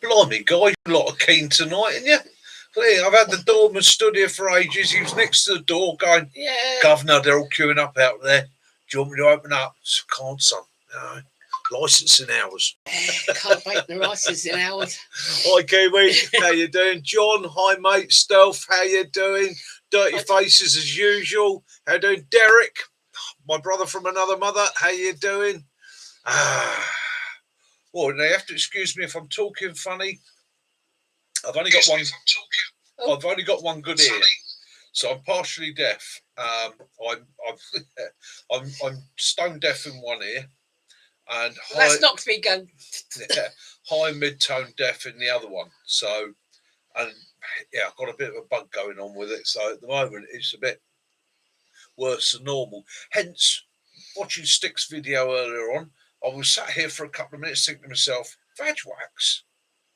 Blimey, guy, you lot are keen tonight, and you? I've had the doorman stood here for ages. He was next to the door going, Yeah. Governor, they're all queuing up out there. Do you want me to open up? Can't, son. No. Licensing hours. Can't make the licensing hours. Hi, Kiwi. How you doing? John, hi, mate. Stealth, how you doing? Dirty faces as usual. How you doing? Derek, my brother from another mother. How you doing? Well, they have to excuse me if I'm talking funny. I've only got one. I've only got one good ear, so I'm partially deaf. I'm stone deaf in one ear, and that's not to be going. High mid-tone deaf in the other one. So, and yeah, I've got a bit of a bug going on with it. So at the moment, it's a bit worse than normal. Hence, watching Stick's video earlier on, I was sat here for a couple of minutes thinking to myself, vag wax?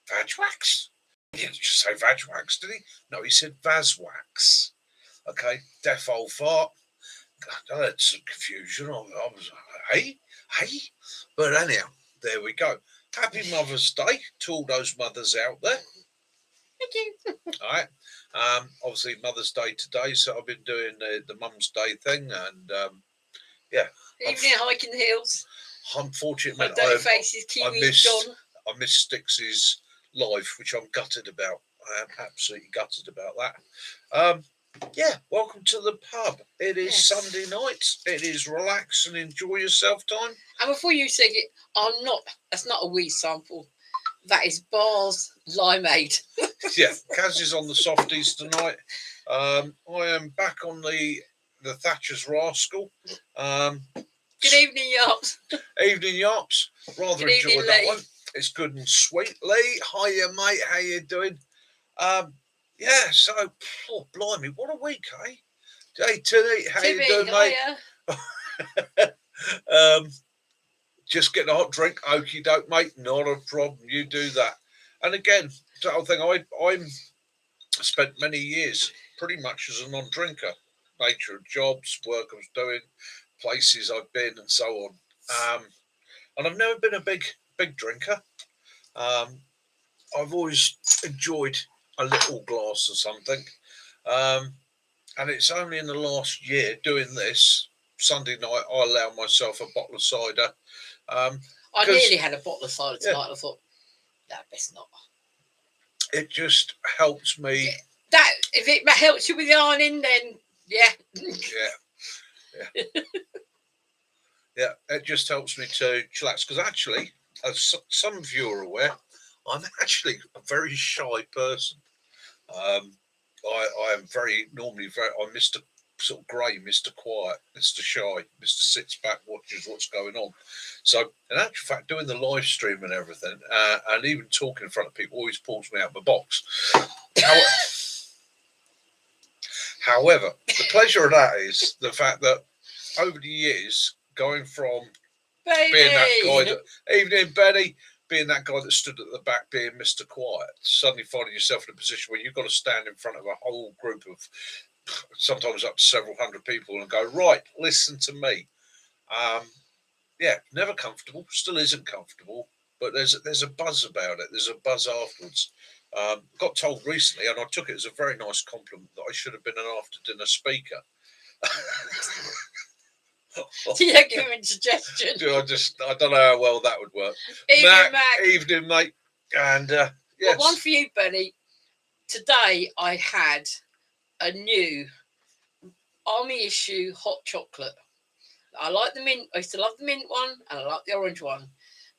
Vag wax? He didn't just say vag wax, did he? No, he said Vaz wax. Okay, deaf old fart. I had some confusion. I was like, hey. But anyhow, there we go. Happy Mother's Day to all those mothers out there. Thank you. All right. Obviously, Mother's Day today, so I've been doing the Mum's Day thing, and yeah. Evening hiking the hills. Unfortunately, I missed Stix's live, which I'm gutted about. I am absolutely gutted about that. Yeah, welcome to the pub. It is Sunday night. It is relax and enjoy yourself time. And before you say it, that's not a wee sample. That is Bar's limeade. Yeah, Kaz is on the softies tonight. I am back on the Thatcher's Rascal. Good evening, Yops. Evening, Yops. Rather enjoyed that one. It's good and sweet. Lee, hiya, mate. How you doing? Yeah, so, blimey, what a week, eh? Hey, Tilly, how you doing, mate? Just getting a hot drink, okie doke, mate. Not a problem. You do that. And again, the whole thing, I spent many years pretty much as a non-drinker. Nature of jobs, work I was doing, places I've been, and so on. And I've never been a big drinker. I've always enjoyed a little glass or something. And it's only in the last year doing this, Sunday night, I allow myself a bottle of cider. I nearly had a bottle of cider tonight. I thought, no, best not. It just helps me. That if it helps you with the ironing, then yeah. Yeah, it just helps me to chillax. Because actually, as some of you are aware, I'm actually a very shy person. I am I'm Mr. sort of grey, Mr. Quiet, Mr. Shy, Mr. Sits back, watches what's going on. So, in actual fact, doing the live stream and everything, and even talking in front of people always pulls me out of my box. However, the pleasure of that is the fact that over the years, going from being that guy that, evening Benny, being that guy that stood at the back being Mr. Quiet, suddenly finding yourself in a position where you've got to stand in front of a whole group of sometimes up to several hundred people and go, right, listen to me. Yeah, never comfortable, still isn't comfortable, but there's a buzz about it. There's a buzz afterwards. Got told recently, and I took it as a very nice compliment, that I should have been an after-dinner speaker. You don't give him a suggestion. I don't know how well that would work. Evening, mate. And yes. Well, one for you, Benny. Today I had a new Army issue hot chocolate. I like the mint. I used to love the mint one, and I like the orange one.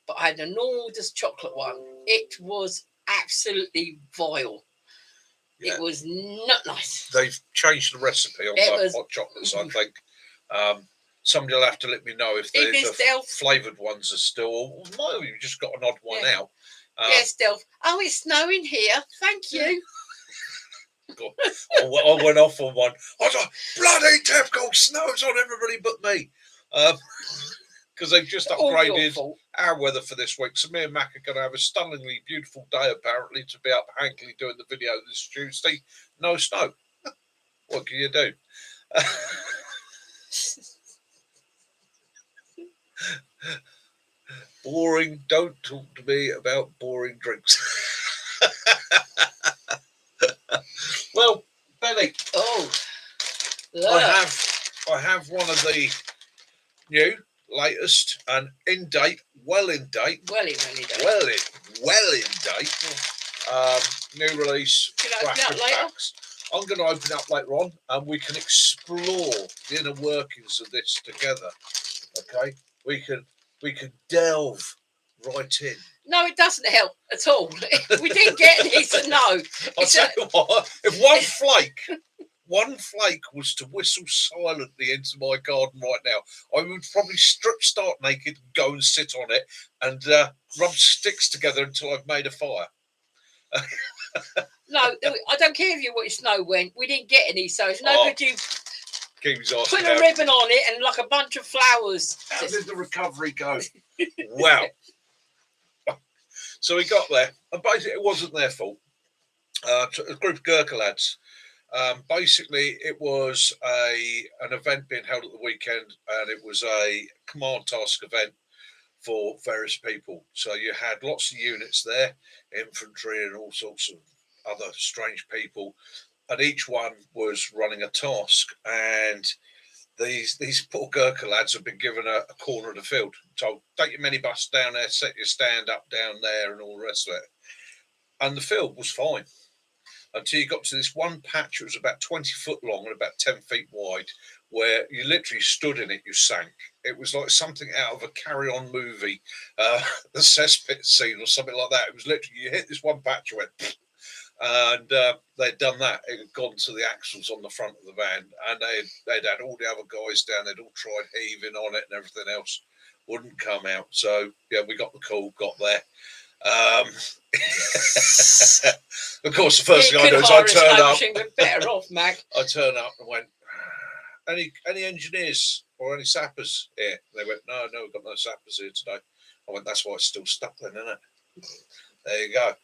But I had a normal just chocolate one. It was absolutely vile. Yeah. It was not nice. They've changed the recipe on the hot chocolates, I think. Somebody will have to let me know if the flavoured ones are still. Or no, you just got an odd one out. Stealth. Oh, it's snowing here. Thank you. I went off on one. I was like, bloody typical, snows on everybody but me. Because they've just upgraded our weather for this week. So me and Mac are going to have a stunningly beautiful day, apparently, to be up Hankley doing the video this Tuesday. No snow. What can you do? Boring. Don't talk to me about boring drinks. Well, Benny, Oh, I look. have one of the new, latest, and in date, well in date, Well, it really does. well in date. New release Can I open it up ration later? packs. I'm going to open up later on, and we can explore the inner workings of this together. Okay, we can delve right in. No, it doesn't help at all. We didn't get any, so no. I'll tell you what, if one flake was to whistle silently into my garden right now, I would probably start naked, go and sit on it, and rub sticks together until I've made a fire. No, I don't care if you want snow went. We didn't get any, so it's no good you Keeps put asking a ribbon on it and like a bunch of flowers. how did the recovery go? Wow. So we got there, and basically it wasn't their fault. A group of Gurkha lads. Basically, it was an event being held at the weekend, and it was a command task event for various people. So you had lots of units there, infantry and all sorts of other strange people, and each one was running a task. And these poor Gurkha lads have been given a corner of the field, told take your minibus down there, set your stand up down there, and all the rest of it. And the field was fine until you got to this one patch. It was about 20 foot long and about 10 feet wide, where you literally stood in it, you sank. It was like something out of a Carry On movie, the cesspit scene or something like that. It was literally, you hit this one patch, you went, and they'd done that. It had gone to the axles on the front of the van, and they'd had all the other guys down. They'd all tried heaving on it and everything else. Wouldn't come out. So, yeah, we got the call, got there. Of course, the first thing I do is I turn up. We're better off, Mac. I turn up and went, any engineers or any sappers here? They went, no, we've got no sappers here today. I went, that's why it's still stuck then, isn't it? There you go.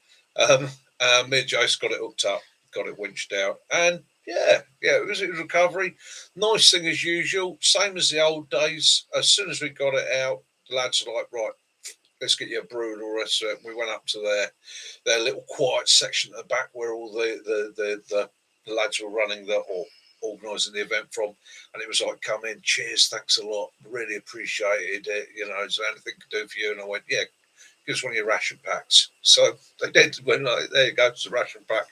Me and Jace got it hooked up, got it winched out, and yeah, it was recovery. Nice thing as usual, same as the old days. As soon as we got it out, the lads are like, right, let's get you a brew and all the rest of it. We went up to their little quiet section at the back where all the lads were running or organising the event from, and it was like, come in, cheers, thanks a lot, really appreciated it. Is there anything I can do for you? And I went, yeah, give us one of your ration packs. So they did. Went like, there you go, it's a ration pack.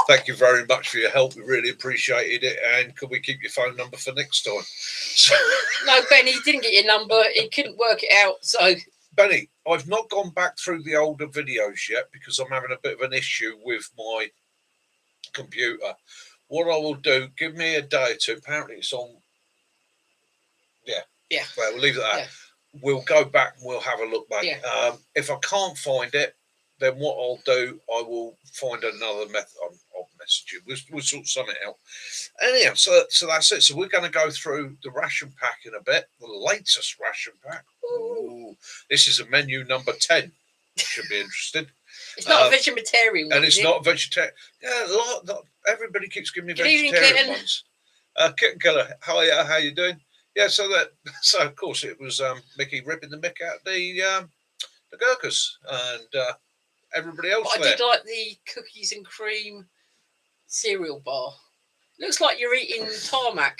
Thank you very much for your help. We really appreciated it. And could we keep your phone number for next time? So, no, Benny, he didn't get your number. He couldn't work it out. So, Benny, I've not gone back through the older videos yet because I'm having a bit of an issue with my computer. What I will do, give me a day or two. Apparently it's on. Yeah. Well, we'll leave it at that. Yeah. We'll go back and we'll have a look, mate. Yeah. If I can't find it, then what I'll do, I will find another method. I'll message you. We'll sort something out. Anyhow, so that's it. So we're going to go through the ration pack in a bit, the latest ration pack. Ooh. This is a menu number 10. Should be interested. It's not a vegetarian one, and it's not vegetarian. Yeah, everybody keeps giving me vegetarian ones. Kitten Killer, hi, how you doing? Yeah, so of course it was Mickey ripping the mick out the Gurkhas and everybody else. But I did like the cookies and cream cereal bar. Looks like you're eating tarmac.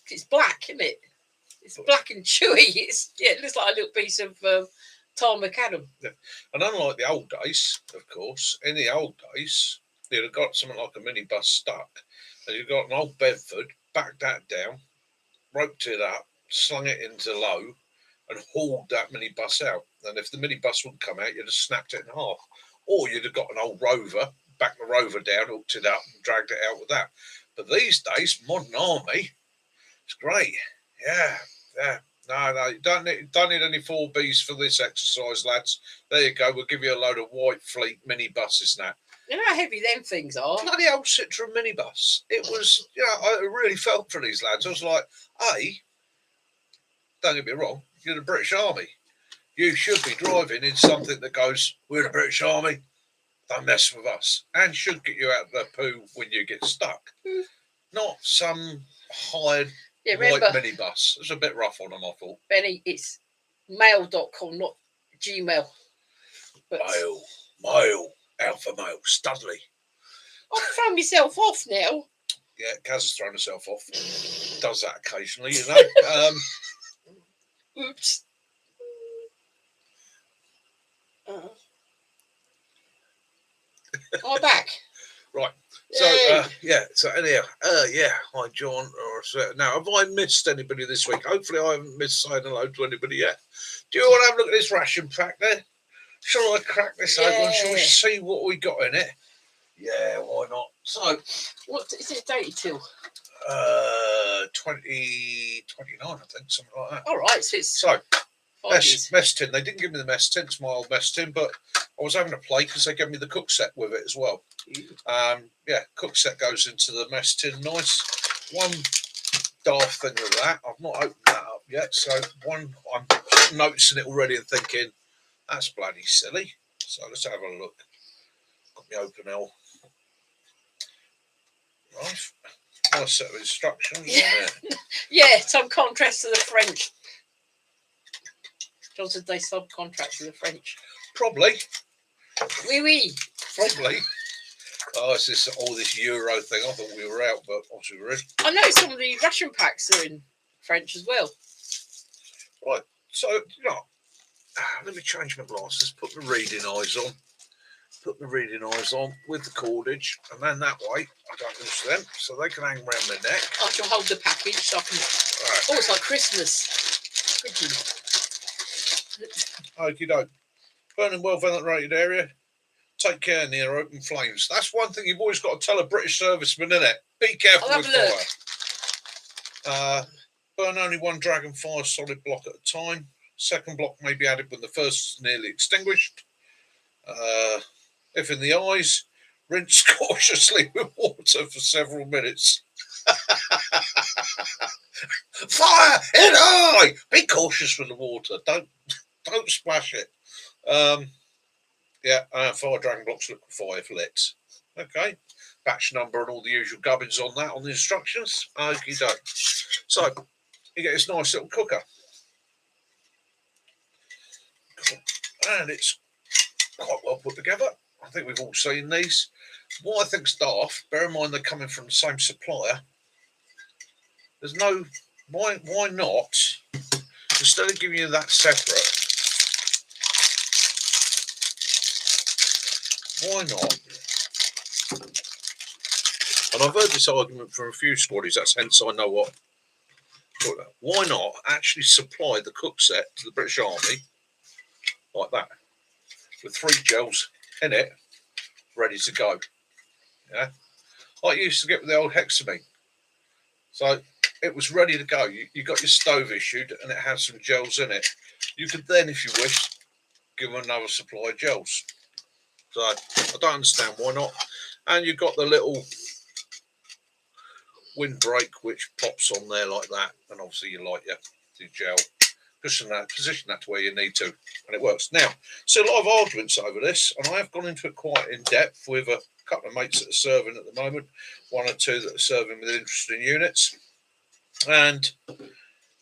It's black, isn't it? It's black and chewy. It looks like a little piece of tarmac Adam. Yeah. And unlike the old days, of course, in the old days, you'd have got something like a minibus stuck, and you've got an old Bedford, backed that down, roped it up, slung it into low, and hauled that minibus out. And if the minibus wouldn't come out, you'd have snapped it in half. Or you'd have got an old Rover, backed the Rover down, hooked it up, and dragged it out with that. But these days, modern army, it's great. Yeah. No, you don't need any 4Bs for this exercise, lads. There you go. We'll give you a load of White Fleet minibuses now. You know how heavy them things are? Bloody old Citroen minibus. It was, I really felt for these lads. I was like, don't get me wrong, you're the British Army. You should be driving in something that goes, we're the British Army, don't mess with us. And should get you out of the poo when you get stuck. Not some hired white minibus. It's a bit rough on them, I thought. Benny, it's mail.com, not Gmail. Mail. Alpha male, Studley. I've thrown myself off now. Yeah, Kaz has thrown herself off. Does that occasionally, you know. Oops. I'm back. Right. So so anyhow, hi John. Now, have I missed anybody this week? Hopefully, I haven't missed saying hello to anybody yet. Do you want to have a look at this ration pack there? Shall I crack this open? Shall we see what we got in it? Yeah, why not? So, what is it dated till? 2029, I think, something like that. All right, so it's mess tin. They didn't give me the mess tin. It's my old mess tin, but I was having a play because they gave me the cook set with it as well. Cook set goes into the mess tin. Nice. One daft thing with that, I've not opened that up yet. So I'm noticing it already and thinking that's bloody silly. So let's have a look. Got me open L. Right. Nice set of instructions. Yeah, some contrast to the French. Did they subcontract to the French? Probably. Oui. Probably. Oh, it's this Euro thing. I thought we were out, but obviously we're in. I know some of the ration packs are in French as well. Right. So, let me change my glasses, put the reading eyes on. With the cordage, and then that way I don't lose them, so they can hang around my neck. I shall hold the package so I can. Right. Oh, it's like Christmas. Okie doke. Burning well ventilated area. Take care near open flames. That's one thing you've always got to tell a British serviceman, isn't it? Be careful with fire. Burn only one dragon fire solid block at a time. Second block may be added when the first is nearly extinguished. If in the eyes, rinse cautiously with water for several minutes. Fire in eye! Be cautious with the water. Don't splash it. Fire dragon blocks liquefy if lit. Okay. Batch number and all the usual gubbins on that on the instructions. Okie doke. So you get this nice little cooker. And it's quite well put together. I think we've all seen these. What I think's daft, bear in mind they're coming from the same supplier. There's no why not, instead of giving you that separate, why not? And I've heard this argument from a few squaddies, that's hence I know what. Why not actually supply the cook set to the British Army like that, with 3 gels in it, ready to go. Yeah, like you used to get with the old Hexamine. So it was ready to go. You got your stove issued, and it had some gels in it. You could then, if you wish, give them another supply of gels. So I don't understand why not. And you've got the little windbreak which pops on there like that, and obviously you light your gel. Position that to where you need to, and it works. Now, so a lot of arguments over this, and I have gone into it quite in depth with a couple of mates that are serving at the moment, 1 or 2 that are serving with interesting units, and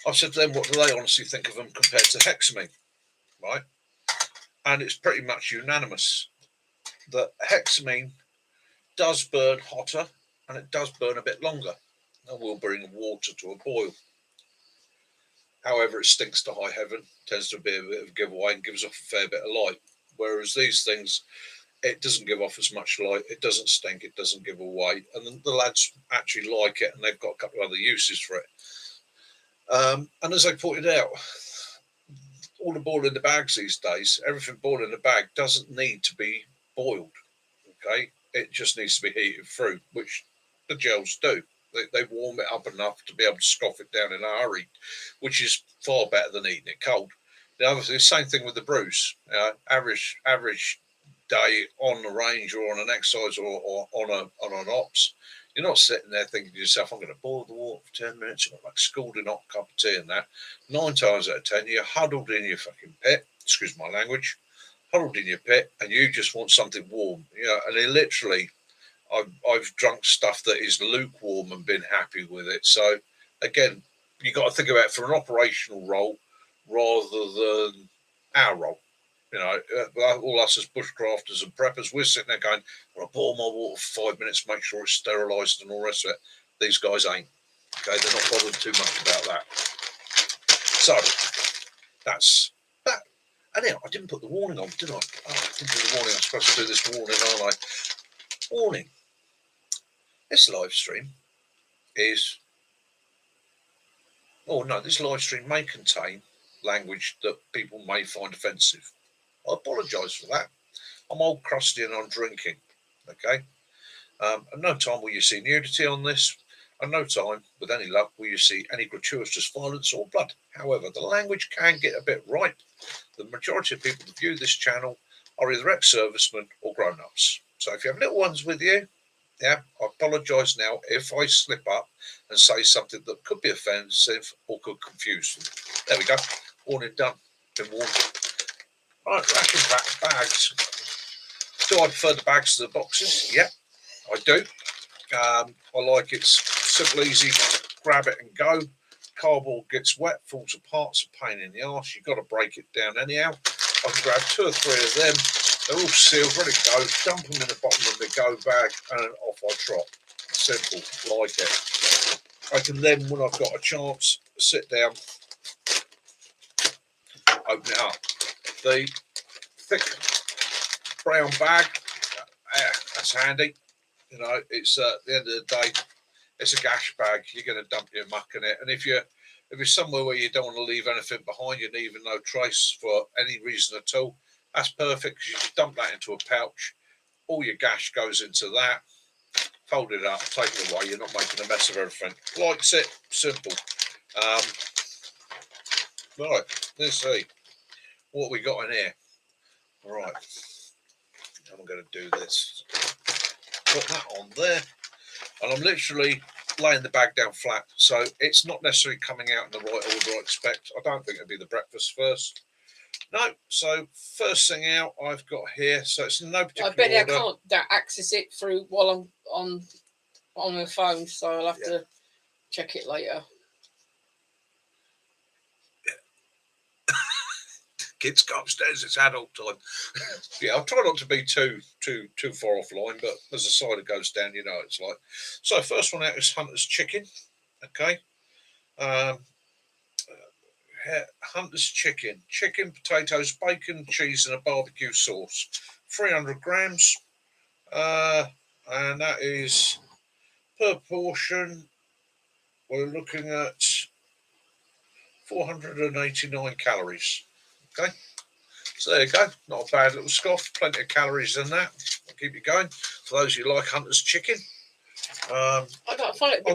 I've said to them, what do they honestly think of them compared to Hexamine, right? And it's pretty much unanimous that Hexamine does burn hotter and it does burn a bit longer and will bring water to a boil. However, it stinks to high heaven, tends to be a bit of a giveaway and gives off a fair bit of light. Whereas these things, it doesn't give off as much light, it doesn't stink, it doesn't give away. And the lads actually like it, and they've got a couple of other uses for it. And as I pointed out, all the boil in the bags these days, everything boiled in the bag doesn't need to be boiled. Okay, it just needs to be heated through, which the gels do. They warm it up enough to be able to scoff it down in a hurry, which is far better than eating it cold. The other thing, same thing with the brews. Average day on the range or on an exercise or on an ops, you're not sitting there thinking to yourself, I'm going to boil the water for 10 minutes, you've got like scalding hot cup of tea and that. 9 times out of 10, you're huddled in your fucking pit, excuse my language, huddled in your pit, and you just want something warm. And it literally, I've drunk stuff that is lukewarm and been happy with it. So again, you got to think about it from an operational role rather than our role. You know, all us as bushcrafters and preppers, we're sitting there going, "Well, I boil my water for 5 minutes, make sure it's sterilised and all the rest of it." These guys ain't. Okay, they're not bothered too much about that. So that's that. And now I didn't put the warning on, did I? Oh, I didn't put the warning. I'm supposed to do this warning, aren't I? Warning. This live stream is. Oh no, this live stream may contain language that people may find offensive. I apologise for that. I'm old crusty and I'm drinking. Okay. At no time will you see nudity on this. At no time, with any luck, will you see any gratuitous violence or blood. However, the language can get a bit ripe. The majority of people that view this channel are either ex-servicemen or grown-ups. So if you have little ones with you, yeah, I apologise now if I slip up and say something that could be offensive or could confuse them. There we go. Warning done. Been warned. Right, ration pack bags. Do I prefer the bags to the boxes? Yeah, I do. I like it's simple, easy, grab it and go. Cardboard gets wet, falls apart, it's a pain in the arse. You've got to break it down anyhow. I can grab 2 or 3 of them. They're all sealed, ready to go. Dump them in the bottom of the go bag and off I trot. Simple, like it. I can then, when I've got a chance, sit down, open it up. The thick brown bag, that's handy. You know, it's at the end of the day, it's a gash bag. You're going to dump your muck in it, and if you're somewhere where you don't want to leave anything behind, you're leaving no trace for any reason at all, that's perfect because you just dump that into a pouch. All your gash goes into that. Fold it up, take it away. You're not making a mess of everything. Likes it, simple. Right, let's see what we got in here. Right, I'm going to do this. Put that on there, and I'm literally laying the bag down flat, so it's not necessarily coming out in the right order I expect. I don't think it'll be the breakfast first. No, so first thing out I've got here, so it's in no particular order. I bet I can't access it through while I'm on my phone, so I'll have to check it later. Kids go upstairs, it's adult time. Yeah, I'll try not to be too far offline, but as the cider goes down, you know it's like. So first one out is Hunter's Chicken. Okay. Hunter's Chicken. Chicken, potatoes, bacon, cheese, and a barbecue sauce. 300 grams. And that is per portion. We're looking at 489 calories. Okay. So there you go. Not a bad little scoff. Plenty of calories in that. I'll keep you going. For those who like Hunter's Chicken. I'm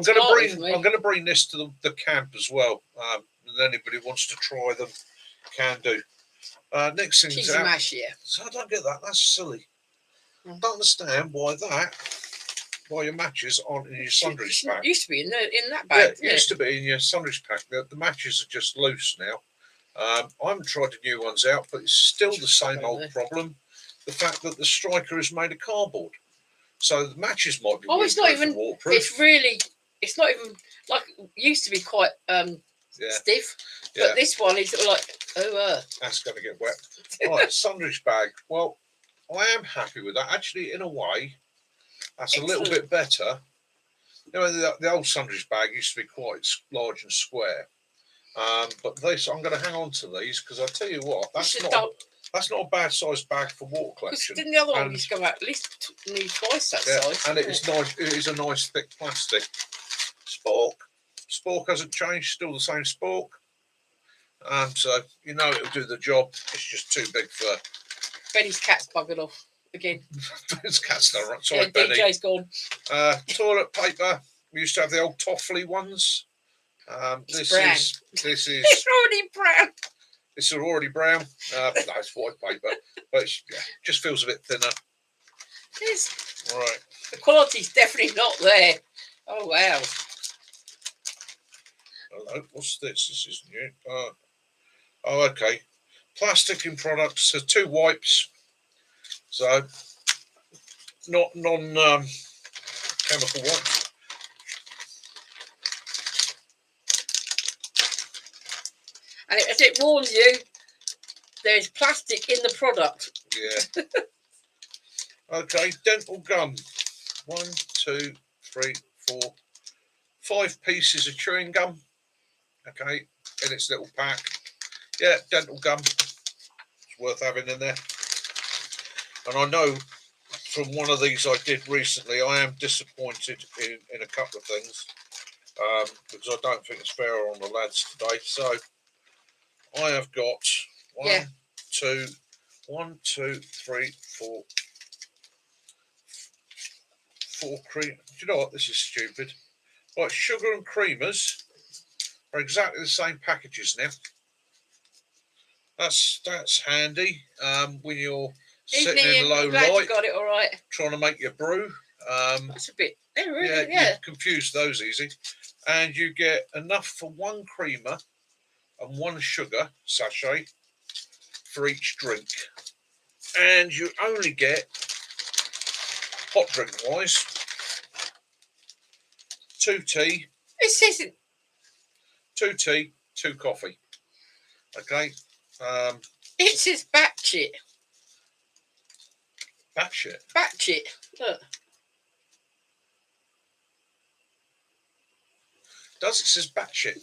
going to bring this to the camp as well. And anybody who wants to try them can do. Next thing's cheesy out. mash, yeah. So I don't get that. That's silly. I don't understand why your matches aren't in your sundries pack. It used to be in that bag. Yeah, it used to be in your sundries pack. The matches are just loose now. I haven't tried the new ones out, but it's still the same old problem. The fact that the striker is made of cardboard. So the matches might be it's not even waterproof. It's not even like it used to be quite stiff. But this one is like that's going to get wet. Right, sundries bag. Well, I am happy with that. Actually, in a way, that's a little bit better. You know, the old sundries bag used to be quite large and square. But this, I'm going to hang on to these because I tell you what, that's not a bad sized bag for water collection. Didn't the other one used to go out at least twice that size? And it is nice. It is a nice thick plastic. Spork hasn't changed. Still the same spork. So you know it'll do the job. It's just too big for. Benny's cat's buggered off again. Benny's cat's done right. Sorry, Benny. DJ's gone. Toilet paper. We used to have the old Toffley ones. This is. It's already brown. This is already brown. No, it's white paper, but it just feels a bit thinner. It is. Right. The quality's definitely not there. Oh wow. Hello. What's this? This is new. Oh, okay. Plastic in products. So 2 wipes. So not chemical wipes. And as it warns you, There's plastic in the product. Yeah. Okay, dental gum. 1, 2, 3, 4, 5 pieces of chewing gum. Okay, in its little pack. Yeah, dental gum. It's worth having in there. And I know from one of these I did recently, I am disappointed in a couple of things because I don't think it's fair on the lads today. So I have got Yeah. 1, 2, 3, 4 cream. Do you know what? This is stupid. Right, sugar and creamers are exactly the same packages now. That's handy when you're sitting in low I'm glad light, you got it all right. trying to make your brew. That's a bit. Yeah, Yeah. you confuse those easy, and you get enough for 1 creamer and 1 sugar sachet for each drink, and you only get hot drink wise 2 tea, This isn't. 2 tea, 2 coffee. Okay, It says batch it. batch it. Batch it. Look. Does it says batch it?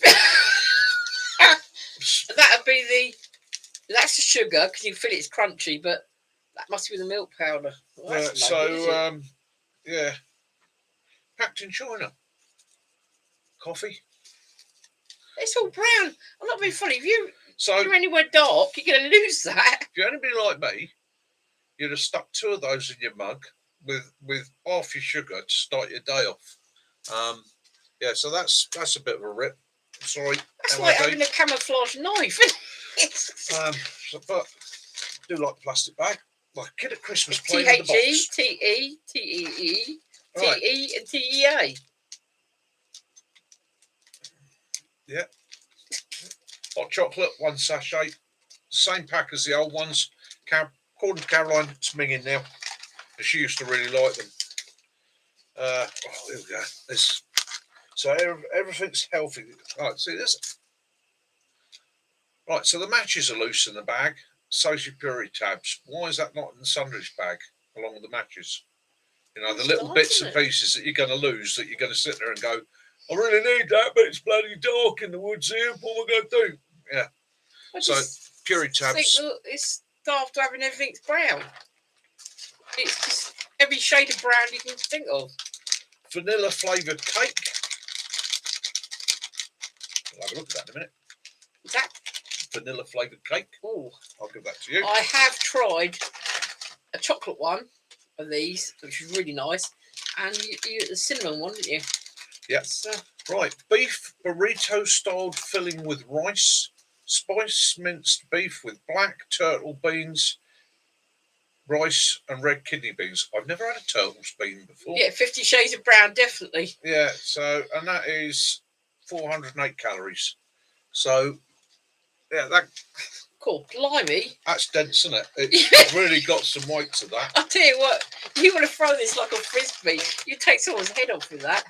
That'd be the. That's the sugar because you feel it's crunchy, but that must be the milk powder. Well, that's lovely, isn't it? Yeah, packed in China. Coffee. It's all brown. I'm not being funny. If So you're anywhere dark, you're going to lose that. if you're anybody like me, you'd have stuck 2 of those in your mug with half your sugar to start your day off. Yeah, so that's a bit of a rip. Sorry. That's MID. like having a camouflage knife. But I do like the plastic bag. Like a kid at Christmas playing with the box. THE, TEE, Right. TE, and TEA. Yeah. Hot chocolate, 1 sachet. Same pack as the old ones. According to Caroline, it's minging now. She used to really like them. Here we go. So everything's healthy. Right, see this? Right, so the matches are loose in the bag. So's your puree tabs. Why is that not in the sandwich bag along with the matches? You know, the little nice, bits isn't and it? pieces that you're going to lose that you're going to sit there and go, I really need that, but it's bloody dark in the woods here. What am I going to do? Yeah. I So just puree think tabs. that it's daft having everything's brown. It's just every shade of brown you can think of. Vanilla flavoured cake. I'll have a look at that in a minute. Is that? Vanilla flavoured cake. Oh, I'll give that to you. I have tried a chocolate one of these, which is really nice, and you the cinnamon one, didn't you? Yep. So, Right, beef burrito styled filling with rice, spiced minced beef with black turtle beans, rice and red kidney beans. I've never had a turtle's bean before. yeah, 50 Shades of Brown, definitely. Yeah, so, and that is 408 calories. So, yeah, Cool, blimey. that's dense, isn't it? It's really got some weight to that. I'll tell you what, you want to throw this like a frisbee, you take someone's head off with that.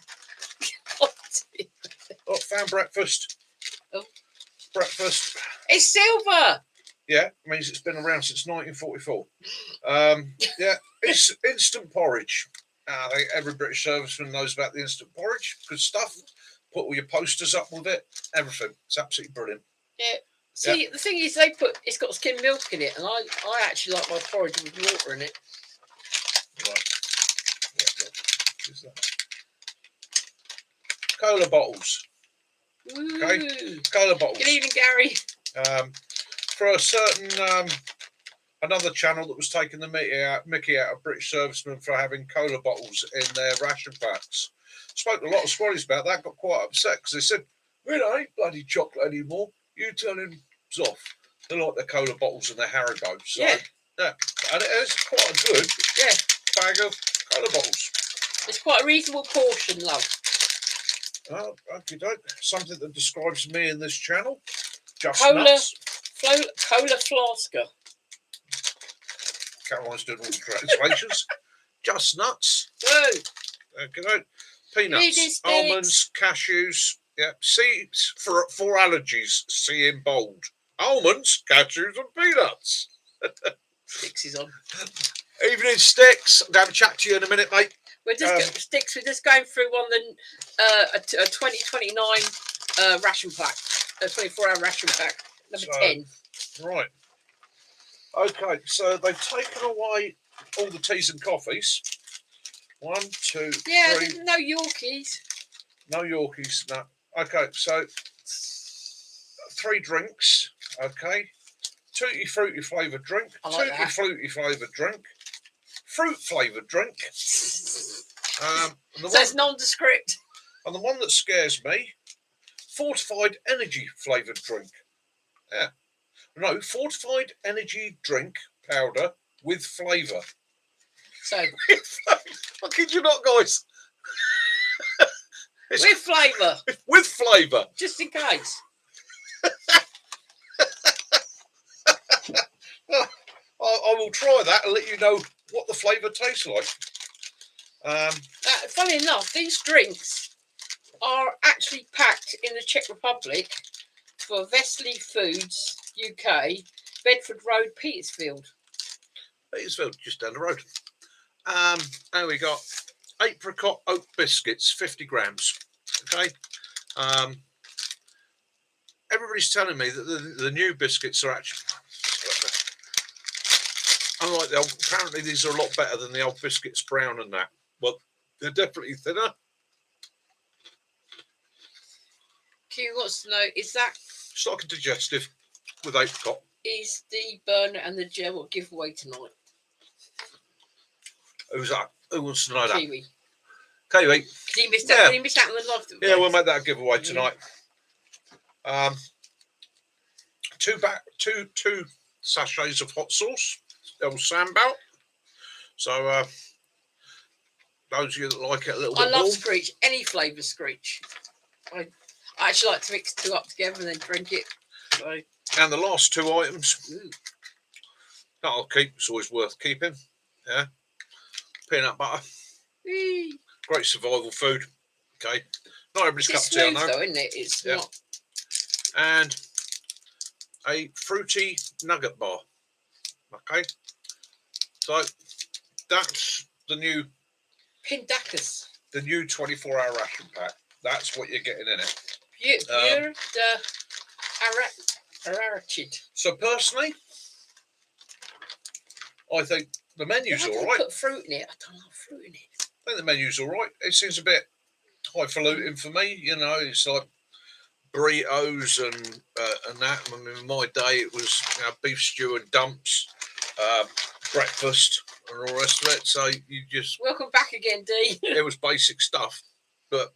Oh, found breakfast. Oh. Breakfast. It's silver. Yeah, means it's been around since 1944. Yeah, it's instant porridge. I think every British serviceman knows about the instant porridge. Good stuff. Put all your posters up with it. Everything. It's absolutely brilliant. Yeah. See, the thing is, it's got skim milk in it, and I actually like my porridge with water in it. Right. What is that? Cola bottles. Okay. Ooh. Cola bottles. Good evening, Gary. For a certain another channel that was taking the Mickey out of British servicemen for having cola bottles in their ration packs. Spoke to a lot of squaddies about that. Got quite upset because they said, "We don't eat bloody chocolate anymore. You turn them off." They like their cola bottles and their Haribo. So Yeah. and it is quite a good bag of cola bottles. It's quite a reasonable portion, love. Oh, okay, something that describes me in this channel. Just Cola, nuts. Cola Flasker. Caroline's doing all the translations. Just nuts. Whoa. Okay, peanuts, sticks. almonds, cashews. Yeah, seeds for allergies. See in bold. almonds, cashews, and peanuts. Sticks is on. Evening, Sticks. I'm going to chat to you in a minute, mate. We're just Sticks. We're just going through one a 2029 ration pack, a 24-hour ration pack, number 10. Right. Okay, so they've taken away all the teas and coffees. 1, 2, Yeah, 3. there's no Yorkies. No Yorkies. No. Okay, so 3 drinks. Okay. Tutti Frutti flavoured drink. I like Tutti that. Frutti flavoured drink. Fruit flavoured drink. So it's nondescript. And the one that scares me, fortified energy flavoured drink. Yeah. No, fortified energy drink powder with flavour. So I kid you not, guys. with flavour, With flavour. just in case. I will try that and let you know what the flavour tastes like. Funny enough, these drinks are actually packed in the Czech Republic for Vesely Foods UK, Bedford Road, Petersfield. Petersfield, just down the road. And we got apricot oat biscuits, 50 grams. Okay. Everybody's telling me that the new biscuits are actually, unlike the old, apparently these are a lot better than the old biscuits, brown and that. Well, they're definitely thinner. Q wants to know, is that It's like a digestive with apricot. is the burner and the gel giveaway tonight? Who's that? Who wants to know that? Kiwi. Kiwi. Because he missed out. He missed out on the live. Yeah, we'll make that a giveaway tonight. Two sachets of hot sauce, El Sambal. So those of you that like it a little bit I love warm. Screech. Any flavour Screech. I actually like to mix the two up together and then drink it. So, And the last 2 items that I'll keep. It's always worth keeping. Yeah, peanut butter. whee. Great survival food. Okay, not everybody's cup It's of tea, I smooth know. though, isn't it? It's Yeah. not. And a fruity nugget bar. Okay, so that's the new Pindacus. 24-hour ration pack. That's what you're getting in it. Pure arachid. So personally, I think the menu's all right. Put fruit in it. I don't like fruit in it. I think the menu's all right. It seems a bit highfalutin for me. You know, it's like burritos and that. I mean, in my day, it was beef stew and dumps, breakfast, and all the rest of it. So you just Welcome back again, D. it was basic stuff. But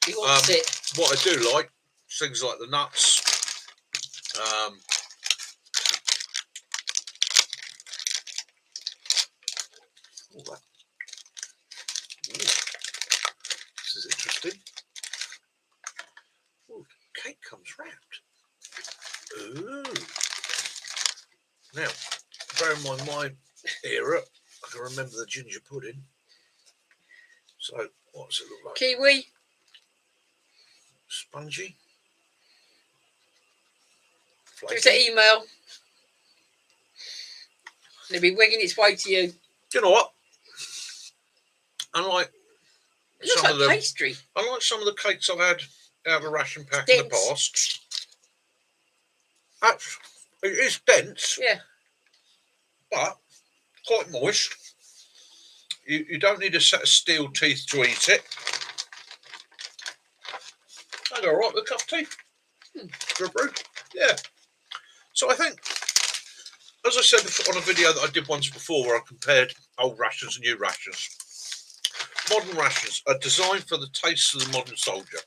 He wants it. what I do like is things like the nuts. All that. Ooh, this is interesting. Ooh, cake comes wrapped. Ooh. Now, bear in mind my era, I can remember the ginger pudding. So, what does it look like? Kiwi. Spongy. Give us an email. It'll be wigging its way to you. You know what? Unlike It looks some of like the pastry. some of the cakes I've had out of a ration pack in the Dense. past, it is dense, Yeah. but quite moist. You don't need a set of steel teeth to eat it. I go all right with a cup of tea. For a brew. Yeah. So I think, as I said on a video that I did once before where I compared old rations and new rations, modern rations are designed for the tastes of the modern soldier.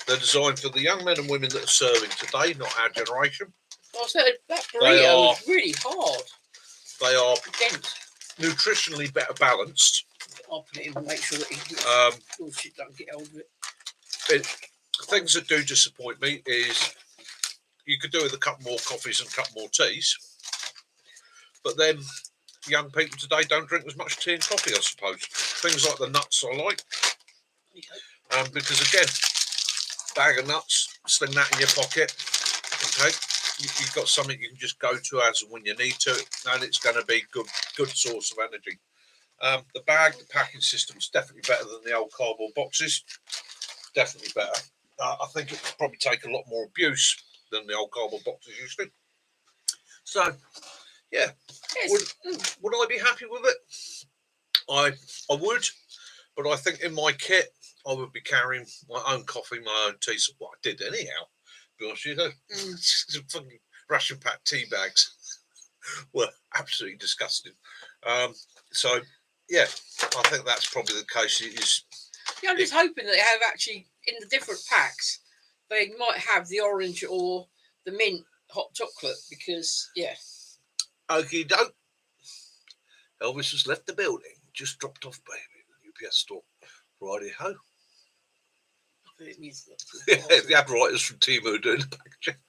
They're designed for the young men and women that are serving today, not our generation. I said that burrito is really hard. They are Dense. nutritionally better balanced. I'll put it in and make sure that he bullshit don't get hold of it. Things that do disappoint me is you could do with a couple more coffees and a couple more teas, but then young people today don't drink as much tea and coffee, I suppose. Things like the nuts I like, because again, bag of nuts, sling that in your pocket, okay, you've got something you can just go to as and when you need to, and it's going to be good source of energy. The packing system's definitely better than the old cardboard boxes. Definitely better. I think it could probably take a lot more abuse than the old cardboard boxes used to. So, yeah, would I be happy with it? I would, but I think in my kit I would be carrying my own coffee, my own tea. So what I did anyhow. To be honest with you, some fucking ration packed tea bags were absolutely disgusting. So yeah, I think that's probably the case. Yeah, I'm just hoping that they have actually in the different packs. They might have the orange or the mint hot chocolate because Okie doke. Elvis has left the building. Just dropped off baby at the UPS store. Righty ho. It means Yeah, the ad writers from Timu doing the packaging.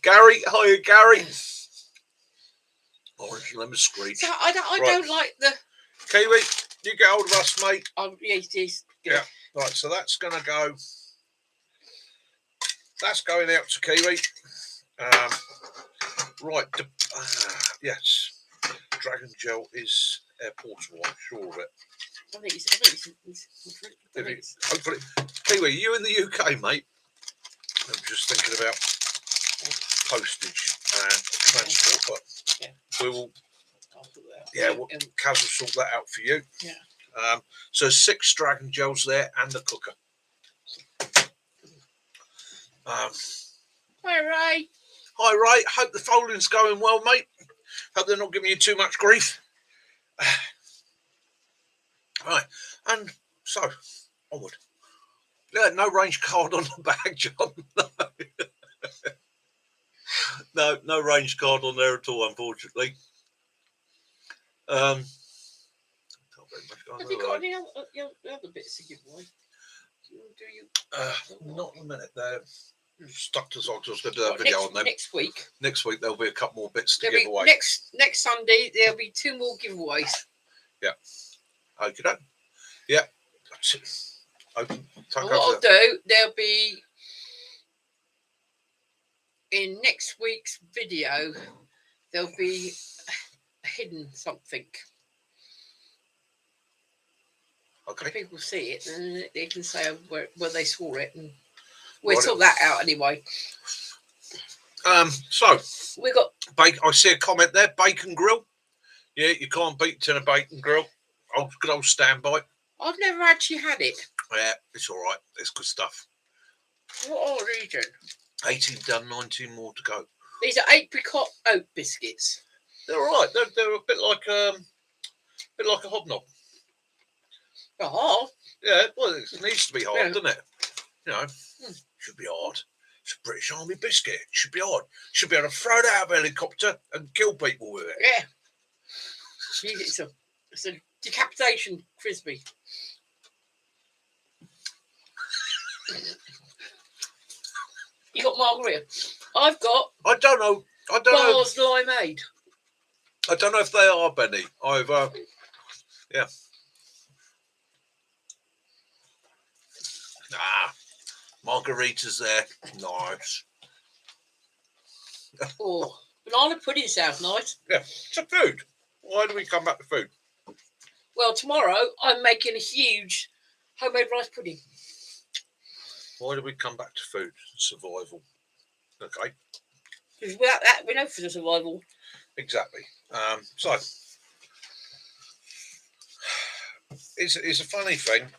Gary, hiya, Gary. Orange lemon screech. So I don't like the Kiwi. You get hold of us, mate. Yeah. Right, so that's gonna go. That's going out to Kiwi. Right. Yes. Dragon Gel is airportable. I'm sure of it. I think it's Hopefully, Kiwi, you in the UK, mate? I'm just thinking about postage and transport, but we will. Yeah, Kaz will sort that out for you. Yeah. So 6 Dragon Gels there and the cooker. Hi, Ray. Hi, Ray. Hope the folding's going well, mate. Hope they're not giving you too much grief. Right, and so onward. Yeah, no range card on the bag, John. No range card on there at all, unfortunately. Have you got any other bits to give away? Not in a minute. They're stuck to socks. I was going to do a video on them next week. Next week there'll be a couple more bits to give away. Next Sunday there'll be 2 more giveaways. Yeah. Okay. Yeah. Open. What I'll do, there'll be in next week's video. There'll be hidden something. Okay. If people see it, then they can say where they saw it, and we'll sort that out anyway. So we got. I see a comment there. Bacon grill. Yeah, you can't beat a tin of bacon grill. Good old standby. I've never actually had it. Yeah, it's all right. It's good stuff. What are region? 18 done, 19 more to go. These are apricot oat biscuits. They're all right. They're a bit like a hobnob. Oh. Yeah, well, it needs to be hard, doesn't it? You know, should be hard. It's a British Army biscuit. It should be hard. Should be able to throw it out of a helicopter and kill people with it. Yeah. It's a decapitation frisbee. You got margarita. I've got. I don't know. Bars limeade. I don't know if they are, Benny. Yeah. Margaritas there. Nice. Oh, banana pudding sounds nice. Yeah, it's a food. Why do we come back to food? Well, tomorrow I'm making a huge homemade rice pudding. Why do we come back to food? Survival. Okay. Because without that, we're no for the survival. Exactly. So it's a funny thing.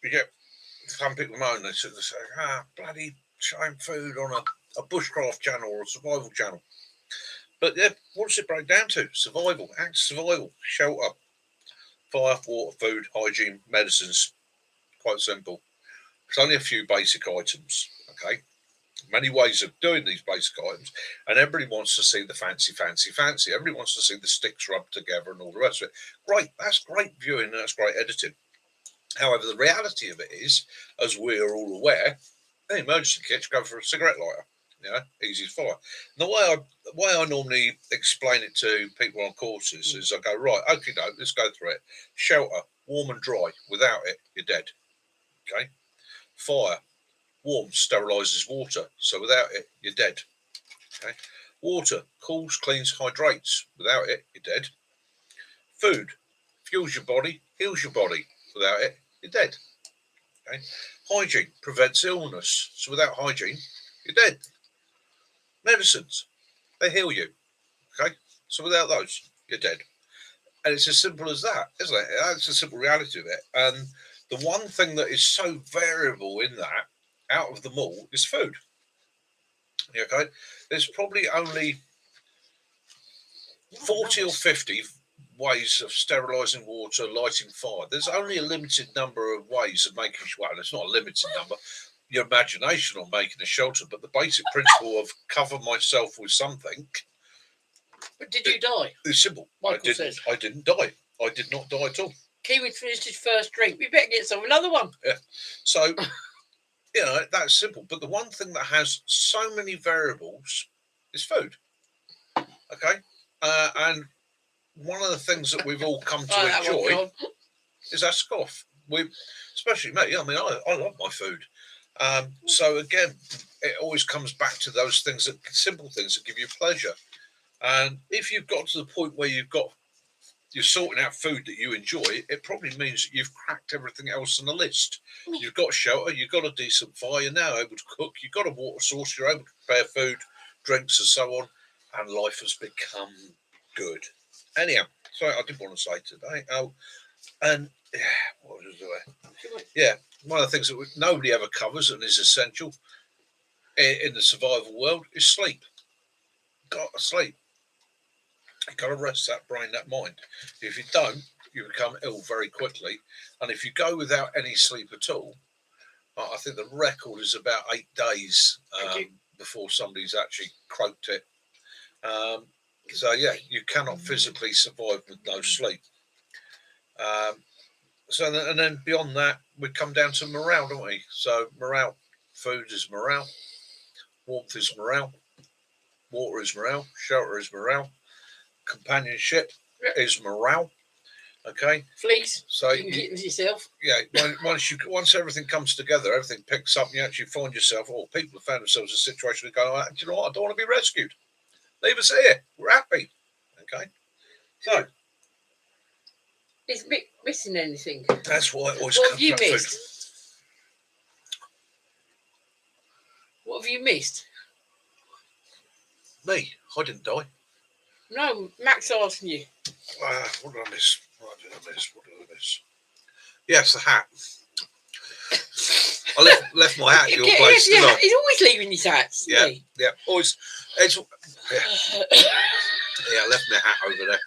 You get some people moan, they say, bloody showing food on a bushcraft channel or a survival channel. But yeah, what does it break down to? Survival, survival, shelter, fire, water, food, hygiene, medicines. Quite simple. It's only a few basic items, okay? Many ways of doing these basic items, and everybody wants to see the fancy. Everybody wants to see the sticks rubbed together and all the rest of it. Great, that's great viewing and that's great editing. However, the reality of it is, as we are all aware, the emergency kits go for a cigarette lighter. You know, easy as fire. And the way I normally explain it to people on courses is I go, right, okay, no, let's go through it. Shelter, warm and dry. Without it, you're dead. Okay. Fire, Warm sterilises water, so without it, you're dead. Okay. Water cools, cleans, hydrates. Without it, you're dead. Food fuels your body, heals your body. Without it, you're dead. Okay. Hygiene prevents illness, so without hygiene, you're dead. Medicines, they heal you. Okay, so without those, you're dead. And it's as simple as that, isn't it? That's the simple reality of it. And the one thing that is so variable in that, out of them all, is food. Okay, there's probably only 40 or 50 ways of sterilising water, lighting fire. There's only a limited number of ways of making, well, it's not a limited number, your imagination on making a shelter, but the basic principle of cover myself with something. But did you die? It's simple. Michael I says. didn't die. I did not die at all. Kiwi finished his first drink. We better get some another one. Yeah. So, you know, that's simple. But the one thing that has so many variables is food. Okay. And one of the things that we've all come to enjoy is our scoff. Especially me. I mean, I love my food. So again, it always comes back to those things, that simple things that give you pleasure. And if you've got to the point where you're sorting out food that you enjoy, it probably means that you've cracked everything else on the list. You've got shelter, you've got a decent fire, you're now able to cook, you've got a water source, you're able to prepare food, drinks, and so on, and life has become good. Anyhow, sorry, I did want to say today. Oh, and what was it? Yeah, one of the things that nobody ever covers and is essential in the survival world is sleep. Got to sleep. You've got to rest that brain, that mind. If you don't, you become ill very quickly. And if you go without any sleep at all, I think the record is about 8 days before somebody's actually croaked it. So, yeah, you cannot physically survive with no sleep. And then beyond that, we come down to morale, don't we? So morale, food is morale, warmth is morale, water is morale, shelter is morale, companionship is morale. Okay. Fleece. So you can get it yourself. Yeah. Once everything comes together, everything picks up. You actually find yourself, or people have found themselves in a situation of going, do you know what? I don't want to be rescued. Leave us here. We're happy. Okay. So. Is Mick missing anything? That's why it always What comes have you back missed? food. What have you missed? Me. I didn't die. No, Max asking you. What did I miss? What did I miss? Yes, the hat. I left my hat at your place. He's always leaving his hats. Yeah, yeah. Always. I left my hat over there.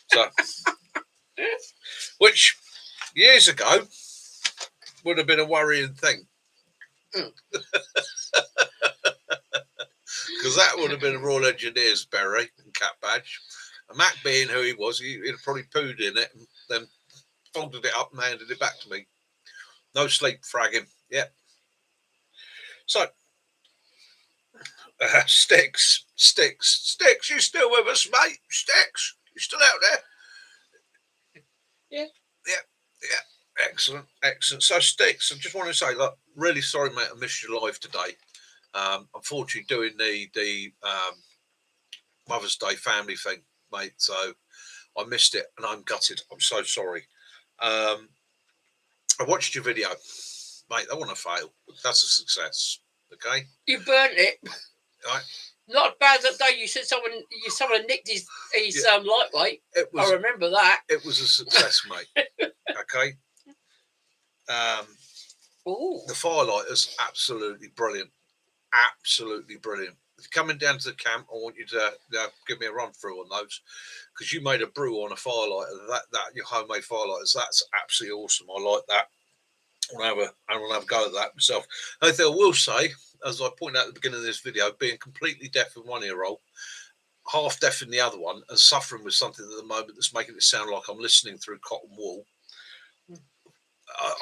So, which years ago would have been a worrying thing. Because that would have been a Royal Engineers beret and cap badge. And Mac being who he was, he'd have probably pooed in it and then folded it up and handed it back to me. No sleep, fragging. Yeah. So, Sticks, you still with us, mate? Sticks, you still out there? Yeah. Excellent. So, Sticks, I just want to say, look, really sorry, mate, I missed your live today. Unfortunately, doing the Mother's Day family thing, mate. So I missed it, and I'm gutted. I'm so sorry. I watched your video, mate. That wasn't a fail. That's a success. Okay. You burnt it. Right. Not bad that day. You said someone nicked his lightweight. I remember that. It was a success, mate. Okay. The firelighters, absolutely brilliant. Absolutely brilliant. If you're coming down to the camp, I want you to give me a run through on those, because you made a brew on a firelighter. That your homemade firelighters, that's absolutely awesome. I like that. I will have a go at that myself. I think I will say, as I pointed out at the beginning of this video, being completely deaf in 1-year-old, half deaf in the other one, and suffering with something at the moment that's making it sound like I'm listening through cotton wool.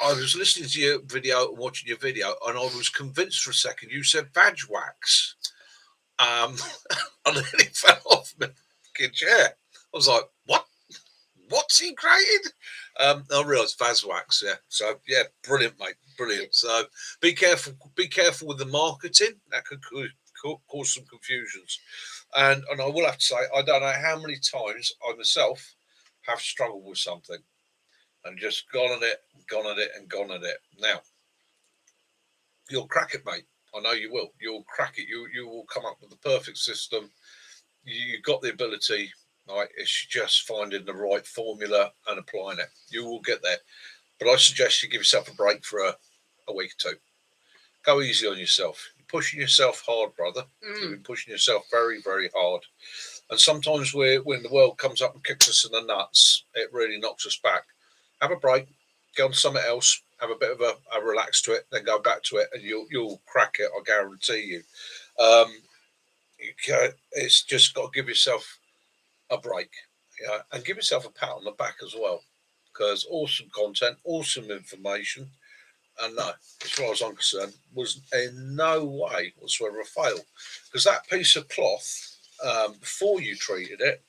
I was listening to your video and watching your video, and I was convinced for a second you said badge wax. I nearly fell off my fucking chair. I was like, what? What's he created? I realised Vazwax, yeah. So yeah, brilliant, mate, brilliant. Yeah. So be careful with the marketing. That could cause some confusions. And I will have to say, I don't know how many times I myself have struggled with something and just gone at it, and gone at it. Now, you'll crack it, mate. I know you will. You'll crack it. You will come up with the perfect system. You've got the ability. Right? It's just finding the right formula and applying it. You will get there. But I suggest you give yourself a break for a week or two. Go easy on yourself. You're pushing yourself hard, brother. You've been pushing yourself very, very hard. And sometimes when the world comes up and kicks us in the nuts, it really knocks us back. Have a break, go on to something else, have a bit of a relax to it, then go back to it, and you'll crack it. I guarantee you. It's just got to give yourself a break, and give yourself a pat on the back as well, because awesome content, awesome information, and no, as far as I'm concerned, was in no way whatsoever a fail, because that piece of cloth, before you treated it,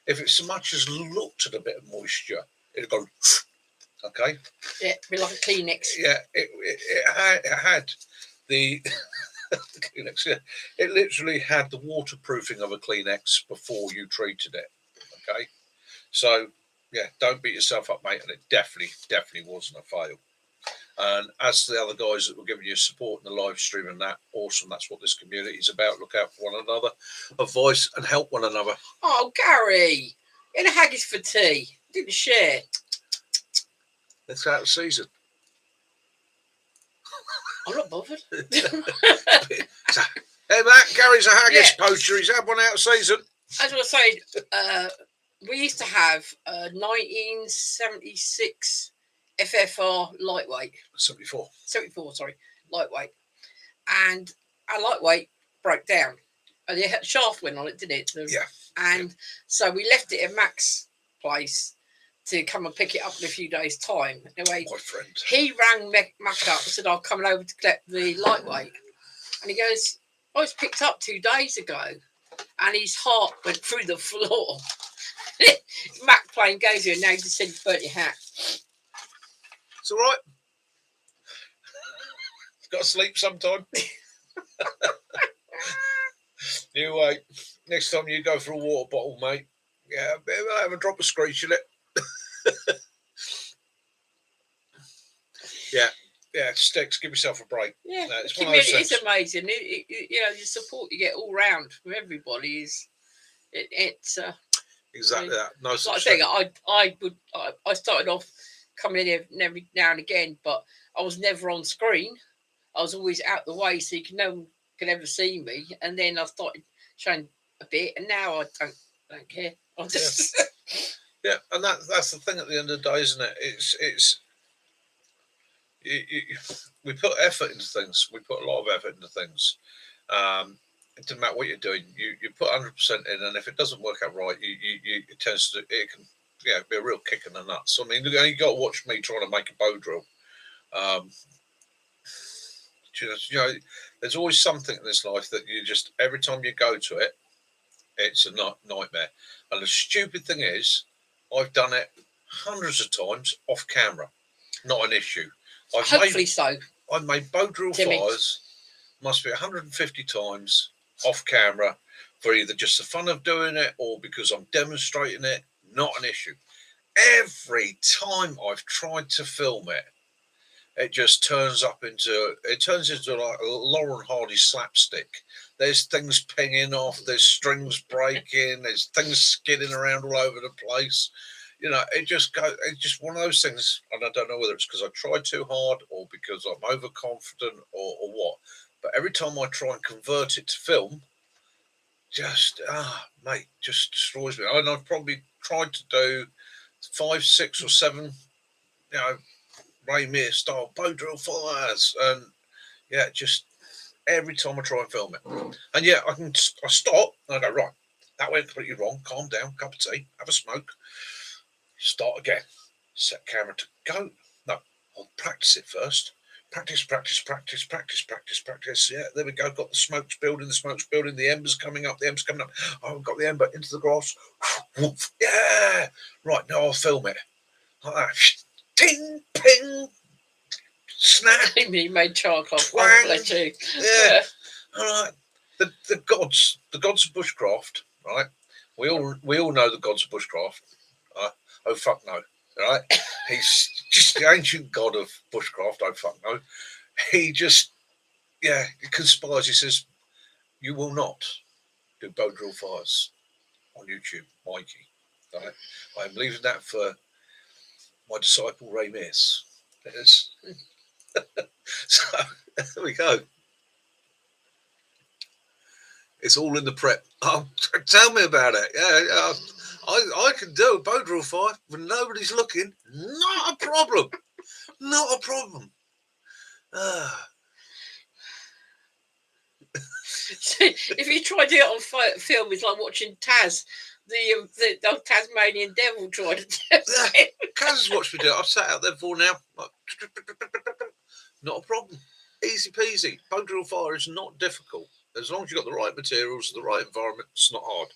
if it so much as looked at a bit of moisture, it'd go, okay. Yeah, be like a Kleenex. Yeah, it had the Kleenex. Yeah, it literally had the waterproofing of a Kleenex before you treated it. Okay, so yeah, don't beat yourself up, mate. And it definitely wasn't a fail. And as to the other guys that were giving you support in the live stream and that, awesome. That's what this community is about. Look out for one another, advice, and help one another. Oh, Gary, in a haggis for tea. Didn't share. It's out of season. I'm not bothered. Hey, Matt, Gary's a haggis poacher. He's had one out of season. As I was saying, we used to have a 1976 FFR lightweight. 74, sorry, lightweight. And our lightweight broke down. And the shaft went on it, didn't it? Yeah. And so we left it at Mac's place to come and pick it up in a few days' time. Anyway, my friend. He rang Mac up and said, I'm coming over to collect the lightweight. And he goes, I was picked up 2 days ago. And his heart went through the floor. Mac playing goes here, and now he just said you burnt your hat. It's all right. Got to sleep sometime. You wait. Next time you go for a water bottle, mate, yeah, have a drop of screech in it. Yeah, Sticks, give yourself a break. Yeah, no, the community is amazing. The support you get all round from everybody is it's exactly that. No, like I say, I started off coming in every now and again, but I was never on screen. I was always out the way, so no one could ever see me. And then I started showing a bit, and now I don't care. I just yeah, and that's the thing at the end of the day, isn't it? It's we put effort into things. We put a lot of effort into things. It doesn't matter what you're doing. You put 100% in, and if it doesn't work out right, it can be a real kick in the nuts. I mean, you got to watch me trying to make a bow drill. There's always something in this life that you just every time you go to it, it's a nightmare. And the stupid thing is, I've done it hundreds of times off camera. Not an issue. I've made bow drill fires, must be 150 times off camera for either just the fun of doing it or because I'm demonstrating it. Not an issue. Every time I've tried to film it, it just turns into like a Laurel Hardy slapstick. There's things pinging off, there's strings breaking, there's things skidding around all over the place. It's just one of those things, and I don't know whether it's because I tried too hard or because I'm overconfident or what. But every time I try and convert it to film, just destroys me. And I've probably tried to do 5, 6, or 7, Ray Meir style bow drill fires, and just every time I try and film it, and I stop and I go, right, that went completely wrong. Calm down, cup of tea, have a smoke. Start again. Set camera to go. No, I'll practice it first. Practice. Yeah, there we go. Got the smoke's building. The embers coming up. Oh, I've got the ember into the grass. Yeah. Right, now I'll film it. Like that. Ting, ping, snap. He made charcoal. Twang. Oh, bless you. Yeah. All right. The gods of bushcraft, right? We all know the gods of bushcraft. Oh fuck no. Right? He's just the ancient god of bushcraft. Oh fuck no. He just he conspires. He says, "You will not do bow drill fires on YouTube, Mikey. Right? I am leaving that for my disciple Ray Mears." So there we go. It's all in the prep. Oh, tell me about it. Yeah, I can do a bow drill fire when nobody's looking. Not a problem. Not a problem. If you try to do it on film, it's like watching Taz, the Tasmanian devil try to do it. Kaz has watched me do it. I've sat out there for now. Not a problem. Easy peasy. Bow drill fire is not difficult. As long as you've got the right materials, the right environment, it's not hard.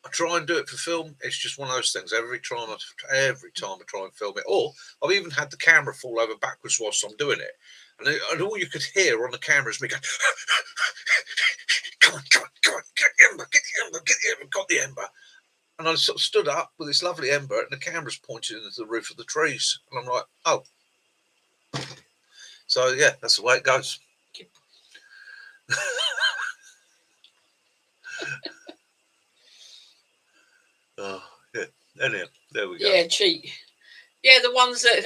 I try and do it for film. It's just one of those things. Every time I try and film it, or I've even had the camera fall over backwards whilst I'm doing it, and all you could hear on the camera is me going, "Come on, get the ember, got the ember." And I sort of stood up with this lovely ember, and the camera's pointing into the roof of the trees, and I'm like, "Oh." So yeah, that's the way it goes. Oh, yeah. Anyhow, there we go. Yeah, cheat. Yeah, the ones that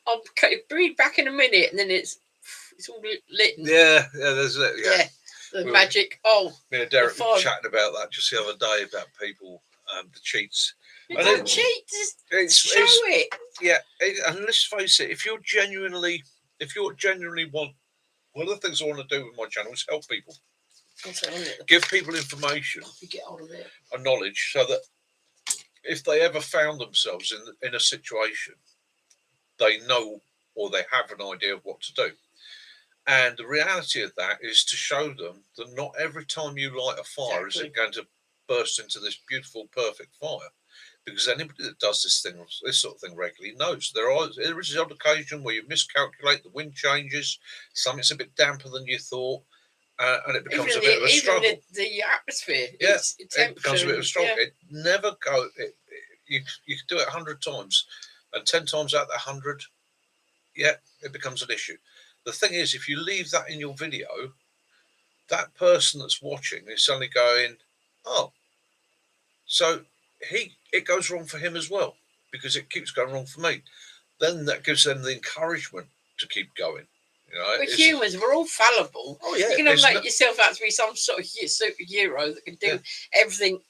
I'll breathe back in a minute, and then it's all lit. Yeah, there's it. Yeah, the magic. Oh, me and Derek were chatting about that just the other day about people, the cheats. You don't cheat, just show it. Yeah, and let's face it, if you're genuinely one of the things I want to do with my channel is help people. Give people information and knowledge so that if they ever found themselves in a situation, they know or they have an idea of what to do. And the reality of that is to show them that not every time you light a fire is it going to burst into this beautiful, perfect fire. Because anybody that does this sort of thing regularly knows there is an occasion where you miscalculate, the wind changes, something's a bit damper than you thought, and it becomes a bit of a struggle. Even the atmosphere, it becomes a bit of a struggle. Yeah. It never go. You can do it 100 times, and 10 times out of 100, it becomes an issue. The thing is, if you leave that in your video, that person that's watching is suddenly going, "Oh, so it goes wrong for him as well because it keeps going wrong for me." Then that gives them the encouragement to keep going. You know, we're humans. We're all fallible. Oh yeah, you can make yourself out to be some sort of superhero that can do everything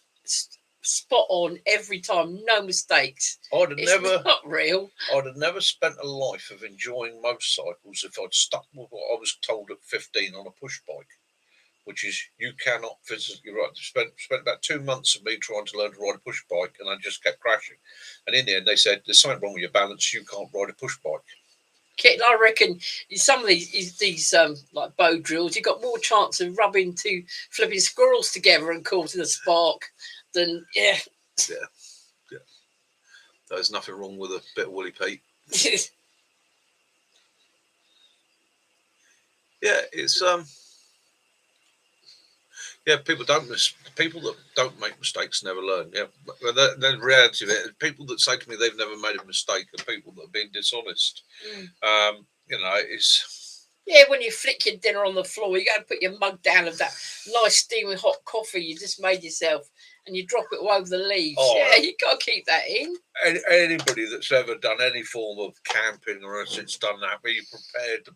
spot on every time, no mistakes. It's not real. I'd have never spent a life of enjoying motorcycles if I'd stuck with what I was told at 15 on a push bike, which is you cannot physically ride. Spent about 2 months of me trying to learn to ride a push bike, and I just kept crashing. And in the end, they said there's something wrong with your balance. You can't ride a push bike. I reckon some of these like bow drills, you've got more chance of rubbing two flipping squirrels together and causing a spark than yeah. There's nothing wrong with a bit of Woolly Pete. Yeah, it's people that don't make mistakes never learn. Yeah, but the reality of it, people that say to me they've never made a mistake are people that have been dishonest. You know, it's when you flick your dinner on the floor, you got to put your mug down of that nice steaming hot coffee you just made yourself, and you drop it all over the leaves. You got to keep that in. Anybody that's ever done any form of camping or anything's done that, where you prepared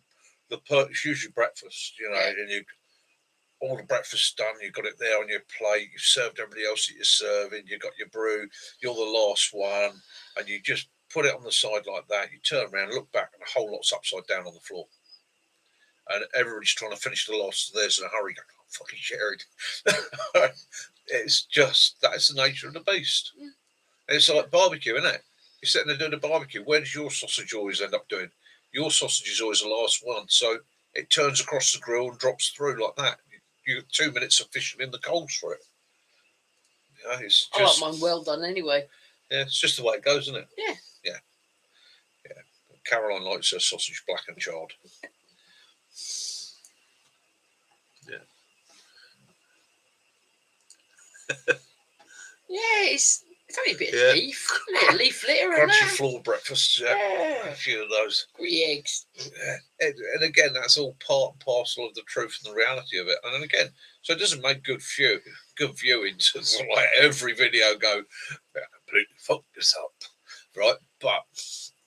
it's usually breakfast, you know, and you. All the breakfast's done, you've got it there on your plate, you've served everybody else that you're serving, you've got your brew, you're the last one, and you just put it on the side like that, you turn around, look back, and the whole lot's upside down on the floor. And everybody's trying to finish the last, so there's in a hurry, going, "Oh, fucking sherry." It's just, that's the nature of the beast. It's like barbecue, isn't it? You're sitting there doing a barbecue, where does your sausage always end up doing? Your sausage is always the last one, so it turns across the grill and drops through like that. You get 2 minutes sufficient in the coals for it. You know, it's I like just mine well done anyway. yeah, it's just the way it goes, isn't it? Yeah. Caroline likes her sausage black and charred. Yeah, it's only a bit Yeah. of leaf. A little leaf litter and Crunchy that. floor breakfasts, yeah. Yeah. A few of those. 3 eggs. Yeah. And again, that's all part and parcel of the truth and the reality of it. And then again, so it doesn't make good viewing to like every video go, "Yeah, completely fuck this up," right? But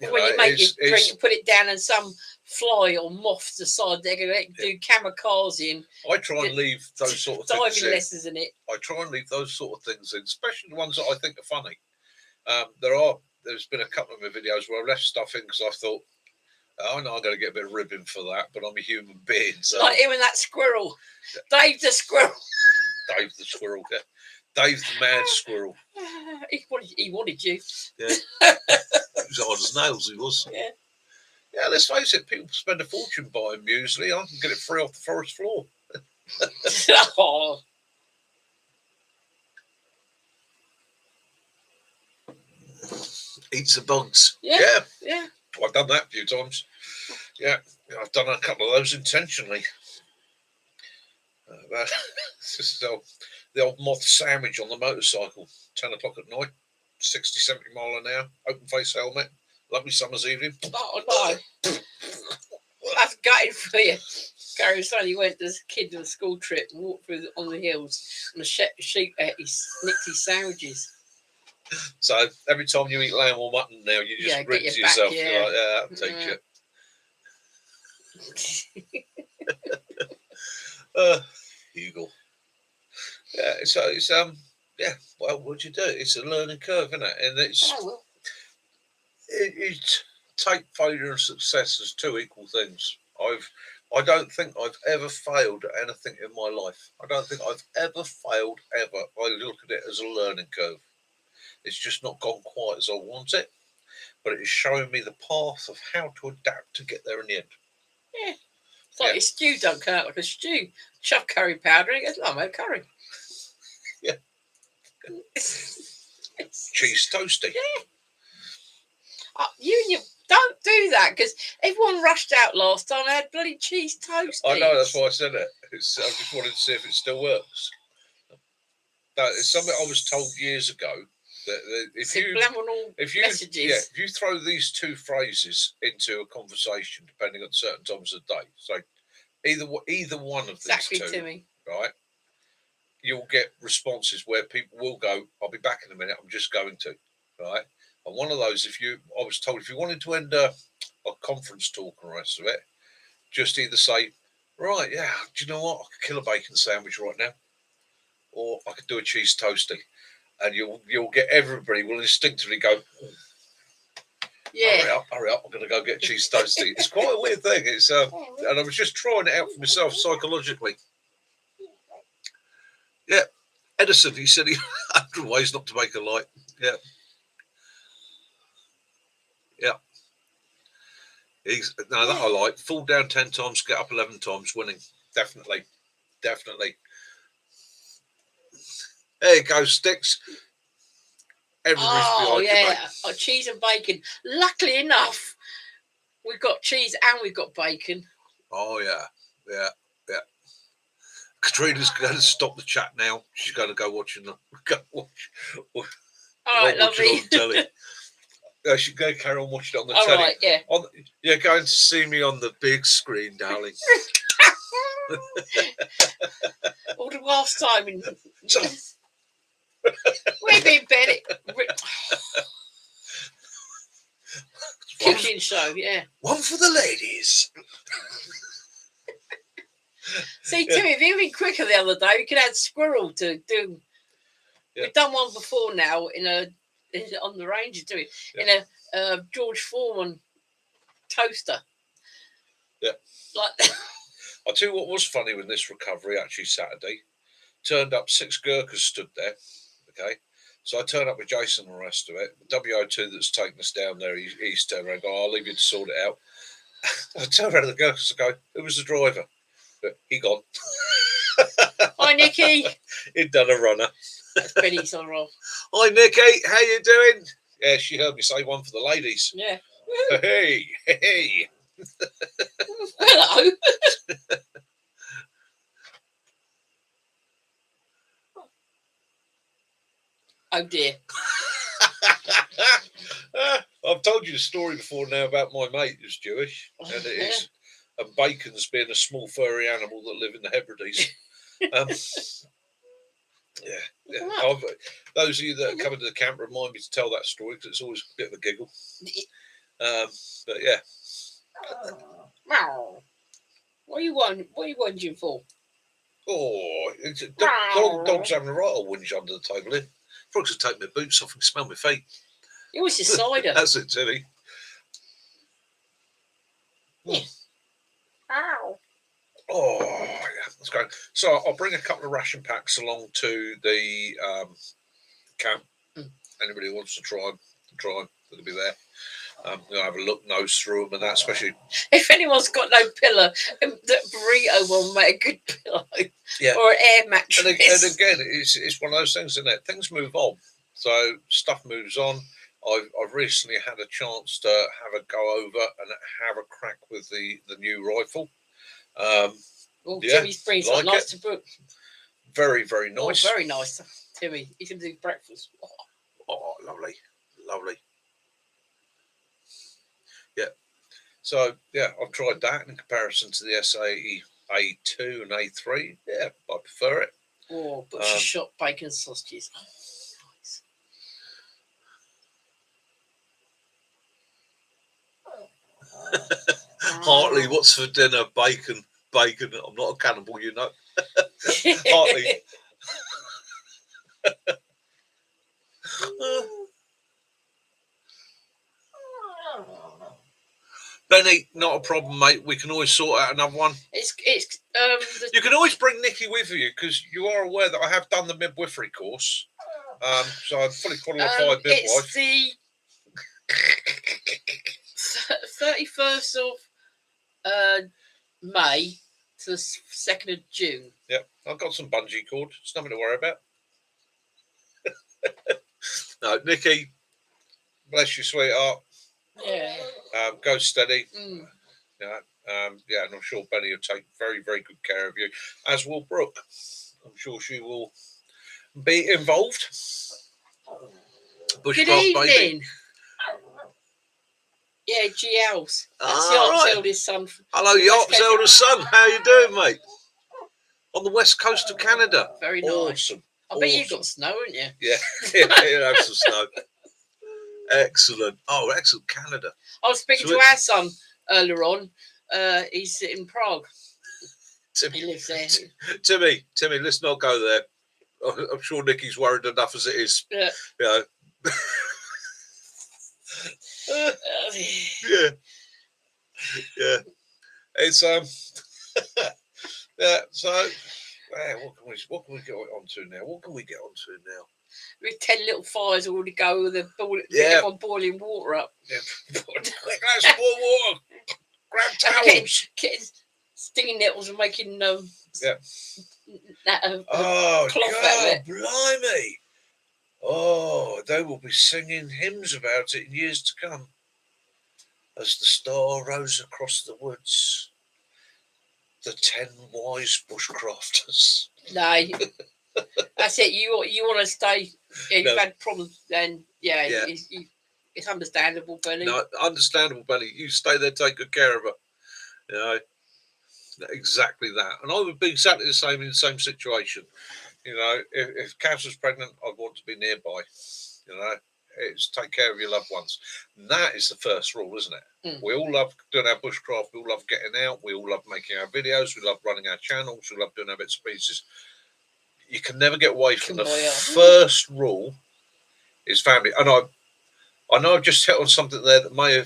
When you make your drink and put it down and some fly or moth decide they're going to do kamikaze and I try and leave those sort of things diving in. lessons in it. I try and leave those sort of things in, especially the ones that I think are funny. There's been a couple of my videos where I left stuff in because I thought, I know I'm going to get a bit of ribbing for that, but I'm a human being. So Like him and that squirrel. Dave the squirrel. Dave the squirrel, yeah. Dave the mad squirrel. He wanted you. Yeah. He was hard as nails, he was. Yeah. Yeah, let's face it, people spend a fortune buying muesli. I can get it free off the forest floor. Oh. Eats the bugs. Yeah. Yeah. I've done that a few times. Yeah, I've done a couple of those intentionally. It's just the old moth sandwich on the motorcycle, 10 o'clock at night, 60, 70 mile an hour, open face helmet, lovely summer's evening. Oh no. That's gutted for you. Gary said he went as a kid on a school trip and walked through on the hills and the sheep ate nicked his sandwiches. So every time you eat lamb or mutton now, you just grin to yourself. Yeah. You're like, yeah, that'll take you. Eagle. Yeah, so it's yeah. Well, what do you do? It's a learning curve, isn't it? And it's it take failure and success as two equal things. I don't think I've ever failed at anything in my life. I don't think I've ever failed ever. I look at it as a learning curve. It's just not gone quite as I want it, but it is showing me the path of how to adapt to get there in the end. Yeah. It's like your stew don't come out like a stew. Chuff curry powder and it goes, I made curry. Yeah. Cheese toasty. Yeah. You don't do that because everyone rushed out last time. I had bloody cheese toasty. I know, that's why I said it. I just wanted to see if it still works. No, it's something I was told years ago. That if you throw these two phrases into a conversation, depending on certain times of the day, so either one of these two, Timmy. right, you'll get responses where people will go, "I'll be back in a minute. I'm just going to," right. And one of those, I was told, if you wanted to end a conference talk and the rest of it, just either say, "Right, yeah, do you know what? I could kill a bacon sandwich right now, or I could do a cheese toasty." And you'll get everybody will instinctively go, yeah, hurry up, I'm going to go get a cheese toasty. It's quite a weird thing. It's and I was just trying it out for myself psychologically. Yeah, Edison, he said he 100 ways not to make a light. Yeah. No, that I like. Fall down 10 times, get up 11 times, winning. Definitely. There you go, Sticks. Everybody's behind you, cheese and bacon. Luckily enough, we've got cheese and we've got bacon. Oh yeah. Katrina's going to stop the chat now. She's going to go watching the All right, lovely. On telly. She's going to carry on watching it on the telly. All right, yeah. You're going to see me on the big screen, darling. All the last time in. We've been Betty. Cooking show, yeah. One for the ladies. See, Timmy, if you'd been quicker the other day, we could add squirrel to do. Yeah. We've done one before now on the Ranger doing in a George Foreman toaster. Yeah. Like. I'll tell you what was funny with this recovery actually Saturday. Turned up 6 Gurkhas stood there. Okay, so I turn up with Jason and the rest of it. The WO2 that's taken us down there, he's turned around and go, I'll leave you to sort it out. I turned around to the girls and go, "Who was the driver?" He gone. Hi, Nikki. He'd done a runner. That's Benny's on roll. Hi, Nikki. How you doing? Yeah, she heard me say one for the ladies. Yeah. Hey, hey. Hello. Oh dear. I've told you the story before now about my mate who's Jewish, and it is, and bacon's being a small furry animal that live in the Hebrides. Yeah. Those of you that are coming to the camp remind me to tell that story because it's always a bit of a giggle. But yeah. What are you whinging for? Oh, dog's having a right old whinge under the table here. Frogs will take my boots off and smell my feet. It was your cider. That's it, Tilly. Yeah. Ow. Oh, yeah, that's great. So I'll bring a couple of ration packs along to the camp. Anybody who wants to try, they'll be there. You'll have a look, nose through them, and that, especially if anyone's got no pillow, that burrito will make a good pillow. Yeah. Or an air mattress. And again, it's one of those things, isn't it? Things move on, so stuff moves on. I've recently had a chance to have a go over and have a crack with the new rifle. Timmy's brings like nice it. to book. Very, very nice. Oh, very nice, Timmy. He can do breakfast. Oh, lovely, lovely. Yeah. So yeah, I've tried that in comparison to the SAE A2 and A3. Yeah, I prefer it. Oh, butcher shop bacon sausages. Oh, nice. Hartley, what's for dinner? Bacon. I'm not a cannibal, you know. Hartley. Benny, not a problem, mate. We can always sort out another one. You can always bring Nikki with you because you are aware that I have done the midwifery course. So I'm fully qualified midwife. It's the 31st of May to the 2nd of June. Yep, I've got some bungee cord. It's nothing to worry about. No, Nikki, bless you, sweetheart. Yeah. Go steady. Yeah, and I'm sure Benny will take very, very good care of you, as will Brooke. I'm sure she will be involved. Good evening. Baby. Yeah, GL's. That's Yart's eldest son. Hello, Yart's eldest son. How you doing, mate? On the west coast of Canada. Very nice. Awesome. I bet you got snow, haven't you? Yeah, you have some snow. Excellent. Oh, excellent. Canada. I was speaking to our son earlier on. He's in Prague. He lives there. Timmy, let's not go there. I'm sure Nikki's worried enough as it is. Yeah. You know. Yeah. It's yeah. So, what can we get on to now? With 10 little fires already go with everyone boiling water up. Yeah. Glass more water. Grab towels. Getting stinging nettles and making cloth out of it. Blimey. Oh, they will be singing hymns about it in years to come. As the star rose across the woods, the 10 wise bushcrafters. No, that's it. You want to stay. Yeah, you've had problems, then it's understandable, Benny. No, understandable, Benny. You stay there, take good care of her. You know, exactly that. And I would be exactly the same in the same situation. You know, if Kaz was pregnant, I'd want to be nearby. You know, it's take care of your loved ones. And that is the first rule, isn't it? We all love doing our bushcraft. We all love getting out. We all love making our videos. We love running our channels. We love doing our bits and pieces. You can never get away from the first rule is family. And I know I've just hit on something there that I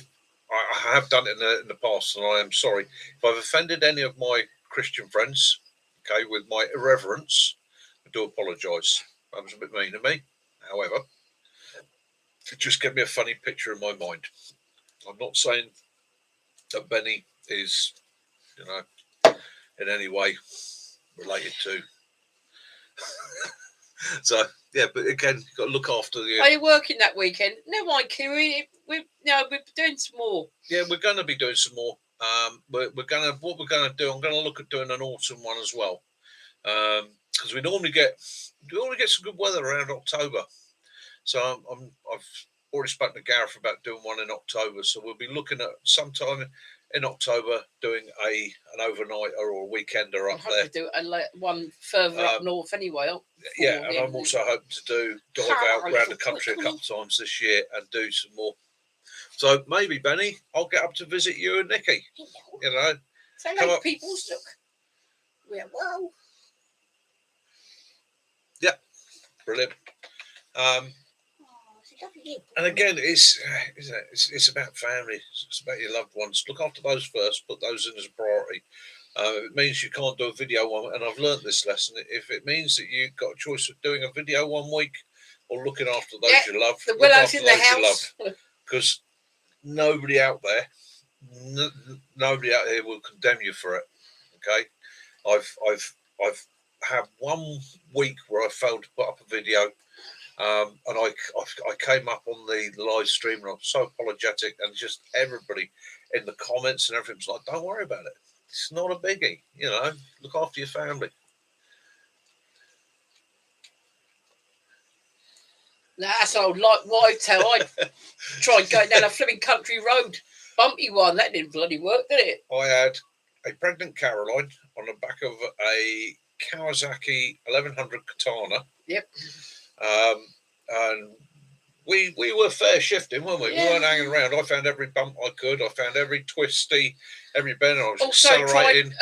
have done it in the past, and I am sorry if I've offended any of my Christian friends. Okay, with my irreverence, I do apologise. That was a bit mean of me. However, it just gave me a funny picture in my mind. I'm not saying that Benny is, in any way related to. So yeah, but again, you've got to look after the. Are you working that weekend? No mind, Kiri. We're doing some more. Yeah, we're going to be doing some more. What we're going to do. I'm going to look at doing an autumn one as well, because we normally get some good weather around October. So I've already spoken to Gareth about doing one in October. So we'll be looking at sometime in October doing an overnighter or a weekender up there. To do one further up north anyway. Yeah, and I'm also hoping to dive out around the country a couple of times this year and do some more. So maybe, Benny, I'll get up to visit you and Nikki. So like people's look. Yeah, wow. Yeah, brilliant. And again, it's about family. It's about your loved ones. Look after those first. Put those in as a priority. It means you can't do a video one, and I've learnt this lesson. If it means that you've got a choice of doing a video one week or looking after those you love, the willows in the house, because nobody out there will condemn you for it. Okay, I've had 1 week where I failed to put up a video. And I came up on the live stream and I was so apologetic, and just everybody in the comments and everything's like, don't worry about it. It's not a biggie, look after your family. That's old like Whitetail. I tried going down a flipping country road, bumpy one. That didn't bloody work, did it? I had a pregnant Caroline on the back of a Kawasaki 1100 Katana. Yep. And we were fair shifting, weren't we? Yeah. We weren't hanging around. I found every bump I could. I found every twisty, every bend. I was also accelerating,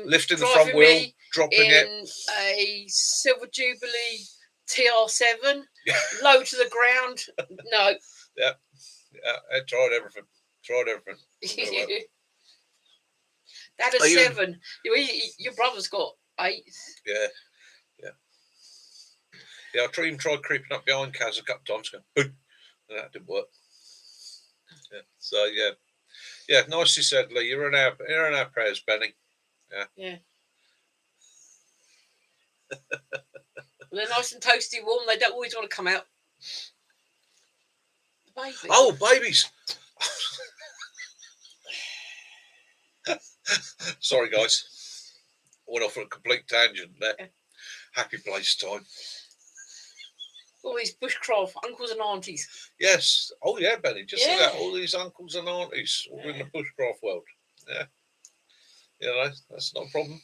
lifting the front wheel, dropping it. In a Silver Jubilee TR7, low to the ground. No. Yeah, I tried everything. That is 7. Your brother's got 8. Yeah. I tried creeping up behind Kaz a couple of times, and that didn't work. Yeah. So yeah, nicely said, Lee. You're in our prayers, Benny. Yeah. They're nice and toasty, warm. They don't always want to come out. The babies. Oh, babies! Sorry, guys. I went off on a complete tangent there. Yeah. Happy place time. All these bushcraft uncles and aunties. Yes. Oh, yeah, Benny. Just say that. All these uncles and aunties all in the bushcraft world. Yeah. That's not a problem.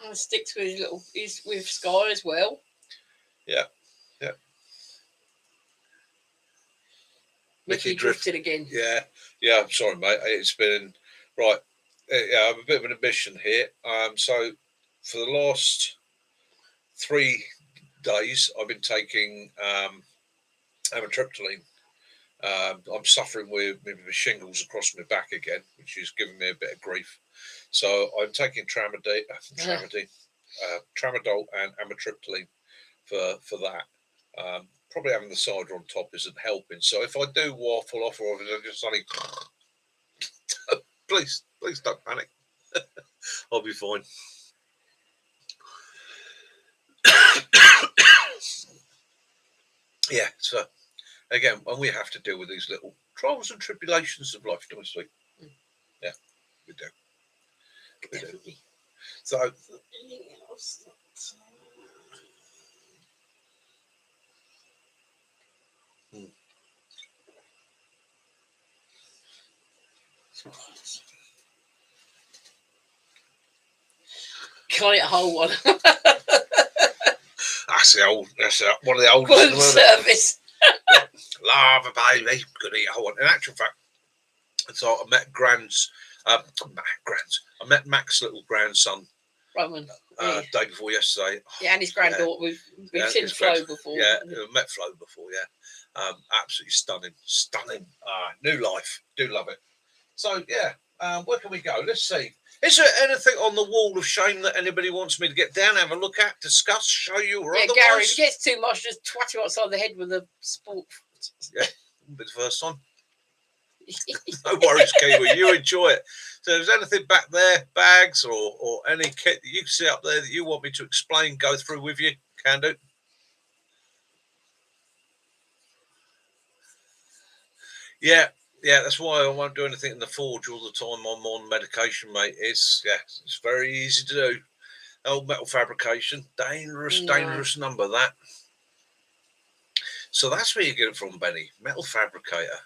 And sticks with he's with Sky as well. Yeah. Mickey drifted again. Yeah. I'm sorry, mate. It's been right. Yeah, I'm a bit of an admission here. So for the last 3 days, I've been taking amitriptyline. I'm suffering with shingles across my back again, which is giving me a bit of grief. So I'm taking tramadol and amitriptyline for that. Probably having the cider on top isn't helping. So if I do waffle off, or if I just suddenly, please don't panic. I'll be fine. Yeah, so again, and we have to deal with these little trials and tribulations of life, don't we? Yeah, we do. Definitely. So, Can't eat a whole one. That's one of the oldest in the world. Service. Love a baby. Could eat a whole one. In actual fact, so I met I met Mac's little grandson. Roman. Day before yesterday. Yeah, and his granddaughter. We've seen Flo before. Yeah, met Flo before. Yeah, absolutely stunning. New life. Do love it. So yeah, where can we go? Let's see. Is there anything on the wall of shame that anybody wants me to get down, have a look at, discuss, show you, or otherwise? Gary, if it gets too much, just twat you outside the head with a sport. Yeah, wouldn't be the first time. No worries, Kiwi. You enjoy it. So, if there's anything back there, bags or any kit that you can see up there that you want me to explain, go through with you, can do. Yeah, that's why I won't do anything in the forge all the time. I'm on medication, mate. It's very easy to do. Old metal fabrication, dangerous number that. So that's where you get it from, Benny. Metal fabricator.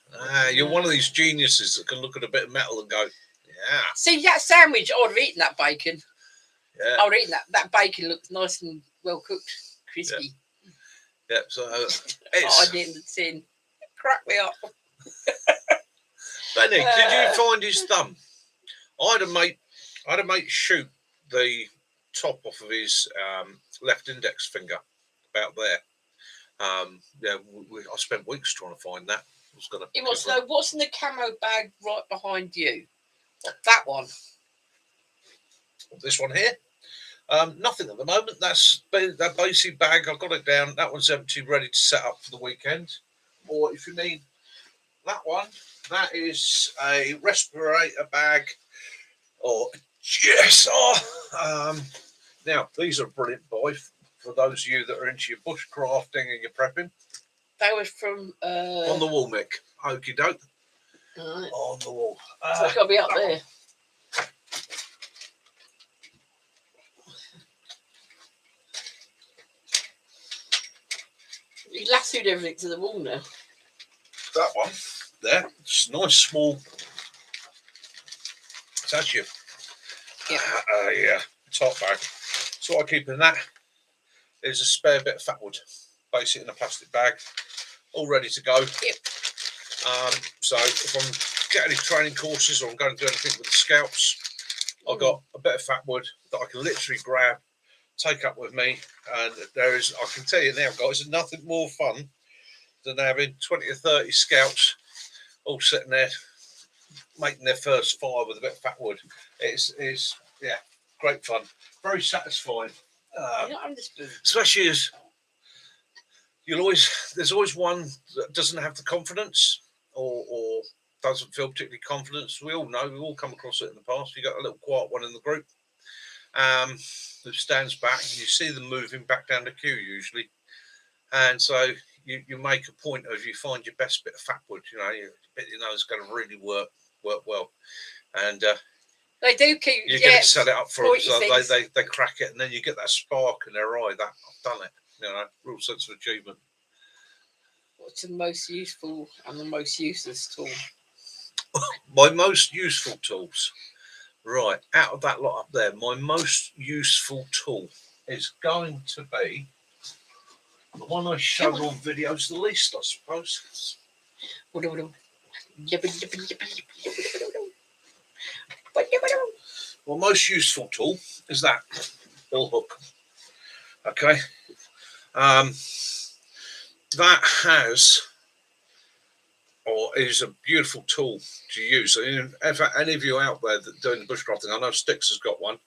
You're one of these geniuses that can look at a bit of metal and go, yeah. See that sandwich? I would have eaten that bacon. Yeah. I would have eaten that. That bacon looks nice and well cooked, crispy. Yeah. So I did in the tin. Crack me up. Benny, did you find his thumb? I had a mate shoot the top off of his left index finger, about there. I spent weeks trying to find that. He wants to know what's in the camo bag right behind you. That one. This one here. Nothing at the moment. That's that basic bag. I've got it down. That one's empty, ready to set up for the weekend. Or if you need that one, that is a respirator bag or GSR. Now, these are brilliant, boys, for those of you that are into your bushcrafting and your prepping. That was from... on the wall, Mick. Okie doke. Right. On the wall. So it's got to be up there. He lassoed everything to the wall now. That one there. It's nice, small. It's actually top bag. So I keep in that is a spare bit of fat wood. Base it in a plastic bag, all ready to go. Yep. So if I'm getting any training courses or I'm going to do anything with the scouts, I've got a bit of fat wood that I can literally grab, take up with me, and I can tell you now, guys, there's nothing more fun than having 20 or 30 scouts all sitting there making their first fire with a bit of fat wood. It's great fun, very satisfying. Especially as there's always one that doesn't have the confidence or doesn't feel particularly confident. We all know, we've all come across it in the past. You got a little quiet one in the group who stands back, and you see them moving back down the queue usually, and so you make a point of, you find your best bit of fat wood, it's going to really work well, and they do keep you get to set it up for them, so they crack it, and then you get that spark in their eye that I've done it, real sense of achievement. What's the most useful and the most useless tool? My most useful tools, right, out of that lot up there, my most useful tool is going to be the one I showed on videos the least, I suppose. My most useful tool is that bill hook. Okay. That is a beautiful tool to use. So if any of you out there that doing the bushcrafting, I know Sticks has got one.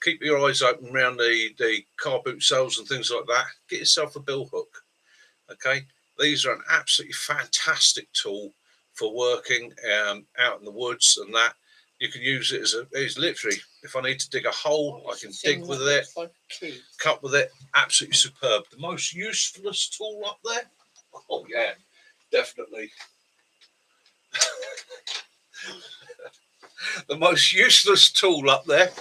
Keep your eyes open around the car boot sales and things like that. Get yourself a bill hook. Okay, these are an absolutely fantastic tool for working out in the woods, and that you can use it as literally, if I need to dig a hole, I can dig with it, cut with it. Absolutely superb. The most useless tool up there? Oh yeah, definitely. The most useless tool up there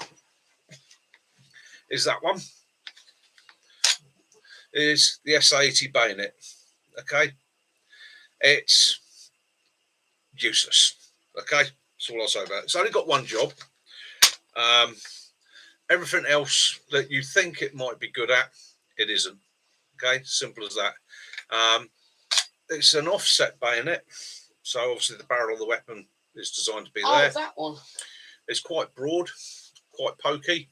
is that one. Is the SA80 bayonet. Okay, it's useless. Okay, that's all I'll say about it. It's only got one job. Everything else that you think it might be good at, it isn't. Okay, simple as that. It's an offset bayonet, so obviously the barrel of the weapon is designed to be there. Oh, that one. It's quite broad, quite pokey.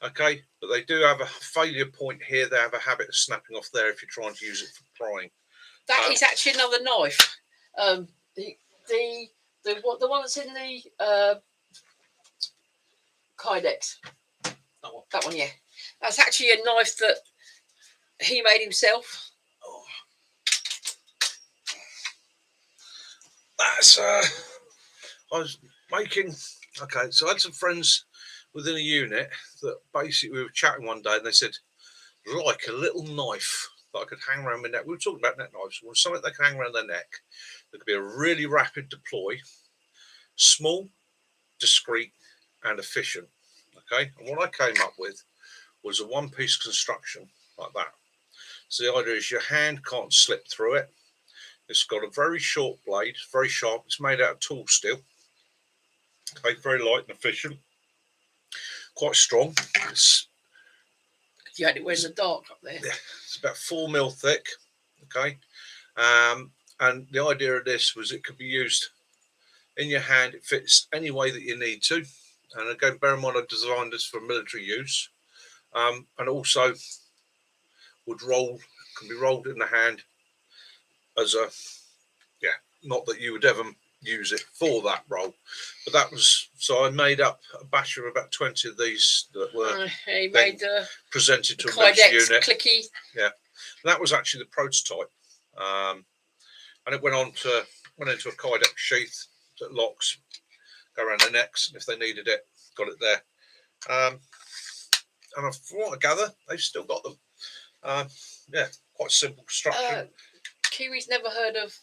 Okay, but they do have a failure point here. They have a habit of snapping off there if you're trying to use it for prying. That is actually another knife. The one that's in the Kydex. That one, yeah. That's actually a knife that he made himself. Oh. that's I was making. Okay, so I had some friends within a unit that basically we were chatting one day, and they said, like a little knife that I could hang around my neck. We were talking about neck knives. Well, something they can hang around their neck. There could be a really rapid deploy, small, discreet, and efficient. Okay, and what I came up with was a one-piece construction like that. So the idea is your hand can't slip through it. It's got a very short blade, very sharp. It's made out of tool steel. Okay, very light and efficient. Quite strong. You had it in the dark up there. Yeah, it's about 4 mil thick. Okay, and the idea of this was it could be used in your hand. It fits any way that you need to. And again, bear in mind I designed this for military use. And also would roll, can be rolled in the hand as a, not that you would ever use it for that role, but that was, so I made up a batch of about 20 of these that were he made presented to a military unit. Clicky. Yeah, and that was actually the prototype, and it went into a Kydex sheath that locks, go around their necks, and if they needed it, got it there. And from what I gather, they've still got them. Quite simple construction. Kiwi's never heard of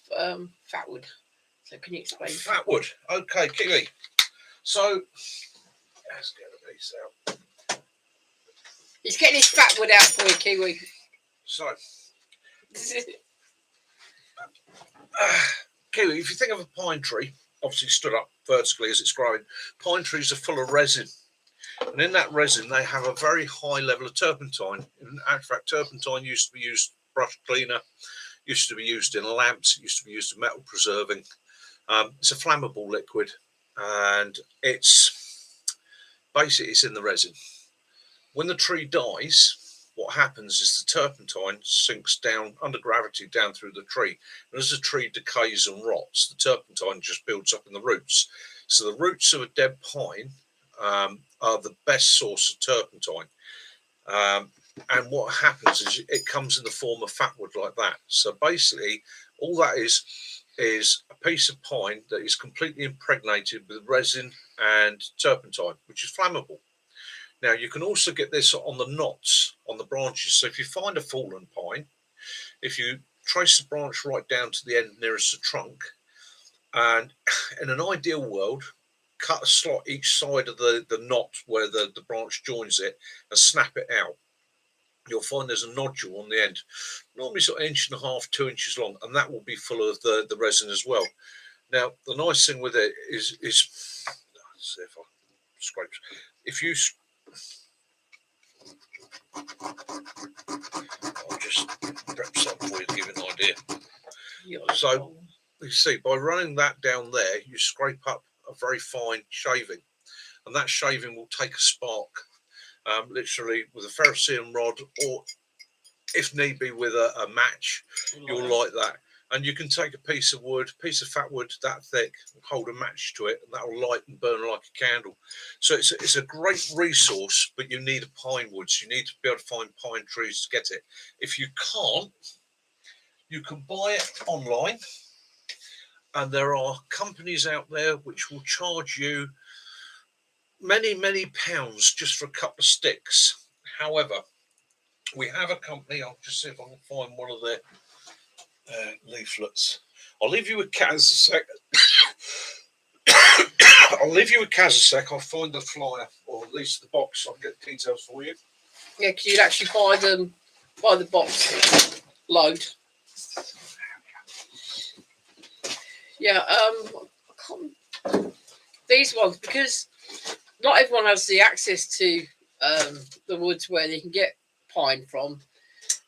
Fatwood, so can you explain? Fatwood, okay, Kiwi. So let's get a piece out. He's getting his Fatwood out for you, Kiwi. So, Kiwi, if you think of a pine tree, obviously stood up vertically as it's growing, pine trees are full of resin. And in that resin, they have a very high level of turpentine. In fact, turpentine used to be used brush cleaner, used to be used in lamps, it used to be used in metal preserving. It's a flammable liquid, and it's basically it's in the resin. When the tree dies, what happens is the turpentine sinks down under gravity down through the tree. And as the tree decays and rots, the turpentine just builds up in the roots. So the roots of a dead pine are the best source of turpentine. And what happens is it comes in the form of fatwood like that. So basically, all that is a piece of pine that is completely impregnated with resin and turpentine, which is flammable. Now, you can also get this on the knots on the branches. So if you find a fallen pine, if you trace the branch right down to the end nearest the trunk, and in an ideal world, cut a slot each side of the knot where the branch joins it and snap it out, you'll find there's a nodule on the end, normally sort of 1.5 inches, 2 inches long, and that will be full of the resin as well. Now, the nice thing with it is let's see if I scrape. If you, I'll just prep some for you to give you an idea. So, you see, by running that down there, you scrape up a very fine shaving, and that shaving will take a spark. Literally with a ferrocerium rod, or if need be with a match, you'll light that. And you can take a piece of wood, piece of fat wood that thick, and hold a match to it, and that will light and burn like a candle. So it's a great resource, but you need a pine wood. So you need to be able to find pine trees to get it. If you can't, you can buy it online, and there are companies out there which will charge you many pounds just for a couple of sticks. However, we have a company, I'll just see if I can find one of their leaflets. I'll leave you with Kaz a sec. I'll leave you with Kaz a sec. I'll find the flyer, or at least the box. I'll get details for you. Yeah, because you'd actually buy the box load. Yeah, these ones, because not everyone has the access to the woods where they can get pine from,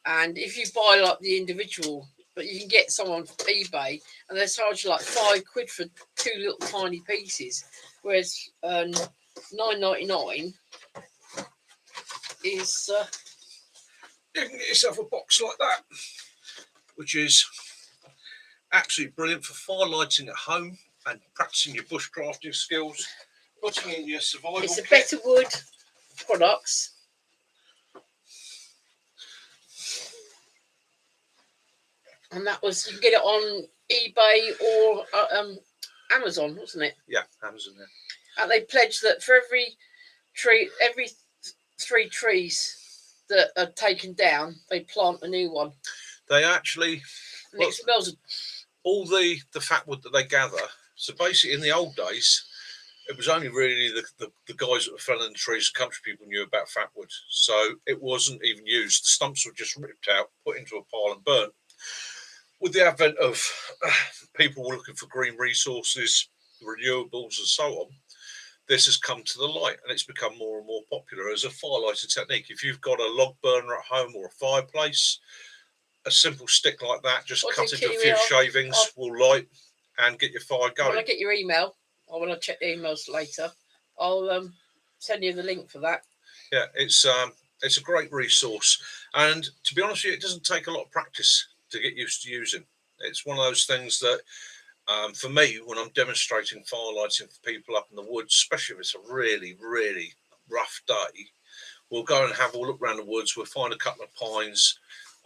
and if you buy like the individual, but you can get some on eBay, and they charge you like £5 for 2 little tiny pieces, whereas £9.99 is. You can get yourself a box like that, which is absolutely brilliant for fire lighting at home and practicing your bushcrafting skills, putting in your survival It's a kit. Better Wood products. And that was, you can get it on eBay or Amazon, wasn't it? Yeah, Amazon. Yeah. And they pledged that for every 3 trees that are taken down, they plant a new one. They actually, And it smells. all the fat wood that they gather. So basically, in the old days, it was only really the guys that were felling the trees, the country people knew about fat wood. So it wasn't even used. The stumps were just ripped out, put into a pile and burnt. With the advent of people looking for green resources, renewables and so on, this has come to the light and it's become more and more popular as a firelighting technique. If you've got a log burner at home or a fireplace, a simple stick like that, just cut into a few shavings, will light and get your fire going. When I get your email, or when I check the emails later, I'll send you the link for that. Yeah, it's a great resource, and to be honest with you, it doesn't take a lot of practice to get used to using. It's one of those things that, for me, when I'm demonstrating firelighting for people up in the woods, especially if it's a really, really rough day, we'll go and have a look around the woods. We'll find a couple of pines.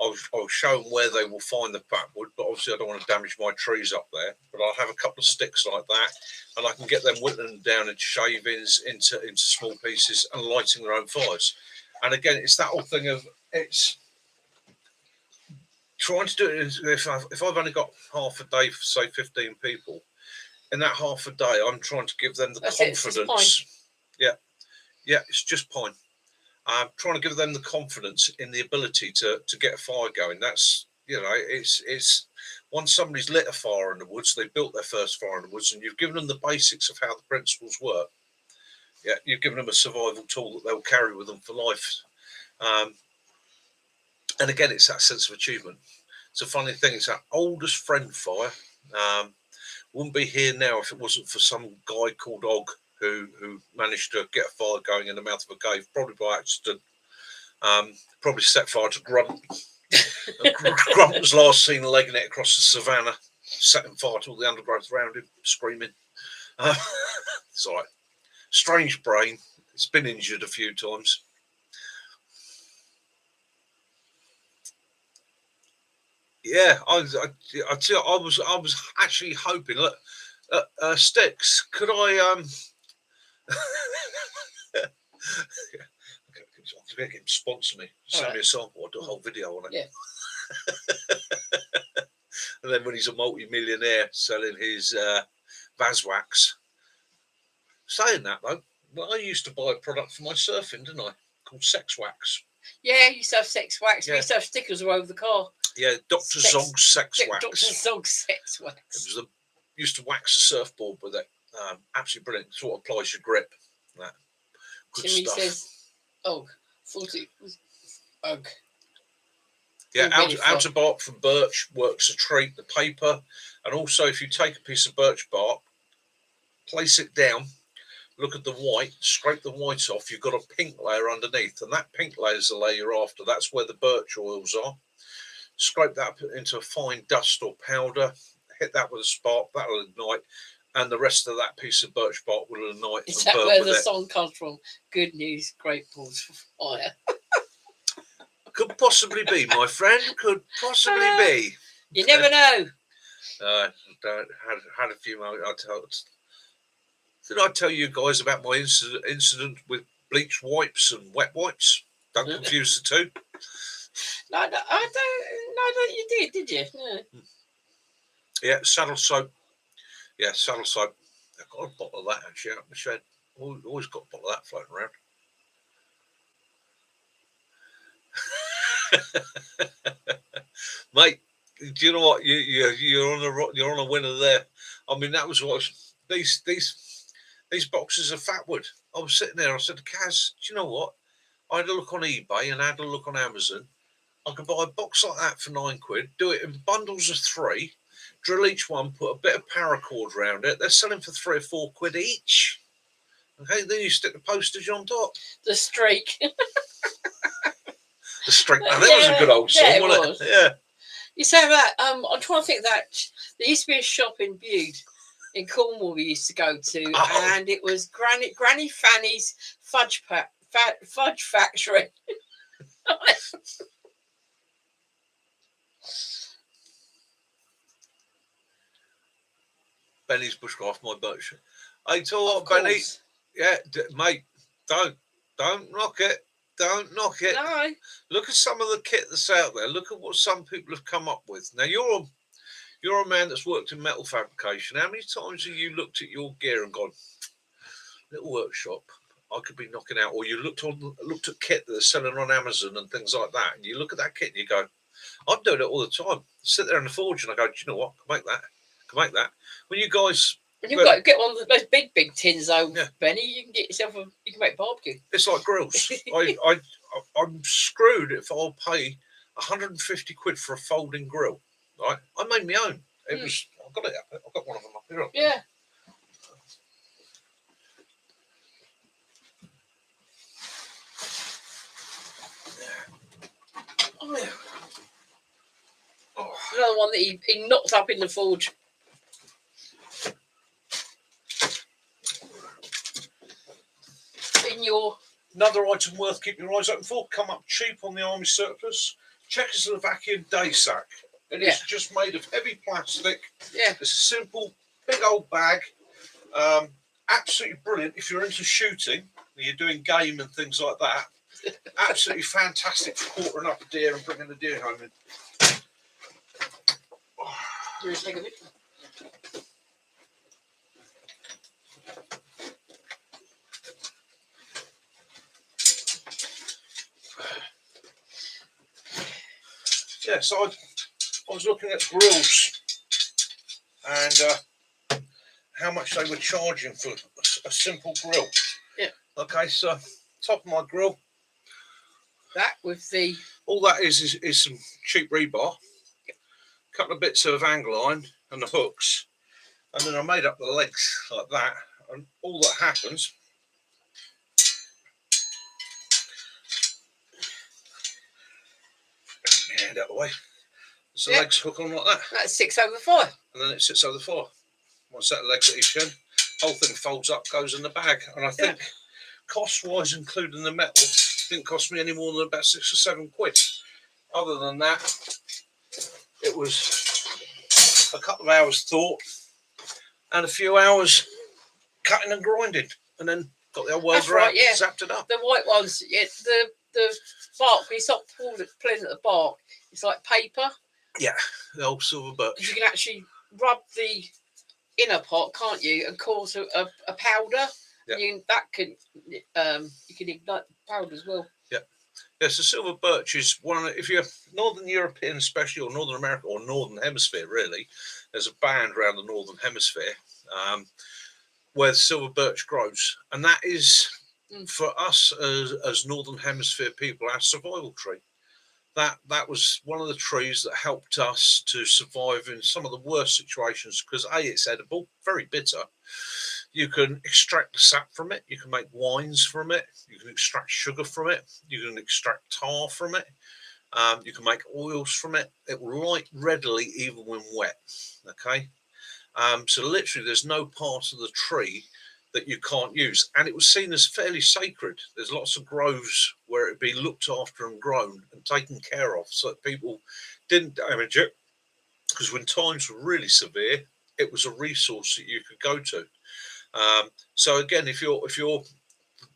I'll show them where they will find the fat wood, but obviously I don't want to damage my trees up there. But I'll have a couple of sticks like that, and I can get them whittling down into shavings, into small pieces, and lighting their own fires. And again, it's that whole thing of it's trying to do it. If I've only got half a day for say 15 people, in that half a day, I'm trying to give them the confidence. Yeah, it's just pine. I'm trying to give them the confidence in the ability to get a fire going. That's, it's once somebody's lit a fire in the woods, they built their first fire in the woods, and you've given them the basics of how the principles work. Yeah, you've given them a survival tool that they'll carry with them for life. And again, it's that sense of achievement. It's a funny thing. It's that oldest friend fire. Wouldn't be here now if it wasn't for some guy called Og who managed to get a fire going in the mouth of a cave, probably by accident. Probably set fire to Grunt. Grunt was last seen legging it across the savannah, setting fire to all the undergrowth around him, screaming. It's all right. Strange brain. It's been injured a few times. Yeah, I was actually hoping. Look, Sticks, could I get him to sponsor me, send me a sample, I'll do a whole video on it. Yeah. And then when he's a multi-millionaire selling his Vazwax. Saying that though, well, I used to buy a product for my surfing, didn't I? Called Sex Wax. Yeah, you used to have sex wax. Yeah. We used to have stickers all over the car. Yeah, Dr. Zog's Sex Wax. Dr. Zog's Sex Wax. It was used to wax a surfboard with it. Absolutely brilliant. Sort of applies your grip. That good Jimmy stuff. Says, "Oh, thought it was Ugh." Yeah, outer bark from birch works a treat. The paper, and also if you take a piece of birch bark, place it down, look at the white, scrape the white off. You've got a pink layer underneath, and that pink layer is the layer you're after. That's where the birch oils are. Scrape that into a fine dust or powder. Hit that with a spark. That'll ignite, and the rest of that piece of birch bark will ignite. Is that where the song comes from? Good news, great balls for fire. Could possibly be, my friend. Could possibly be. You never know. Had a few moments. Did I tell you guys about my incident with bleach wipes and wet wipes? Don't confuse the two. No, I don't. You did you? No. Yeah, saddle soap. Yeah, saddle soap. I've got a bottle of that actually out in the shed. Always got a bottle of that floating around. Mate, do you know what? You're on a winner there. I mean, that was what these boxes of fat wood. I was sitting there. I said to Kaz, do you know what? I had a look on eBay and I had a look on Amazon. I could buy a box like that for £9. Do it in bundles of 3. Drill each one. Put a bit of paracord around it. They're selling for £3 or £4 each. Okay, then you stick the postage on top. The streak. The streak. Now, that was a good old song, wasn't it? Yeah. You say that. I'm trying to think that there used to be a shop in Bude in Cornwall we used to go to, and it was Granny Fanny's fudge factory. Benny's bushcraft, my birch. I told Of Benny, course. yeah, mate, don't knock it. Don't knock it. No. Look at some of the kit that's out there. Look at what some people have come up with. Now you're a man that's worked in metal fabrication. How many times have you looked at your gear and gone, little workshop, I could be knocking out? Or you looked at kit that they're selling on Amazon and things like that, and you look at that kit and you go, I'm doing it all the time. Sit there in the forge and I go, do you know what? I can make that. When you guys, And you've got to get one of those big tins, though, Yeah. Benny. You can get yourself you can make barbecue. it's like grills. I'm screwed if I'll pay 150 quid for a folding grill. Right? I made my own. It was. I've got it up. I've got one of them up here. Yeah. Oh, yeah. Oh. Another one that he knocked up in the forge. In your Another item worth keeping your eyes open for. Come up cheap on the army surplus. Czechoslovakian day sack. It is just made of heavy plastic. Yeah. It's a simple, big old bag. Absolutely brilliant if you're into shooting and you're doing game and things like that. Absolutely fantastic for quartering up a deer and bringing the deer home in. Do you take a bit? Yeah, so I was looking at grills and how much they were charging for a simple grill. Yeah. Okay, so top of my grill. That with the. All that is some cheap rebar, a couple of bits of angle iron and the hooks, and then I made up the legs like that. And all that happens. Hand out of the way. So the legs hook on like that. That's 6 over 5. And then it sits over the floor. One set of legs at each end. Whole thing folds up, goes in the bag. And I think cost-wise, including the metal, didn't cost me any more than about 6 or 7 quid. Other than that, it was a couple of hours thought and a few hours cutting and grinding. And then got the old welder out, zapped it up. The white ones, the bark, when you stop pulling at the bark, it's like paper. Yeah, the old silver birch. You can actually rub the inner part, can't you, and cause a powder. Yeah. You can ignite the powder as well. Yeah. Yes, the silver birch is one. If you're Northern European, especially, or Northern America, or Northern Hemisphere, really, there's a band around the Northern Hemisphere where the silver birch grows, and that is for us as Northern Hemisphere people our survival tree. That was one of the trees that helped us to survive in some of the worst situations because it's edible, very bitter. You can extract the sap from it. You can make wines from it. You can extract sugar from it. You can extract tar from it. You can make oils from it. It will light readily even when wet. Okay, so literally, there's no part of the tree that you can't use, and it was seen as fairly sacred. There's lots of groves where it'd be looked after and grown and taken care of, so that people didn't damage it. Because when times were really severe, it was a resource that you could go to. So again, if you're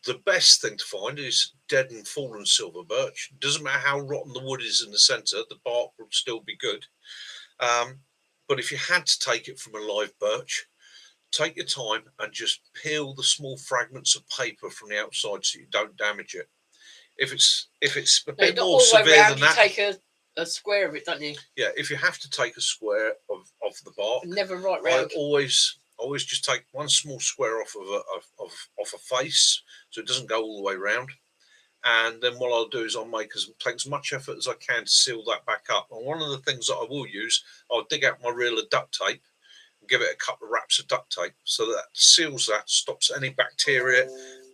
the best thing to find is dead and fallen silver birch. It doesn't matter how rotten the wood is in the centre, the bark would still be good. But if you had to take it from a live birch, take your time and just peel the small fragments of paper from the outside so you don't damage it. If it's a bit more severe than that, you take a square of it, don't you? Yeah, if you have to take a square of the bark, never right round. I always just take one small square off of a face so it doesn't go all the way round. And then what I'll do is I'll take as much effort as I can to seal that back up. And one of the things that I will use, I'll dig out my reel of duct tape, give it a couple of wraps of duct tape so that seals that, stops any bacteria,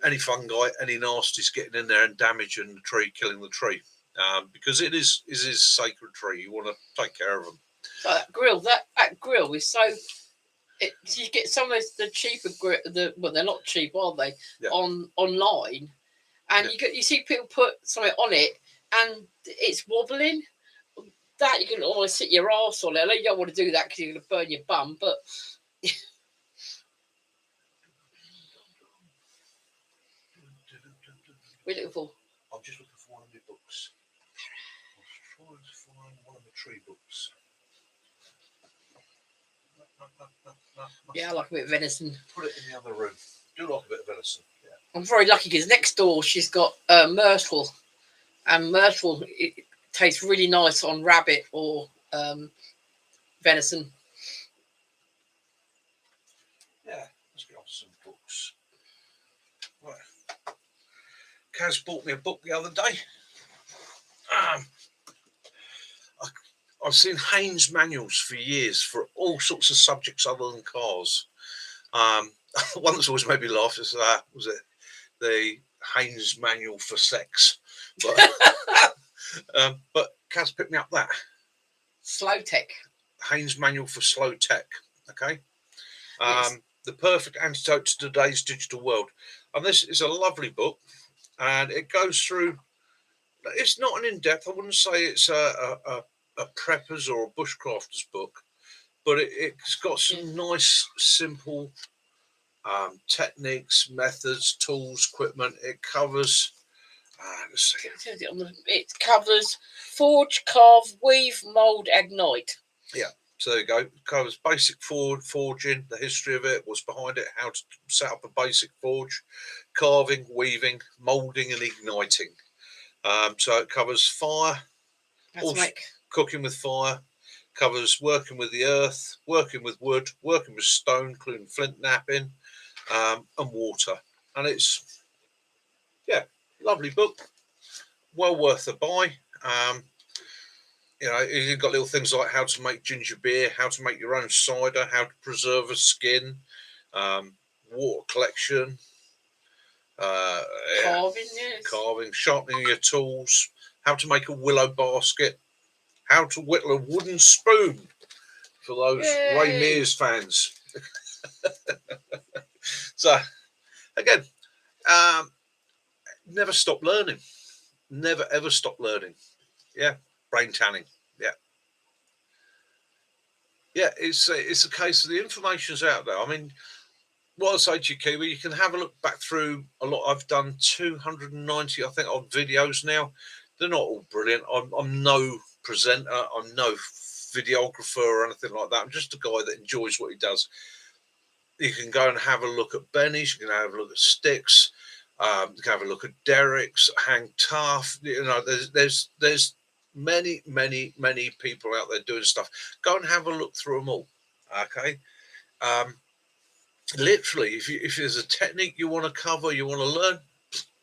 any fungi, any nasties getting in there and damaging the tree, killing the tree. Because it is a sacred tree. You want to take care of them. So that grill is so. You get some of the cheaper grill. Well, they're not cheap, are they? Yeah. Online, and you see people put something on it, and it's wobbling. That you can almost sit your arse on it. I know you don't want to do that because you're going to burn your bum, but What are you looking for? I'm just looking for one of my books. I was trying to find one of my tree books. Yeah, I like a bit of venison. Put it in the other room. Do like a bit of venison. Yeah. I'm very lucky because next door she's got myrtle, and myrtle it tastes really nice on rabbit or venison. Yeah, let's get on to some books. Right. Kaz bought me a book the other day. I've seen Haynes manuals for years for all sorts of subjects other than cars. One that's always made me laugh is was it the Haynes manual for sex? But Kaz picked me up that Slow tech. Haynes manual for slow tech. Okay. Yes. The perfect antidote to today's digital world. And this is a lovely book, and it goes through. It's not an in-depth. I wouldn't say it's a prepper's or a bushcrafter's book, but it's got some nice, simple techniques, methods, tools, equipment. It covers. Let's see. It covers forge, carve, weave, mold, ignite. Yeah. So there you go. It covers basic forging, the history of it, what's behind it, how to set up a basic forge, carving, weaving, moulding, and igniting. So it covers fire, cooking with fire, covers working with the earth, working with wood, working with stone, including flint knapping, and water. And it's, yeah, lovely book, well worth a buy. You've got little things like how to make ginger beer, how to make your own cider, how to preserve a skin, water collection, carving, sharpening your tools, how to make a willow basket, how to whittle a wooden spoon for those Ray Mears fans. So, again, never stop learning. Never, ever stop learning. Yeah, brain tanning. Yeah. Yeah, it's a case of the information's out there. I mean, what I say to you, Kiwi, you can have a look back through a lot. I've done 290, I think, odd videos now. They're not all brilliant. I'm no presenter. I'm no videographer or anything like that. I'm just a guy that enjoys what he does. You can go and have a look at Benny's. You can have a look at Sticks. You can have a look at Derek's, Hang Tough. There's many people out there doing stuff. Go and have a look through them all. Okay. Literally, if there's a technique you want to cover, you want to learn,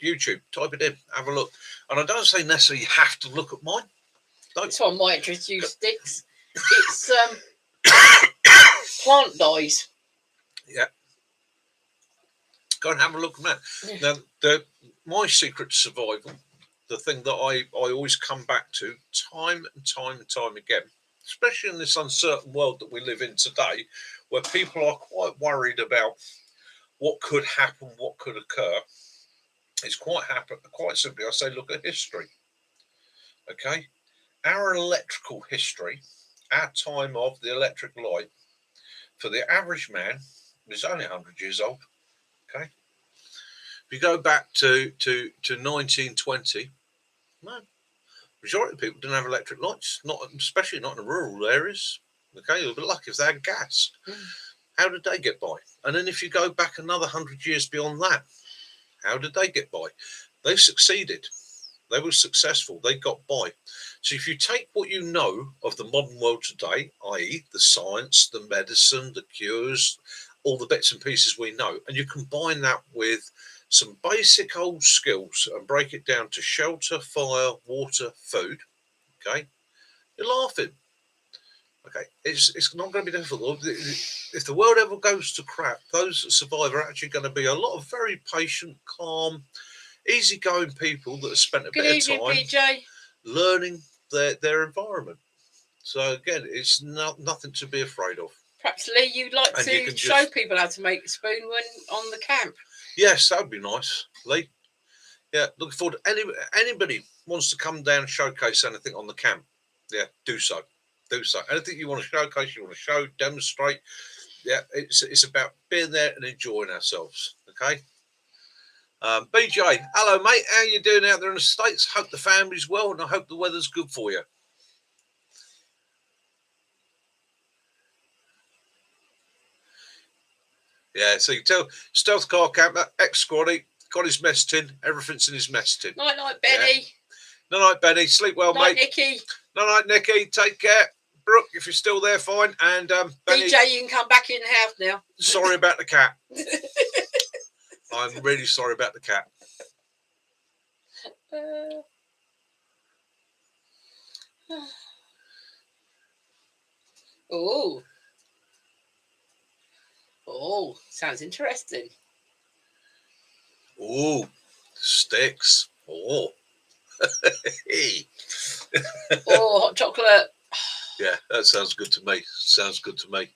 YouTube, type it in, have a look. And I don't say necessarily you have to look at mine. That's why I might introduce Sticks. It's plant dyes. Yeah. Go and have a look at that. Yeah. Now, my secret to survival, the thing that I always come back to time and time again, especially in this uncertain world that we live in today, where people are quite worried about what could happen, what could occur, it's quite simply, I say, look at history. Okay? Our electrical history, our time of the electric light, for the average man, is only 100 years old. Okay? If you go back to 1920, no, majority of people didn't have electric lights, especially not in the rural areas. Okay, you'll be lucky if they had gas. How did they get by? And then if you go back another 100 years beyond that, how did they get by? They succeeded. They were successful. They got by. So if you take what you know of the modern world today, i.e. the science, the medicine, the cures, all the bits and pieces we know, and you combine that with some basic old skills and break it down to shelter, fire, water, food, okay, you're laughing. Okay, it's not going to be difficult. If the world ever goes to crap, those that survive are actually going to be a lot of very patient, calm, easygoing people that have spent a bit of time PJ. learning their environment. So again, it's nothing to be afraid of. Perhaps Lee, you'd like to show people how to make a spoon when on the camp. Yes, that would be nice, Lee. Yeah, looking forward to anybody wants to come down and showcase anything on the camp. Yeah, do so. Anything you want to showcase, you want to show, demonstrate. Yeah, it's about being there and enjoying ourselves. Okay. BJ, hello mate, how you doing out there in the States? Hope the family's well and I hope the weather's good for you. Yeah, so you tell Stealth Car Camper, ex-squaddy, got his mess tin, everything's in his mess tin. Night, Benny. Yeah. Night, Benny. Sleep well, night, mate. Nicky. Night, Nicky. Take care. Brooke, if you're still there, fine. And Benny, DJ, you can come back in the house now. Sorry about the cat. I'm really sorry about the cat. Oh, sounds interesting. Oh, sticks. Oh. Oh, hot chocolate. Yeah, that sounds good to me. Sounds good to me.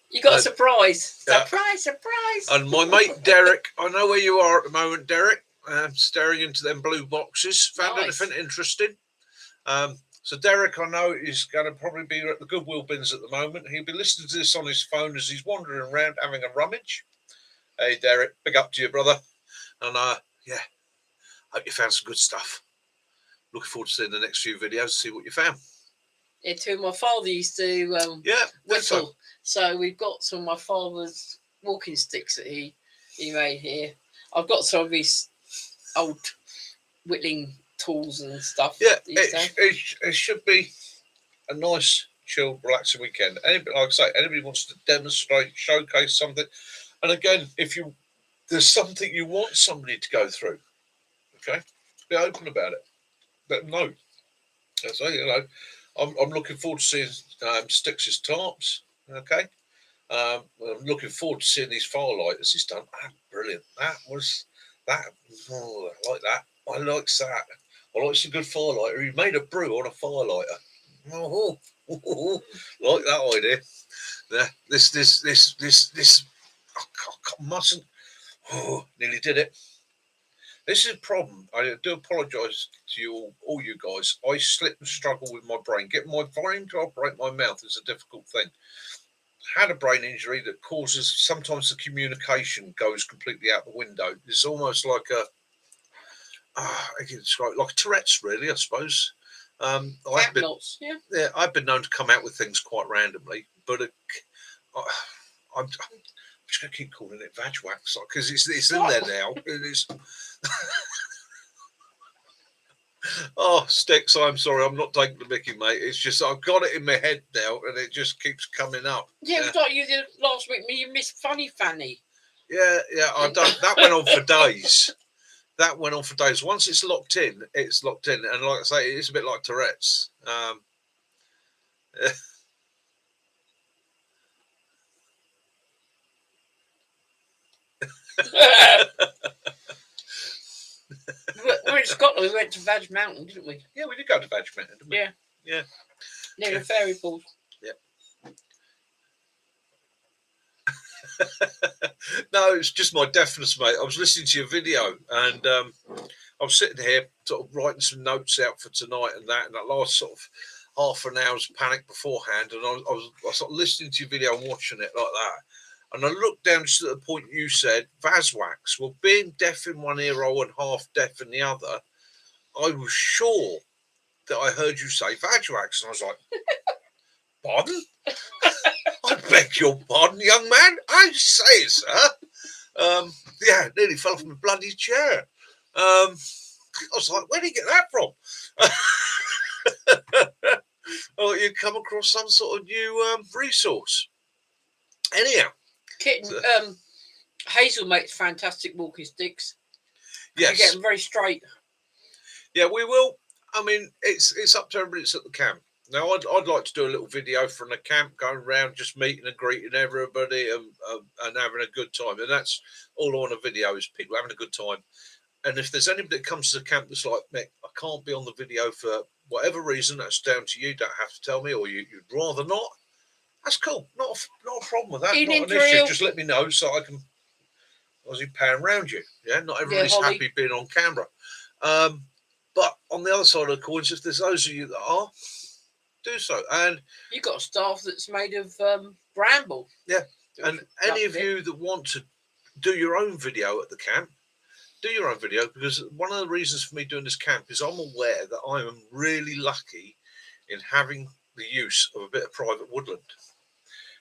You got a surprise. Surprise. And my mate Derek, I know where you are at the moment, Derek. Staring into them blue boxes. Found anything interesting? So Derek, I know, is going to probably be at the Goodwill bins at the moment. He'll be listening to this on his phone as he's wandering around having a rummage. Hey, Derek, big up to you, brother. And yeah, hope you found some good stuff. Looking forward to seeing the next few videos and see what you found. Yeah, too. My father used to whistle. So we've got some of my father's walking sticks that he made here. I've got some of his old whittling tools and stuff. Yeah, it should be a nice, chilled, relaxing weekend. Anybody, like I say, anybody wants to demonstrate, showcase something, and again, if there's something you want somebody to go through, okay, be open about it. Let them know. So I'm looking forward to seeing Stix's tarps. Okay, I'm looking forward to seeing these firelighters he's done. Brilliant! That. Oh, I like that. I like that. I like some good firelighter. He made a brew on a firelighter. Oh, like that idea. Yeah, this. I mustn't. Oh, nearly did it. This is a problem. I do apologise to you all you guys. I slip and struggle with my brain. Getting my volume to operate my mouth is a difficult thing. Had a brain injury that causes sometimes the communication goes completely out the window. It's almost like I can describe it like Tourette's, really, I suppose. I've been known to come out with things quite randomly, but I'm just going to keep calling it vag wax because it's in there now. It is. Oh, Sticks, I'm sorry, I'm not taking the mickey, mate. It's just I've got it in my head now, and it just keeps coming up. Yeah, it's like you did last week. You missed Funny Fanny. Yeah, I don't. That went on for days. That went on for days. Once it's locked in, it's locked in, and like I say, it's a bit like Tourette's. We're in Scotland. We went to Vag Mountain, didn't we? Yeah, we did go to Vag Mountain, didn't we? Yeah. Near the fairy pool. Yeah. No, it's just my deafness, mate. I was listening to your video, and I was sitting here sort of writing some notes out for tonight and that last sort of half an hour's panic beforehand, and I was sort of listening to your video and watching it like that. And I looked down just at the point you said, Vaswax. Well, being deaf in one ear hole and half deaf in the other, I was sure that I heard you say Vagwax. And I was like, pardon? I beg your pardon, young man. I say it, sir. Yeah, nearly fell off my bloody chair. I was like, where did you get that from? Oh, you come across some sort of new resource. Anyhow. Kitten, Hazel makes fantastic walking sticks. Yes. You get them very straight. Yeah, we will. I mean, it's up to everybody that's at the camp. Now, I'd like to do a little video from the camp, going around, just meeting and greeting everybody and having a good time. And that's all I want a video is people having a good time. And if there's anybody that comes to the camp that's like, Mick, I can't be on the video for whatever reason, that's down to you. You don't have to tell me, or you'd rather not. That's cool. Not a problem with that. Not an issue. Just let me know so I can obviously pan around you. Yeah, not everybody's happy being on camera. But on the other side of the coin, if there's those of you that are, do so. And you've got a staff that's made of bramble. Yeah. And any of Lovely. you that want to do your own video at the camp, do your own video, because one of the reasons for me doing this camp is I'm aware that I am really lucky in having the use of a bit of private woodland,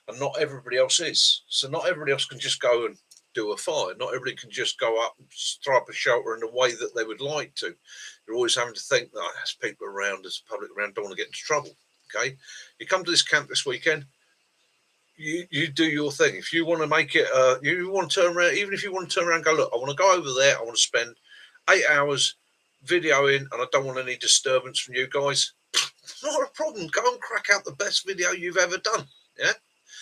and not everybody else is. So not everybody else can just go and do a fire. Not everybody can just go up and throw up a shelter in the way that they would like to. You're always having to think that there's people around, there's public around, don't want to get into trouble. Okay, you come to this camp this weekend. You do your thing. If you want to make it, you want to turn around, even if you want to turn around and go, look, I want to go over there, I want to spend 8 hours videoing, and I don't want any disturbance from you guys. Not a problem. Go and crack out the best video you've ever done. Yeah,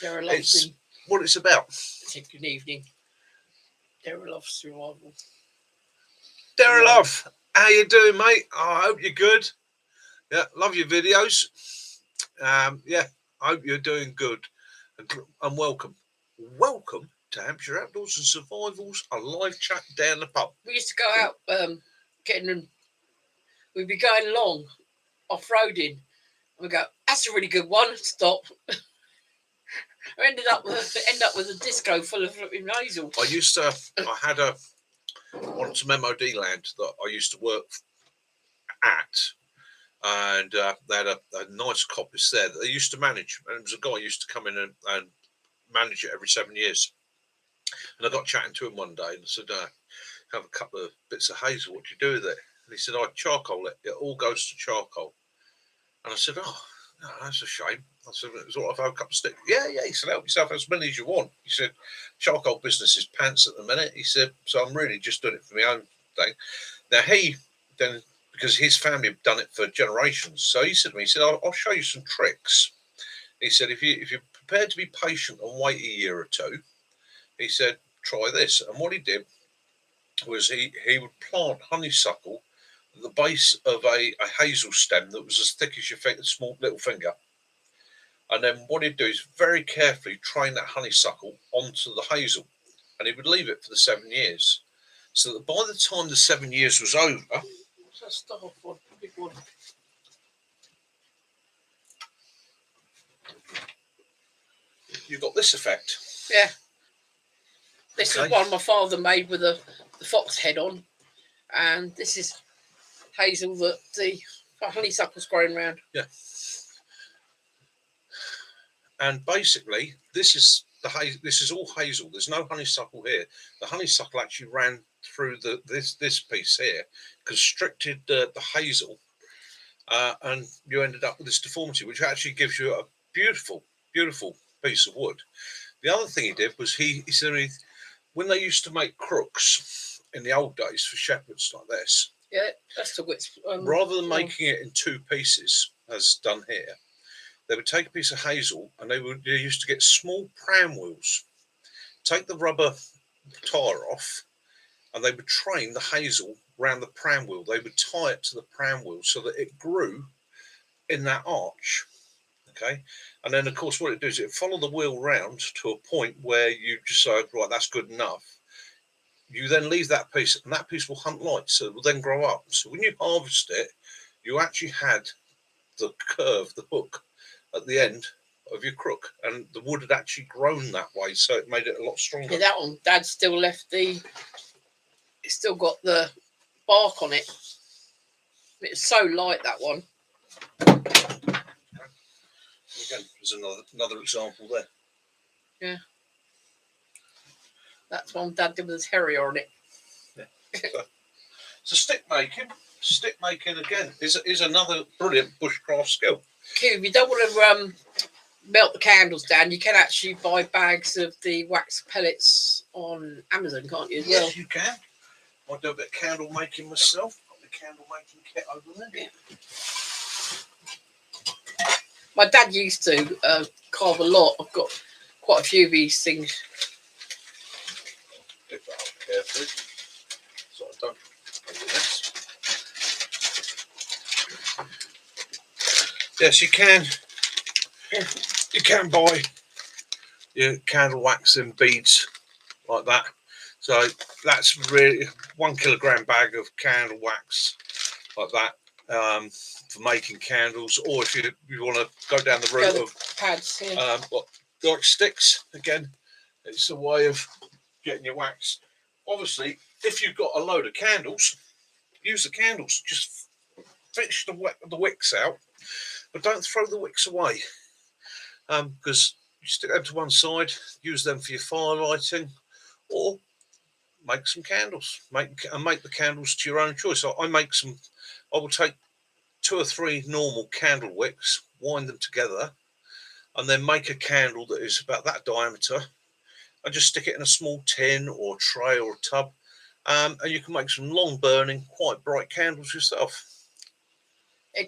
There are it's loves what it's about. in good evening. There are loves survival. Darren Love, how you doing, mate? I hope you're good. Yeah, love your videos. Yeah, I hope you're doing good. And welcome to Hampshire Outdoors and Survivals, a live chat down the pub. We used to go out getting them. We'd be going along off-roading. And we go, that's a really good one. Stop. I end up with a disco full of flipping hazel. I had on some MOD land that I used to work at, and they had a nice coppice there that they used to manage. And it was a guy who used to come in and manage it every 7 years. And I got chatting to him one day and I said, have a couple of bits of hazel, what do you do with it? And he said, I charcoal it. It all goes to charcoal. And I said, oh, no, that's a shame. I said, it's all right if I have a couple of sticks. Yeah. He said, help yourself as many as you want. He said, charcoal business is pants at the minute. He said, so I'm really just doing it for my own thing. Now, because his family have done it for generations. So he said to me, he said, I'll show you some tricks. He said, if you're prepared to be patient and wait a year or two, he said, try this. And what he did was he would plant honeysuckle at the base of a hazel stem that was as thick as your small little finger. And then what he'd do is very carefully train that honeysuckle onto the hazel. And he would leave it for the 7 years. So that by the time the 7 years was over... What's that stuff one? Big one. You got this effect. Yeah. This is one my father made with the fox head on. And this is hazel that the honeysuckle's growing around. Yeah. And basically, this is all hazel. There's no honeysuckle here. The honeysuckle actually ran through this piece here, constricted the hazel, and you ended up with this deformity, which actually gives you a beautiful, beautiful piece of wood. The other thing he did was he said when they used to make crooks in the old days for shepherds like this, yeah, that's the wits. Rather than making it in 2 pieces, as done here, they would take a piece of hazel and they used to get small pram wheels, take the rubber tire off, and they would train the hazel around the pram wheel. They would tie it to the pram wheel so that it grew in that arch. Okay, and then of course what it does is it follow the wheel round to a point where you decide, right, that's good enough. You then leave that piece, and that piece will hunt light, so it will then grow up. So when you harvest it, you actually had the curve, the hook, at the end of your crook, and the wood had actually grown that way, so it made it a lot stronger. Yeah, that one, Dad still left it's still got the bark on it. It's so light, that one. Again, there's another example there. Yeah. That's one Dad did with his Harrier on it. Yeah. So stick making again is another brilliant bushcraft skill. If you don't want to melt the candles down, you can actually buy bags of the wax pellets on Amazon, can't you? Yes, you can. I'll do a bit of candle making myself. Got the candle making kit over there. Yeah. My dad used to carve a lot. I've got quite a few of these things. Pick that up carefully so I don't do this. Yes, you can. Yeah. You can buy your candle wax in beads like that. So that's really 1 kilogram bag of candle wax like that for making candles. Or if you want to go down the route of pads, yeah. like sticks again, It's a way of getting your wax. Obviously, if you've got a load of candles, use the candles. Just fish the wicks out, but don't throw the wicks away. Because you stick them to one side, use them for your fire lighting, or make some candles. Make the candles to your own choice. I make some. I will take 2 or 3 normal candle wicks, wind them together, and then make a candle that is about that diameter. I just stick it in a small tin or tray or tub, and you can make some long burning, quite bright candles yourself.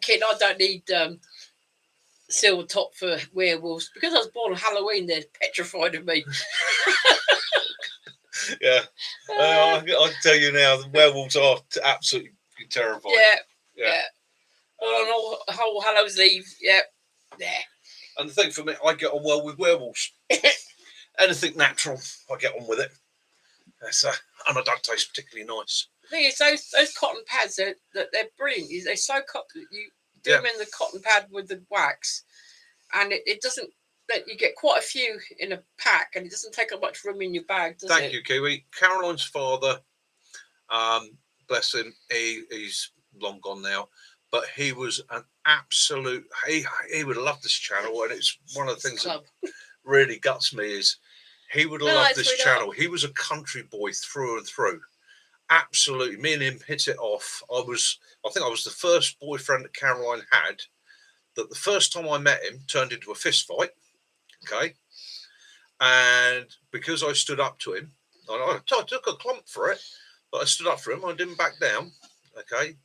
Kid, I don't need silver top for werewolves because I was born on Halloween. They're petrified of me. Yeah, I can tell you now, the werewolves are absolutely terrifying. Yeah. On whole Hallows Eve, yeah. And the thing for me, I get on well with werewolves. Anything natural, I get on with it. And I don't taste particularly nice. The thing is, those cotton pads, they're brilliant. They're so you do them in the cotton pad with the wax, and it doesn't. You get quite a few in a pack, and it doesn't take up much room in your bag, does it? Thank you, Kiwi. Caroline's father, bless him, he's long gone now, but he was an absolute. He would love this channel, and it's one of the things that really guts me is he would love this channel. He was a country boy through and through. Absolutely, me and him hit it off. I think I was the first boyfriend that Caroline had. That the first time I met him turned into a fist fight. Okay, and because I stood up to him, I took a clump for it, but I stood up for him. I didn't back down. Okay,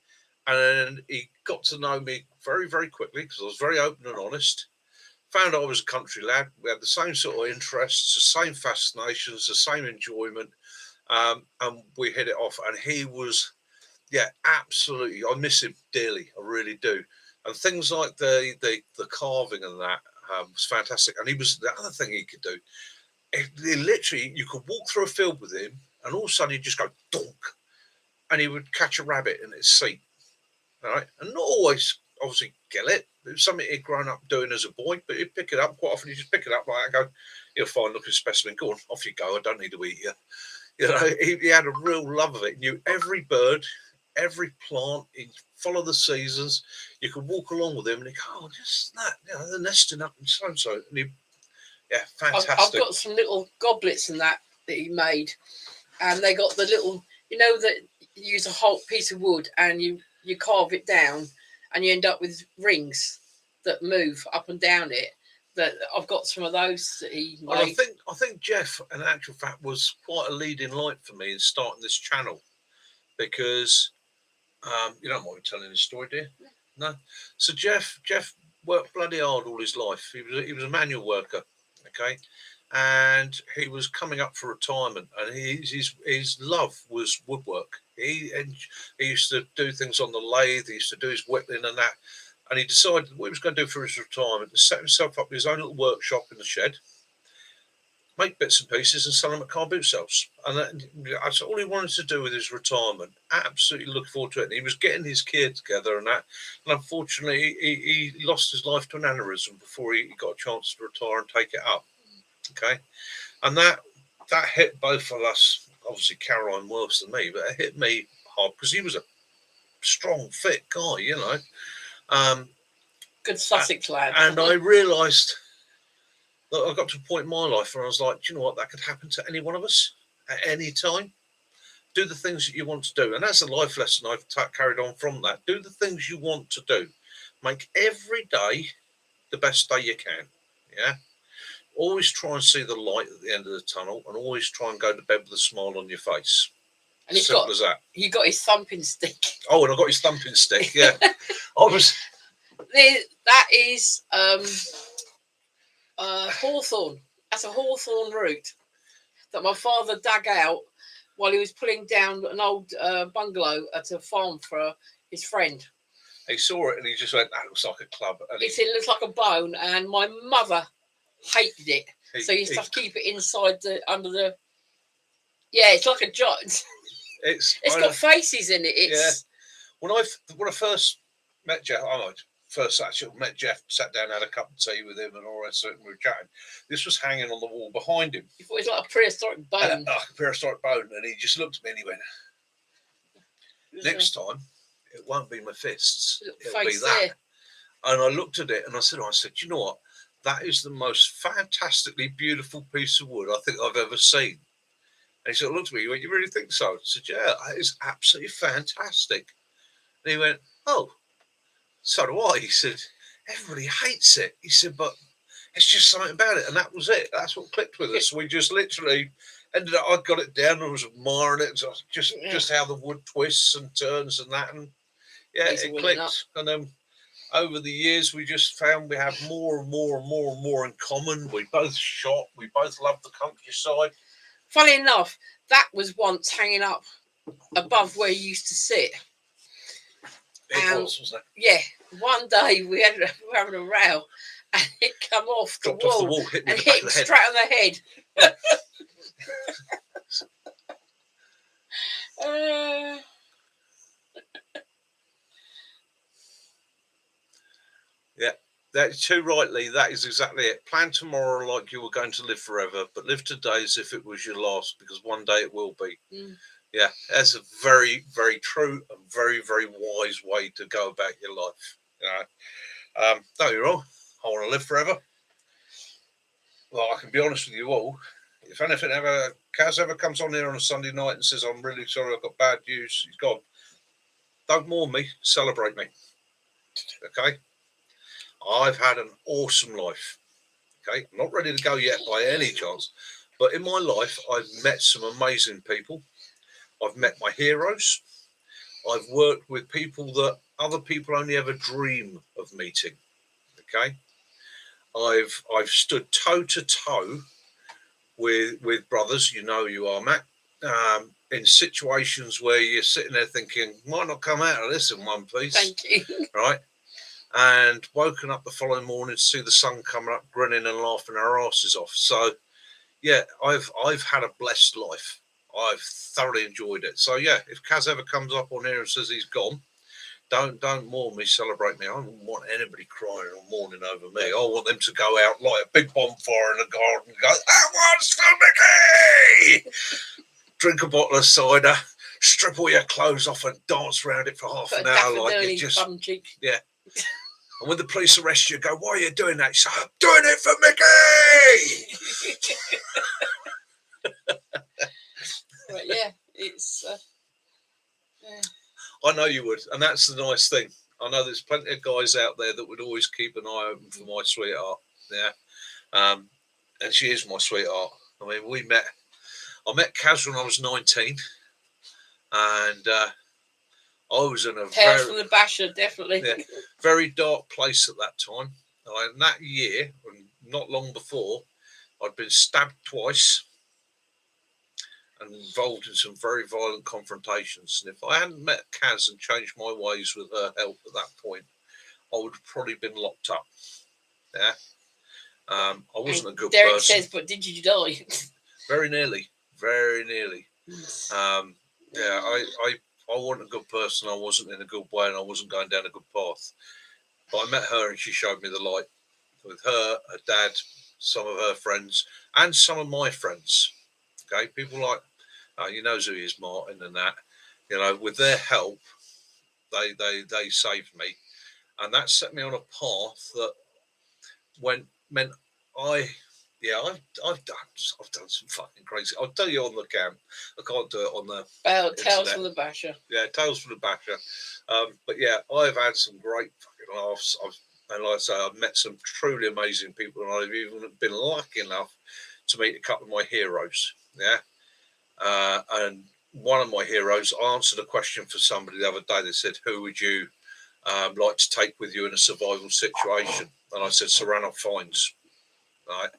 and he got to know me very, very quickly because I was very open and honest. Found I was a country lad. We had the same sort of interests, the same fascinations, the same enjoyment, and we hit it off. And he was, absolutely. I miss him dearly. I really do. And things like the carving and that was fantastic. And he was the other thing he could do. He literally, you could walk through a field with him, and all of a sudden he'd just go donk, and he would catch a rabbit in its seat. All right, and not always obviously kill it. It was something he'd grown up doing as a boy, but he'd pick it up quite often. He'd just pick it up like that and go, "You're a fine looking specimen. Go on, off you go. I don't need to eat you." You know, he had a real love of it. He knew every bird, every plant. He'd follow the seasons. You could walk along with him, and he'd go, "Oh, just that. You know, they're nesting up and so and so." And he, fantastic. I've got some little goblets and that he made, and they got the little, that you use a whole piece of wood and you carve it down, and you end up with rings that move up and down it. That I've got some of those that he made. I think Jeff, in actual fact, was quite a leading light for me in starting this channel, because you don't mind me telling this story, do you? No. So Jeff worked bloody hard all his life. He was a manual worker, okay, and he was coming up for retirement, and his love was woodwork. He used to do things on the lathe. He used to do his whittling and that. And he decided what he was going to do for his retirement to set himself up with his own little workshop in the shed, make bits and pieces, and sell them at car boot sales. And that's all he wanted to do with his retirement. Absolutely looking forward to it. And he was getting his kid together and that. And unfortunately, he lost his life to an aneurysm before he got a chance to retire and take it up. Okay, and that hit both of us. Obviously, Caroline worse than me, but it hit me hard because he was a strong, fit guy, Good Sussex lad. And I realised that I got to a point in my life where I was like, do you know what? That could happen to any one of us at any time. Do the things that you want to do. And that's a life lesson I've carried on from that. Do the things you want to do. Make every day the best day you can. Yeah. Always try and see the light at the end of the tunnel, and always try and go to bed with a smile on your face. And simple as that. He got his thumping stick. Oh, and I got his thumping stick. Yeah. That is hawthorn. That's a hawthorn root that my father dug out while he was pulling down an old bungalow at a farm for his friend. He saw it and he just went, "That looks like a club." And it looks like a bone, and my mother hated it, so you have to keep it inside under the. Yeah, it's like a jar. It's got faces in it. It's when I first met Jeff, first actually met Jeff, sat down, had a cup of tea with him and all that sort, and we were chatting. This was hanging on the wall behind him. You thought it was like a prehistoric bone. A prehistoric bone, and he just looked at me and he went, next time, it won't be my fists, it'll be that. There. And I looked at it and I said, you know what? That is the most fantastically beautiful piece of wood I think I've ever seen. And he sort of looked at me, he went, you really think so? I said, yeah, that is absolutely fantastic. And he went, oh, so do I. He said, everybody hates it. He said, but it's just something about it. And that was it. That's what clicked with us. We just literally ended up, I got it down and was admiring it. So just how the wood twists and turns and that. And yeah, it clicked. And then over the years, we just found we have more and more and more and more in common. We both shot. We both loved the countryside. Funny enough, that was once hanging up above where you used to sit. It was, wasn't it? Yeah. One day we were having a row and it come off the wall. Off the wall, hit me and in the back hit of the head. straight on the head. Yeah, that's too rightly. That is exactly it. Plan tomorrow like you were going to live forever, but live today as if it was your last, because one day it will be. Yeah, that's a very, very true and very, very wise way to go about your life. You know, don't get me wrong, I want to live forever. Well, I can be honest with you all. If anything Kaz ever comes on here on a Sunday night and says, I'm really sorry, I've got bad news, he's gone. Don't mourn me, celebrate me. Okay? I've had an awesome life. Okay? I'm not ready to go yet by any chance. But in my life, I've met some amazing people. I've met my heroes. I've worked with people that other people only ever dream of meeting. Okay? I've stood toe to toe with brothers, you know you are, Matt, in situations where you're sitting there thinking, might not come out of this in one piece. Thank you. Right? And woken up the following morning to see the sun coming up, grinning and laughing our asses off. So, yeah, I've had a blessed life. I've thoroughly enjoyed it. So, yeah, if Kaz ever comes up on here and says he's gone, don't mourn me, celebrate me. I don't want anybody crying or mourning over me. I want them to go out, light a big bonfire in the garden and go, that one's for Mickey! Drink a bottle of cider, strip all your clothes off and dance around it for half an hour like you just... Yeah. And when the police arrest you, go, why are you doing that? You say, I'm doing it for Mickey! But yeah, it's... yeah. I know you would, and that's the nice thing. I know there's plenty of guys out there that would always keep an eye open for my sweetheart. Yeah, and she is my sweetheart. I mean, I met Kaz when I was 19, and I was in a Tales from the Basher, definitely. Yeah, very dark place at that time. And that year, and not long before, I'd been stabbed twice and involved in some very violent confrontations. And if I hadn't met Kaz and changed my ways with her help at that point, I would have probably been locked up. Yeah. I wasn't a good Derek person. says, but did you die? Very nearly. Very nearly. Yeah, I wasn't a good person. I wasn't in a good way and I wasn't going down a good path. But I met her and she showed me the light. With her dad, some of her friends, and some of my friends. Okay, people like, you know who he is, Martin, and that, you know, with their help, they saved me, and that set me on a path that meant I've done some fucking crazy. I'll tell you on the cam. I can't do it on the Tales from the Basher. Yeah, Tales from the Basher. But yeah, I've had some great fucking laughs. And like I say, I've met some truly amazing people, and I've even been lucky enough to meet a couple of my heroes. Yeah. And one of my heroes, I answered a question for somebody the other day. They said, who would you like to take with you in a survival situation? And I said, Serrano Fines. Right.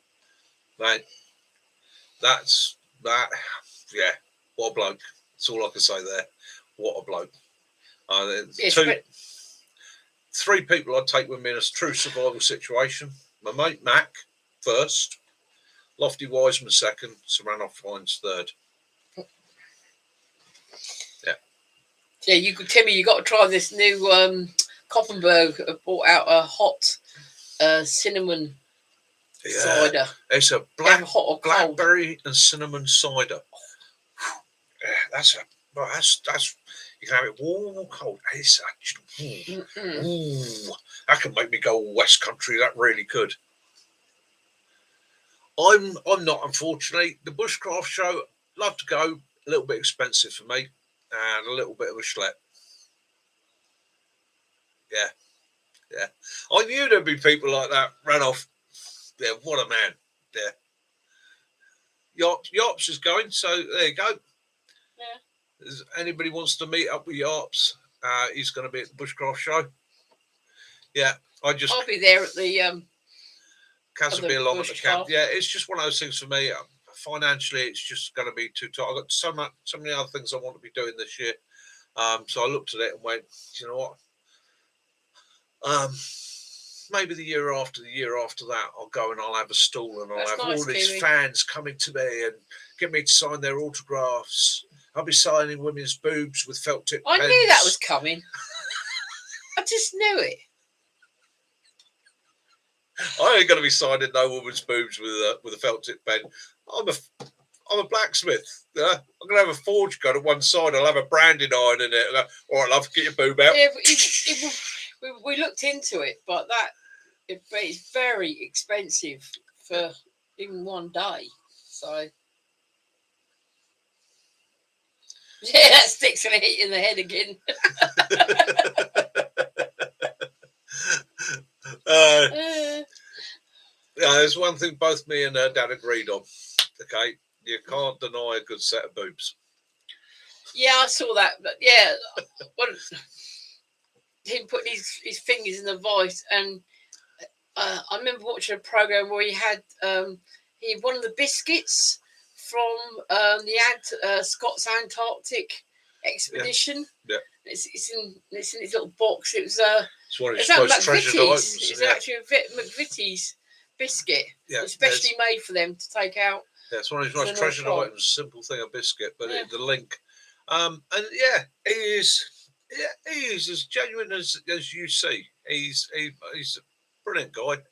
Mate, that's that. Yeah. What a bloke. That's all I can say there. What a bloke. Three people I'd take with me in a true survival situation. My mate Mac first, Lofty Wiseman second, Serrano Fines third. Yeah, you could tell me you got to try this new Koppenberg have brought out a hot cinnamon cider. It's a They have hot or cold. blackberry and cinnamon cider. Yeah, that's you can have it warm or cold. It's actually, ooh, that can make me go West Country. That really could. I'm not, unfortunately. The Bushcraft show, love to go. A little bit expensive for me, and a little bit of a schlep. Yeah. I knew there'd be people like that. Ran off. Yeah, what a man. Yeah. Yarps is going, so there you go. Yeah. If anybody wants to meet up with Yarps, he's going to be at the Bushcraft show. Yeah, I'll be there at the Kaz will be along at the camp. Yeah, it's just one of those things for me. Financially, it's just going to be too tight. I've got so many other things I want to be doing this year. So I looked at it and went, you know what? Maybe the year after that, I'll go and I'll have a stall and I'll have all these fans coming to me and get me to sign their autographs. I'll be signing women's boobs with felt tip pens. I knew that was coming. I just knew it. I ain't going to be signing no woman's boobs with a felt tip pen. I'm a blacksmith. I'm going to have a forge gun at one side. I'll have a branding iron in it. All right, love, get your boob out. Yeah, we looked into it, but it's very expensive for even one day. So yeah, that sticks and hit you in the head again. There's one thing both me and Dad agreed on. Okay, you can't deny a good set of boobs. Yeah, I saw that, but yeah, him putting his fingers in the vice, and I remember watching a program where he had one of the biscuits from the Scott's Antarctic expedition. Yeah. It's in his little box. It was it's one of his most treasured items. It's actually a McVitie's biscuit, especially made for them to take out. Yeah, it's one of his most treasured items. Simple thing, a biscuit, but the link. And yeah, he is as genuine as you see. He's a brilliant guy.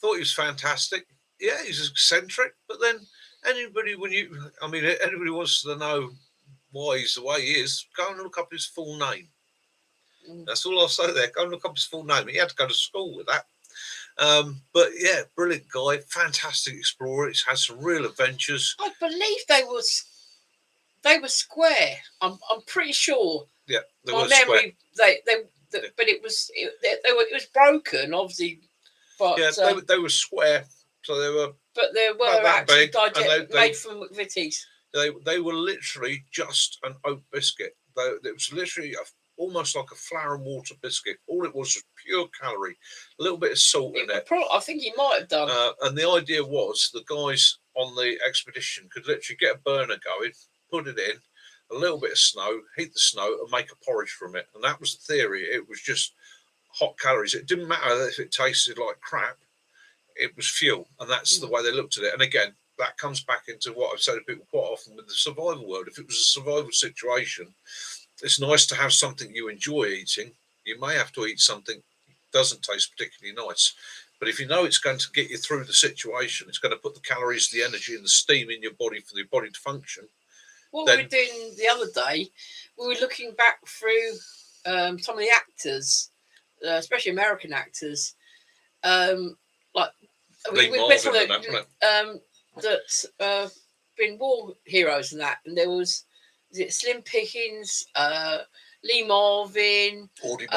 Thought he was fantastic. Yeah, he's eccentric, but then anybody wants to know why he's the way he is, go and look up his full name. That's all I'll say there. Go and look up his full name. He had to go to school with that. But yeah, brilliant guy, fantastic explorer. He's had some real adventures. I believe they were square. I'm pretty sure. Yeah, they were memory, square. But it was broken, obviously. But yeah, they were square, so they were. But they were actually made from McVitie's. They were literally just an oat biscuit. It was literally almost like a flour and water biscuit. All it was pure calorie, a little bit of salt in it. I think he might have done. And the idea was the guys on the expedition could literally get a burner going, put it in, a little bit of snow, heat the snow, and make a porridge from it. And that was the theory. It was just hot calories. It didn't matter if it tasted like crap. It was fuel, and that's the way they looked at it. And again, that comes back into what I've said to people quite often with the survival world. If it was a survival situation, it's nice to have something you enjoy eating. You may have to eat something that doesn't taste particularly nice. But if you know it's going to get you through the situation, it's going to put the calories, the energy, and the steam in your body for your body to function. What we were doing the other day, we were looking back through some of the actors, especially American actors, like Lee Marvin that been war heroes and that. And there was it Slim Pickens, Lee Marvin, Audie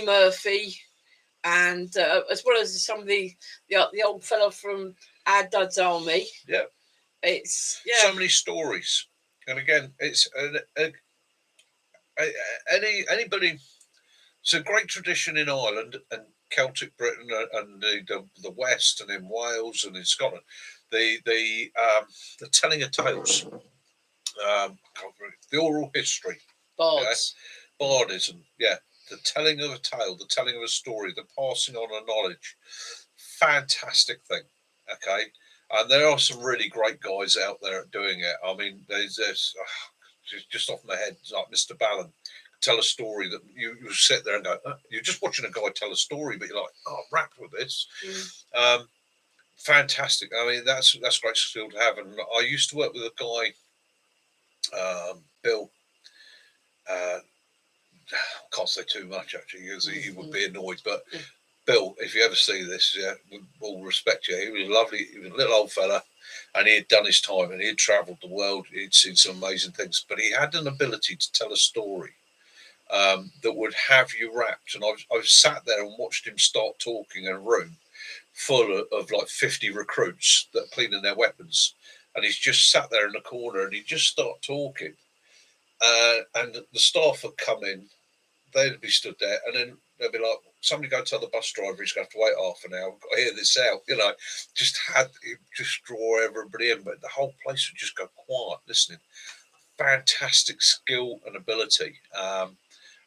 Murphy, and as well as some of the old fella from Our Dad's Army. Yeah, it's so many stories, and again, it's anybody. It's a great tradition in Ireland and Celtic Britain and the West and in Wales and in Scotland. The telling of tales, the oral history, bards, bardism, the telling of a tale, the telling of a story, the passing on of knowledge. Fantastic thing, okay? And there are some really great guys out there doing it. I mean, there's just off my head, like Mr. Ballon, tell a story that you sit there and go, you're just watching a guy tell a story, but you're like, oh, I'm wrapped with this. Fantastic. I mean, that's a great skill to have. And I used to work with a guy, Bill. I can't say too much actually, because he would be annoyed. But Bill, if you ever see this, with all respect, he was lovely. He was a little old fella, and he had done his time, and he had travelled the world. He'd seen some amazing things, but he had an ability to tell a story that would have you wrapped. And I've sat there and watched him start talking in a room full of like 50 recruits that are cleaning their weapons, and he's just sat there in the corner, and he'd just start talking, and the staff would come in, they'd be stood there, and then they'd be like, somebody go tell the bus driver he's going to have to wait half an hour, I've got to hear this out, just draw everybody in, but the whole place would just go quiet listening. Fantastic skill and ability.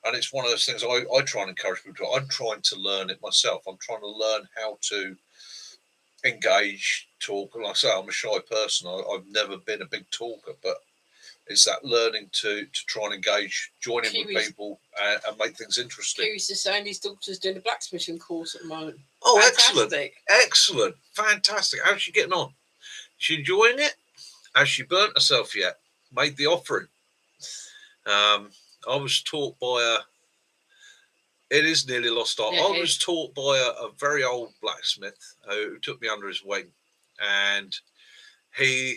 And it's one of those things I try and encourage people to. I'm trying to learn it myself. I'm trying to learn how to engage, talk. Like I say, I'm a shy person. I've never been a big talker, but it's that learning to try and engage, join in with people, and make things interesting. He was just saying his daughter's doing a blacksmithing course at the moment. Oh, fantastic. Excellent. Fantastic. How's she getting on? Is she enjoying it? Has she burnt herself yet? Made the offering? I was taught by it is nearly lost art. I was taught by a very old blacksmith who took me under his wing, and I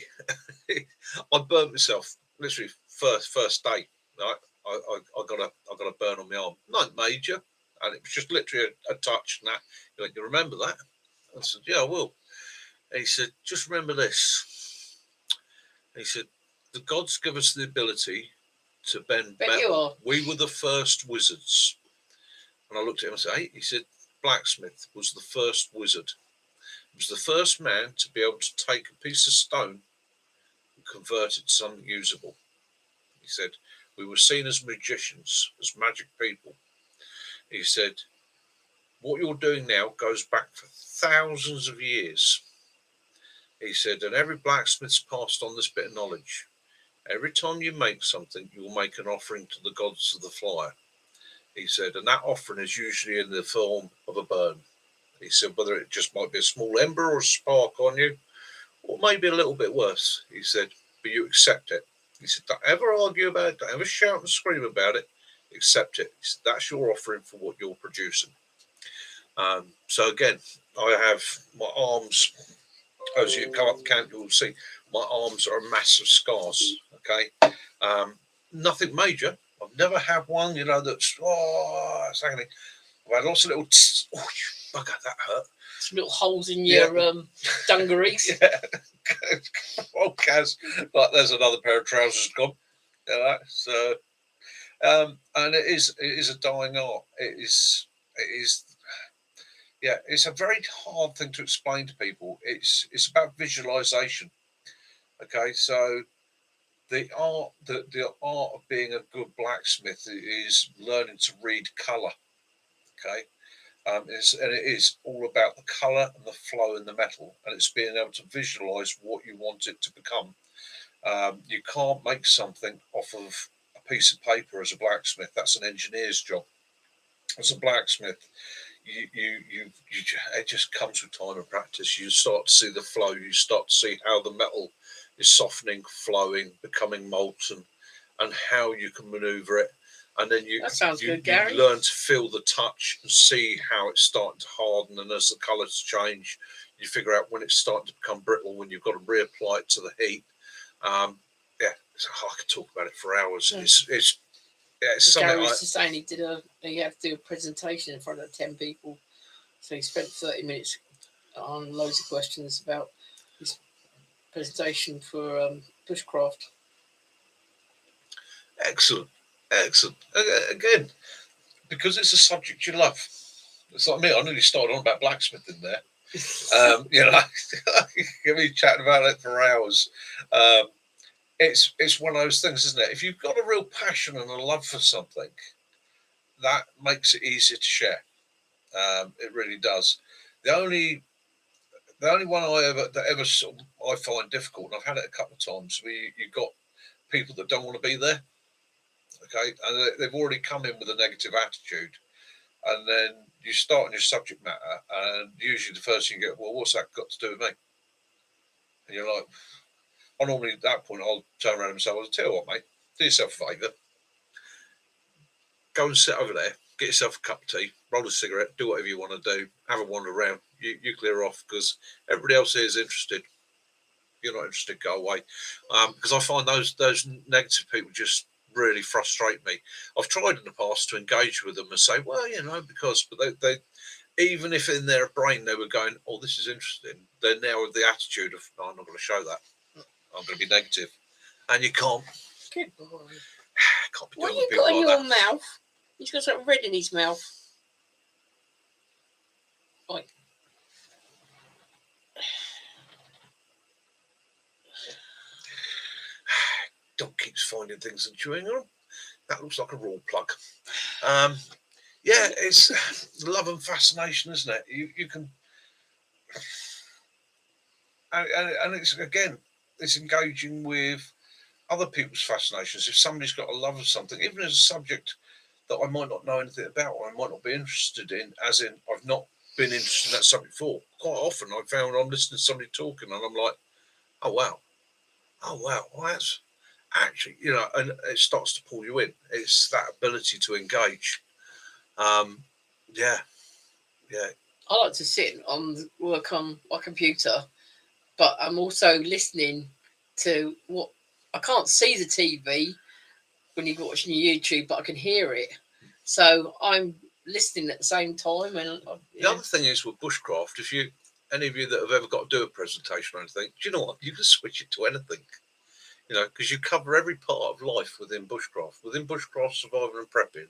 burnt myself literally first day. Right, I got a burn on my arm, not major, and it was just literally a touch. And that, you're like, you remember that? I said, yeah, I will. And he said, just remember this. And he said, the gods give us the ability to bend metal. We were the first wizards. And I looked at him and said, hey, he said, blacksmith was the first wizard. He was the first man to be able to take a piece of stone and convert it to something usable. He said, we were seen as magicians, as magic people. He said, what you're doing now goes back for thousands of years. He said, and every blacksmith's passed on this bit of knowledge. Every time you make something, you'll make an offering to the gods of the fire. He said, and that offering is usually in the form of a burn. He said, whether it just might be a small ember or a spark on you, or maybe a little bit worse. He said, but you accept it. He said, don't ever argue about it, don't ever shout and scream about it, accept it. He said, that's your offering for what you're producing. So again, I have my arms, as you come up the camp, you'll see my arms are massive scars. Okay, nothing major. I've never had one, that's it's agony. I've had lots of little, oh, you bugger, that hurt. Some little holes in your dungarees. Oh, Kaz, like there's another pair of trousers gone. So, and it is a dying art. It is. Yeah, it's a very hard thing to explain to people. It's about visualization. Okay, so the art of being a good blacksmith is learning to read color. Okay, and it is all about the color and the flow in the metal, and it's being able to visualize what you want it to become. You can't make something off of a piece of paper as a blacksmith. That's an engineer's job. As a blacksmith, it just comes with time and practice. You start to see the flow. You start to see how the metal is softening, flowing, becoming molten, and how you can maneuver it. And then you learn to feel the touch and see how it's starting to harden. And as the colours change, you figure out when it's starting to become brittle, when you've got to reapply it to the heat. I could talk about it for hours. It's Gary was just saying he had to do a presentation in front of 10 people, so he spent 30 minutes on loads of questions about his presentation for bushcraft. Excellent. Again, because it's a subject you love. It's like me. I nearly started on about blacksmithing there. Give me chatting about it for hours. It's one of those things, isn't it? If you've got a real passion and a love for something, that makes it easier to share. It really does. The only one I find difficult, and I've had it a couple of times, where you've got people that don't want to be there. Okay, and they've already come in with a negative attitude, and then you start on your subject matter, and usually the first thing you get, well, what's that got to do with me? And you're like, I normally at that point I'll turn around and say, well, I'll tell you what, mate, do yourself a favour, go and sit over there, get yourself a cup of tea, roll a cigarette, do whatever you want to do, have a wander around, you clear off, because everybody else here is interested. If you're not interested, go away. Because I find those negative people just really frustrate me. I've tried in the past to engage with them and say, well, because, but they even if in their brain they were going, oh, this is interesting, they're now with the attitude of, no, I'm not going to show that. I'm going to be negative. And you can't. Good boy. Can't be What doing you with people got in like your that. mouth? He's got something red in his mouth. Right. Dog keeps finding things and chewing on them. That looks like a raw plug. Yeah, it's love and fascination, isn't it? You can, and it's again, it's engaging with other people's fascinations. If somebody's got a love of something, even as a subject that I might not know anything about or I might not be interested in, as in I've not been interested in that subject before. Quite often I found I'm listening to somebody talking and I'm like, oh wow, well, that's actually, and it starts to pull you in. It's that ability to engage. Yeah. I like to sit and work on my computer, but I'm also listening to what I can't see the TV when you're watching your YouTube, but I can hear it. So I'm listening at the same time. And The other thing is with bushcraft, if any of you that have ever got to do a presentation or anything, do you know what? You can switch it to anything. Because you cover every part of life within bushcraft. Within bushcraft survival and prepping,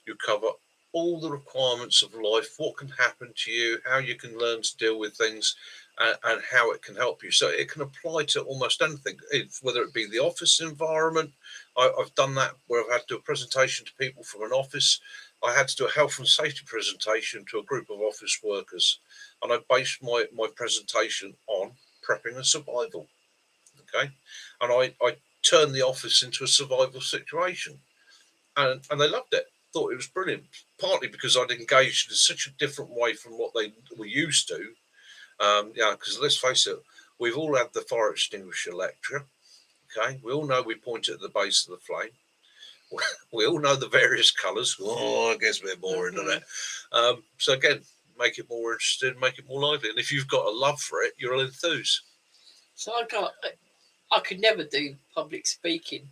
you cover all the requirements of life, what can happen to you, how you can learn to deal with things, and how it can help you. So it can apply to almost anything, whether it be the office environment. I've done that where I've had to do a presentation to people from an office. I had to do a health and safety presentation to a group of office workers, and I based my presentation on prepping and survival. Okay, and I turned the office into a survival situation, and they loved it. Thought it was brilliant. Partly because I'd engaged in such a different way from what they were used to. Because let's face it, we've all had the fire extinguisher lecture. Okay, we all know we point it at the base of the flame. We all know the various colours. Oh, it gets a bit boring, doesn't it? So again, make it more interesting, make it more lively. And if you've got a love for it, you'll enthuse. So I could never do public speaking.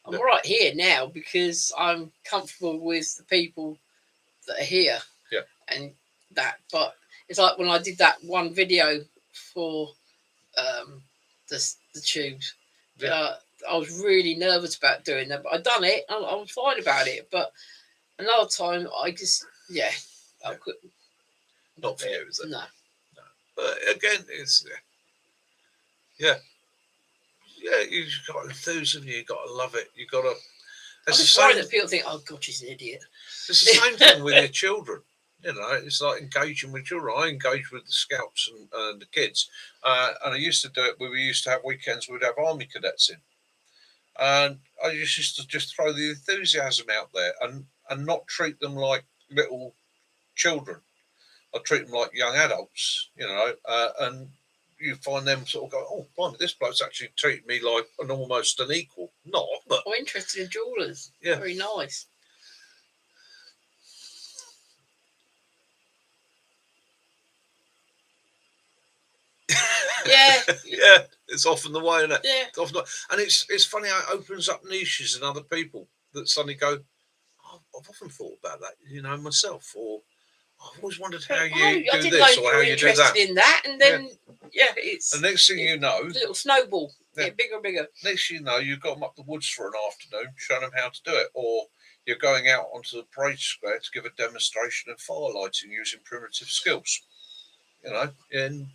I'm right here now because I'm comfortable with the people that are here. Yeah. And that, but it's like when I did that one video for the tubes. Yeah. I was really nervous about doing that, but I'd done it. I was fine about it. But another time, I just I couldn't. Not for you, is it? No. But again, it's you've got to enthuse them. You've got to love it. You've got to. I just find that people think, "Oh God, she's an idiot." It's the same thing with your children. It's like engaging with children. I engage with the scouts and the kids, and I used to do it. We used to have weekends. We'd have army cadets in, and I used to just throw the enthusiasm out there and not treat them like little children. I treat them like young adults, and you find them sort of go, oh, blimey, this bloke's actually treating me like almost an equal. Not, but I'm interested in jewellers. Yeah. Very nice. Yeah. Yeah, it's often the way, isn't it? Yeah. It's often and it's funny how it opens up niches in other people that suddenly go, oh, I've often thought about that, myself, or I've always wondered how you do this or how you do that. In that, and then it's the next thing you know, a little snowball, get bigger and bigger. Next thing you know, you've got them up the woods for an afternoon, showing them how to do it, or you're going out onto the parade square to give a demonstration of fire lighting using primitive skills. And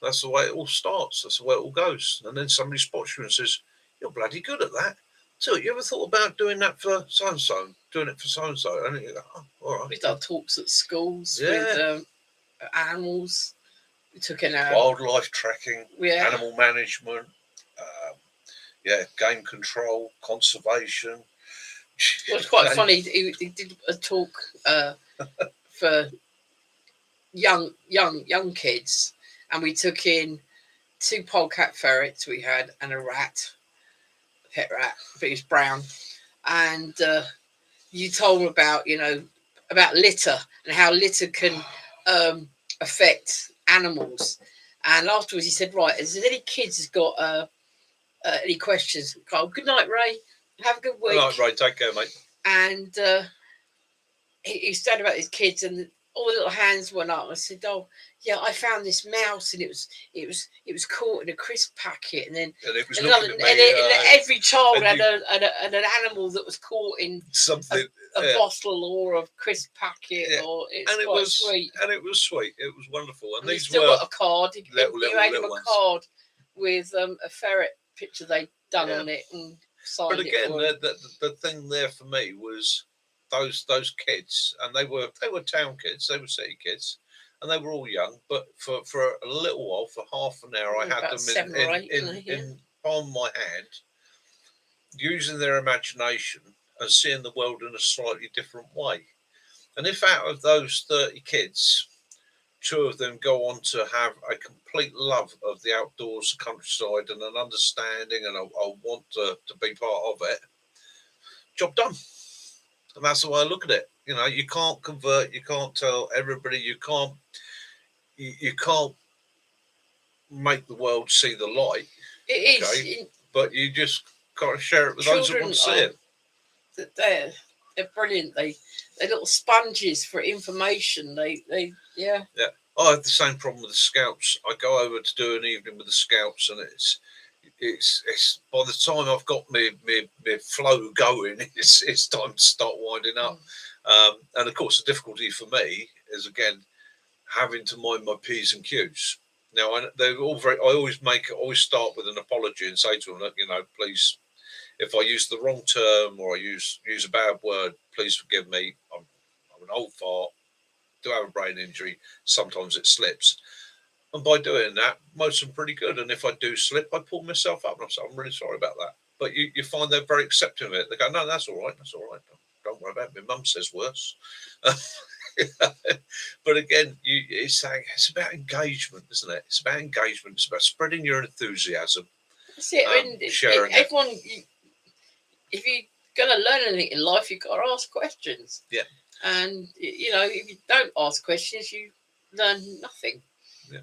that's the way it all starts. That's the way it all goes. And then somebody spots you and says, "You're bloody good at that. So you ever thought about doing that for so and so? Doing it for so and so?" And you go, "Oh, all right." We've done talks at schools with animals. We took in wildlife tracking, animal management. game control, conservation. It was quite Game- funny. He did a talk for young kids, and we took in 2 polecat ferrets we had and a rat, a pet rat. I think it was brown, and you told them about about litter and how litter can affect animals. And afterwards, he said, "Right, is there any kids who's got any questions?" Carl, good night, Ray. Have a good week. All right, Ray, take care, mate. And he said about his kids, and all the little hands went up. I said, "Oh, yeah, I found this mouse, and it was caught in a crisp packet, and then And it was another, looking at me, and every child and had you- an animal that was caught in something, a yeah. bottle or a crisp packet, Yeah. or it's and it quite was sweet." and it was sweet. It was wonderful. And And he these still were got a card. He made him a ones. card with a ferret picture they'd done Yeah. on it and signed But it again, for him. the thing there for me was those kids, and they were town kids, they were city kids, and they were all young. But for a little while, for half an hour, I had About them 7 or 8, in palm my hand, using their imagination and seeing the world in a slightly different way. And if out of those 30 kids, 2 of them go on to have a complete love of the outdoors, the countryside, and an understanding and a want to be part of it, job done. And that's the way I look at it. You can't convert, you can't tell everybody, you can't make the world see the light. It is. Okay. But you just got to share it with those that want to see it. They're brilliant. They're little sponges for information. Yeah. I have the same problem with the scouts. I go over to do an evening with the scouts, and it's by the time I've got my flow going, it's time to start winding up. And of course, the difficulty for me is again having to mind my P's and Q's. Now they're all very. I always start with an apology and say to them, look, please, if I use the wrong term or I use a bad word, please forgive me. I'm an old fart. Do have a brain injury. Sometimes it slips. And by doing that, most of them are pretty good. And if I do slip, I pull myself up and I say, I'm really sorry about that. But you find they're very accepting of it. They go, no, that's all right. That's all right. Don't worry about it. My mum says worse. But again, it's about engagement, isn't it? It's about engagement. It's about spreading your enthusiasm. That's it. Sharing it. Everyone, if you're going to learn anything in life, you've got to ask questions. Yeah. And, if you don't ask questions, you learn nothing. Yeah.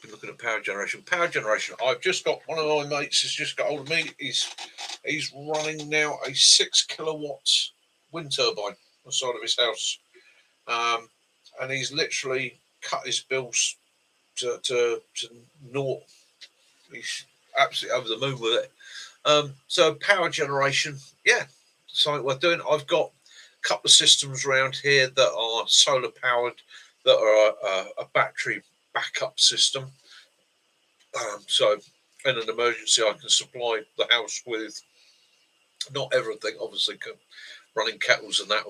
Been looking at power generation. Power generation. I've just got one of my mates has just got hold of me. He's running now a 6 kilowatts wind turbine on the side of his house. And he's literally cut his bills to naught. He's absolutely over the moon with it. So power generation, yeah, something worth doing. I've got a couple of systems around here that are solar powered, that are a battery backup system. So in an emergency, I can supply the house with not everything, obviously, running kettles and that,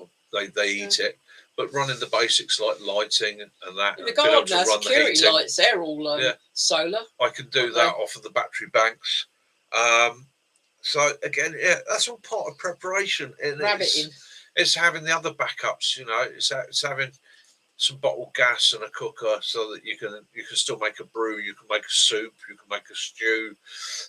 they eat it, but running the basics like lighting and that. The garden has security lights, they're all solar. I can do that off of the battery banks. So again, yeah, that's all part of preparation. It's having the other backups, it's having some bottled gas and a cooker so that you can still make a brew, you can make a soup, you can make a stew.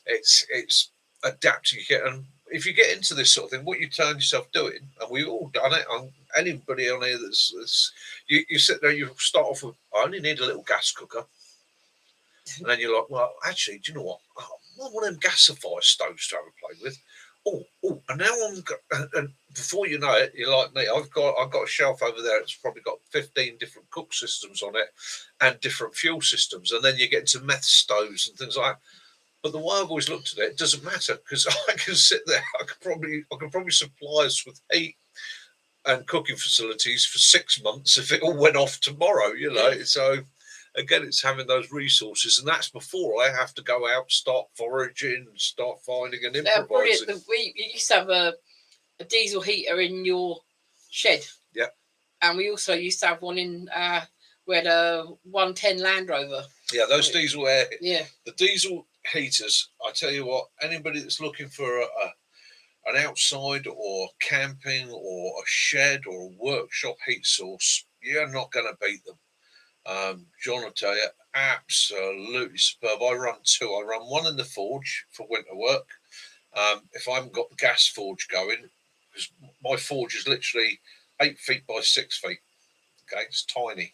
It's adapting. And if you get into this sort of thing, what you turn yourself doing, and we've all done it, on anybody on here that's you sit there, you start off with, I only need a little gas cooker. And then you're like, well, actually, do you know what? I want one of them gasifier stoves to have a play with. And now and before you know it, you're like me. I've got a shelf over there. It's probably got 15 different cook systems on it, and different fuel systems. And then you get into meth stoves and things like that. But the way I've always looked at it doesn't matter, because I can sit there. I could probably supply us with heat and cooking facilities for 6 months if it all went off tomorrow. So. Again, it's having those resources, and that's before I have to go out, start foraging, start finding and improvising. We used to have a diesel heater in your shed. Yeah. And we also used to have one we had a 110 Land Rover, Yeah, those Yeah. diesel air, Yeah. the diesel heaters. I tell you what, anybody that's looking for an outside or camping or a shed or a workshop heat source, you're not going to beat them. John, will tell you, absolutely superb. I run two. I run one in the forge for winter work. If I haven't got the gas forge going, because my forge is literally 8 feet by 6 feet. Okay, it's tiny,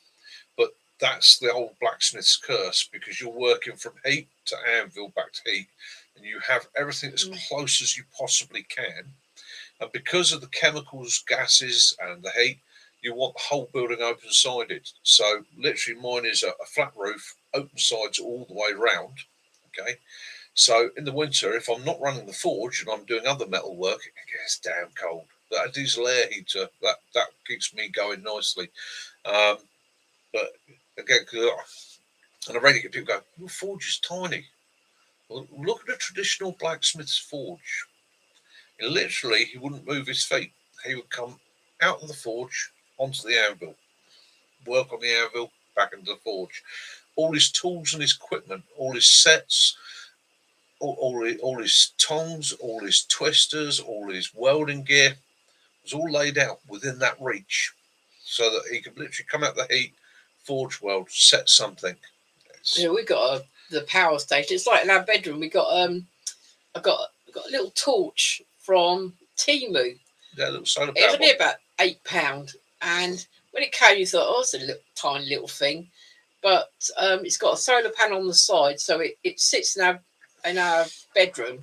but that's the old blacksmith's curse, because you're working from heat to anvil back to heat, and you have everything as close as you possibly can. And because of the chemicals, gases, and the heat, you want the whole building open sided. So literally, mine is a flat roof, open sides all the way round. Okay. So in the winter, if I'm not running the forge and I'm doing other metal work, it gets damn cold. That diesel air heater, that keeps me going nicely. But again, and I really get people go, your forge is tiny. Well, look at a traditional blacksmith's forge. And literally, he wouldn't move his feet. He would come out of the forge onto the anvil, work on the anvil, back into the forge. All his tools and his equipment, all his sets, all his tongs, all his twisters, all his welding gear was all laid out within that reach, so that he could literally come out the heat, forge weld, set something. Yeah, we got the power station. It's like in our bedroom. We got I got a little torch from Temu. Yeah, little solar It was power. only about £8, and when it came, you thought, oh, it's a little, tiny little thing, but it's got a solar panel on the side, so it sits in our bedroom,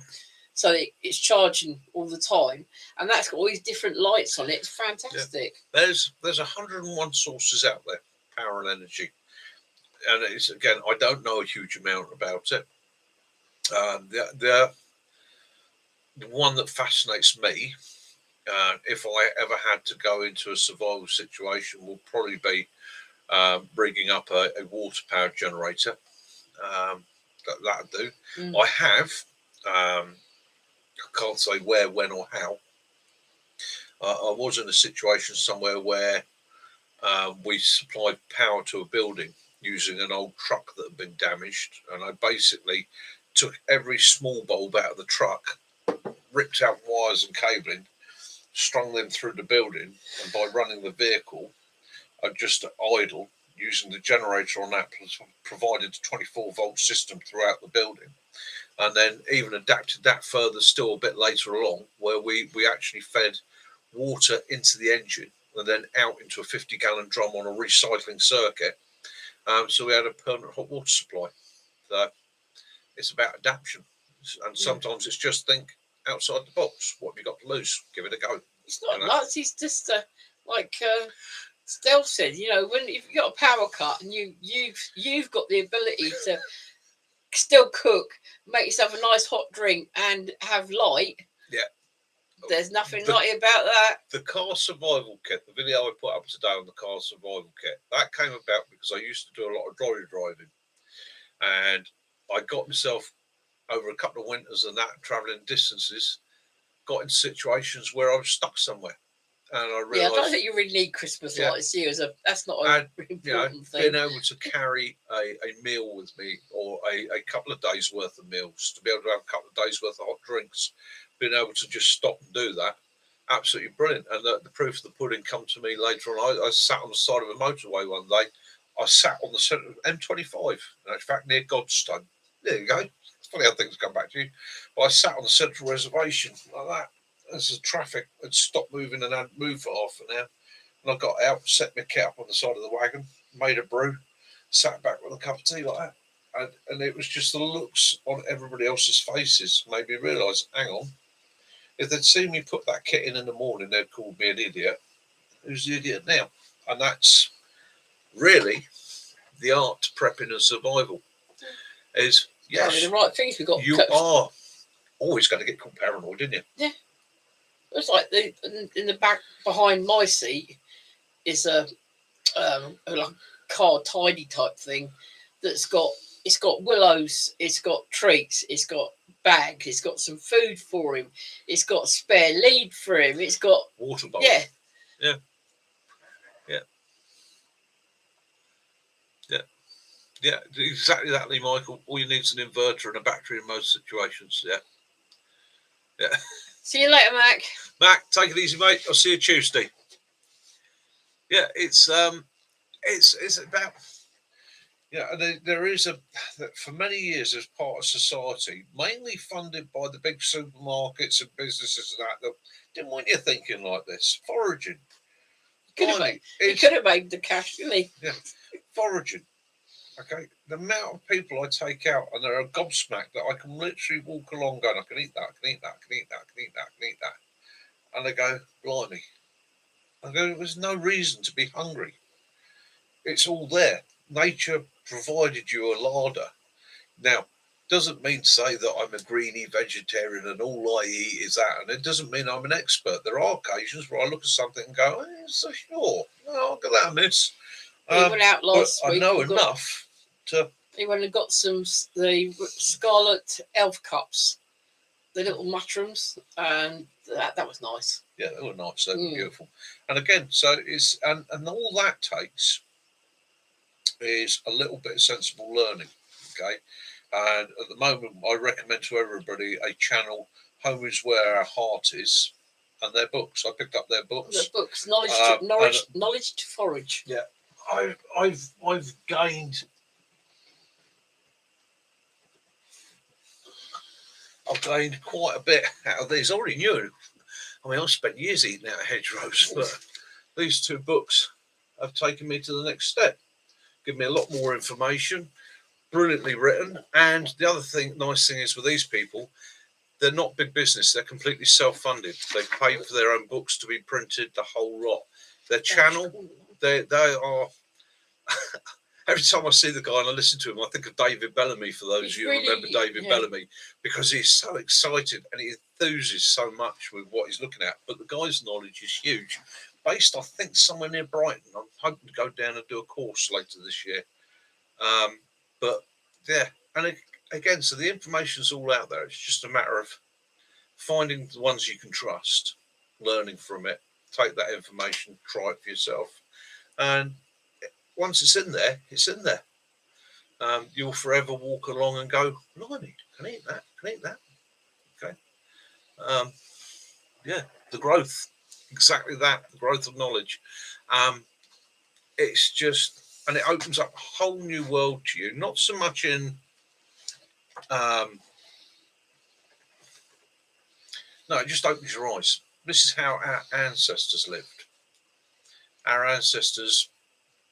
so it's charging all the time, and that's got all these different lights on it. It's fantastic. Yeah. There's 101 sources out there, power and energy, and it's, again, I don't know a huge amount about it. The one that fascinates me, if I ever had to go into a survival situation, will probably be rigging up a water powered generator. That'd do. I have. I can't say where, when, or how. I was in a situation somewhere where we supplied power to a building using an old truck that had been damaged, and I basically took every small bulb out of the truck, ripped out wires and cabling, strung them through the building, and by running the vehicle, I just idle using the generator on that provided a 24-volt system throughout the building, and then even adapted that further still a bit later along, where we actually fed water into the engine and then out into a 50-gallon drum on a recycling circuit. So we had a permanent hot water supply. So it's about adaptation, and sometimes it's just think outside the box. What have you got to lose? Give it a go. It's not nuts. It's just like Steph said. You know, when if you got a power cut and you've got the ability to still cook, make yourself a nice hot drink, and have light. Yeah. There's nothing nutty about that. The car survival kit, the video I put up today on the car survival kit, that came about because I used to do a lot of lorry driving, and I got myself over a couple of winters and that, travelling distances, got in situations where I was stuck somewhere, and I realised, I don't think you really need Christmas lights. That's not an important thing. Being able to carry a meal with me, or a couple of days worth of meals, to be able to have a couple of days worth of hot drinks, being able to just stop and do that, absolutely brilliant. And the proof of the pudding come to me later on. I sat on the side of a motorway one day. I sat on the centre of M25, in fact near Godstone. There you go. It's funny how things come back to you. But I sat on the central reservation like that. As the traffic had stopped moving and hadn't moved for half an hour. And I got out, set my kit up on the side of the wagon, made a brew, sat back with a cup of tea like that. And it was just the looks on everybody else's faces made me realise, hang on, if they'd seen me put that kit in the morning, they'd called me an idiot. Who's the idiot now? And that's really the art to prepping and survival. Is, yes, the right things. You are always going to get called paranoid, didn't you? Yeah. It's like in the back behind my seat is a like car tidy type thing it's got willows, it's got treats, it's got bags, it's got some food for him, it's got a spare lead for him, it's got water bowl. Yeah. Yeah, exactly that, Lee Michael. All you need is an inverter and a battery in most situations. Yeah. Yeah. See you later, Mac. Mac, take it easy, mate. I'll see you Tuesday. Yeah, it's about, yeah. There is for many years as part of society, mainly funded by the big supermarkets and businesses that didn't want you thinking like this. Foraging, He could have made the cash, didn't he? Yeah, foraging. Okay, the amount of people I take out, and they're gobsmacked that I can literally walk along going, I can eat that, I can eat that, I can eat that, I can eat that, I can eat that. And they go, blimey. I go, there's no reason to be hungry. It's all there. Nature provided you a larder. Now, doesn't mean to say that I'm a greeny vegetarian and all I eat is that. And it doesn't mean I'm an expert. There are occasions where I look at something and go, so sure, no, I'll get that on this. He went out last but week. I know enough to. He went and got the scarlet elf cups, the little mushrooms, and that was nice. Yeah, they were nice. They were beautiful. And again, so it's and all that takes is a little bit of sensible learning. Okay, and at the moment, I recommend to everybody a channel, Home is Where Our Heart Is, and their books. I picked up their books. The books, knowledge to forage. Yeah, I've gained. I've gained quite a bit out of these. I already knew. I mean, I've spent years eating out of hedgerows, but these two books have taken me to the next step. Give me a lot more information, brilliantly written. And the other nice thing is with these people, they're not big business. They're completely self-funded. They pay for their own books to be printed, the whole lot. Their channel, they are. Every time I see the guy and I listen to him, I think of David Bellamy, for those of you who remember David Bellamy, because he's so excited and he enthuses so much with what he's looking at. But the guy's knowledge is huge. Based, I think, somewhere near Brighton. I'm hoping to go down and do a course later this year. But, yeah, and again, so the information's all out there. It's just a matter of finding the ones you can trust, learning from it, take that information, try it for yourself. And once it's in there, it's in there. You'll forever walk along and go, blimey, can I eat that? Can I eat that? Okay. Yeah, the growth, exactly that, the growth of knowledge. It's just, and it opens up a whole new world to you, not so much in, no, it just opens your eyes. This is how our ancestors lived. Our ancestors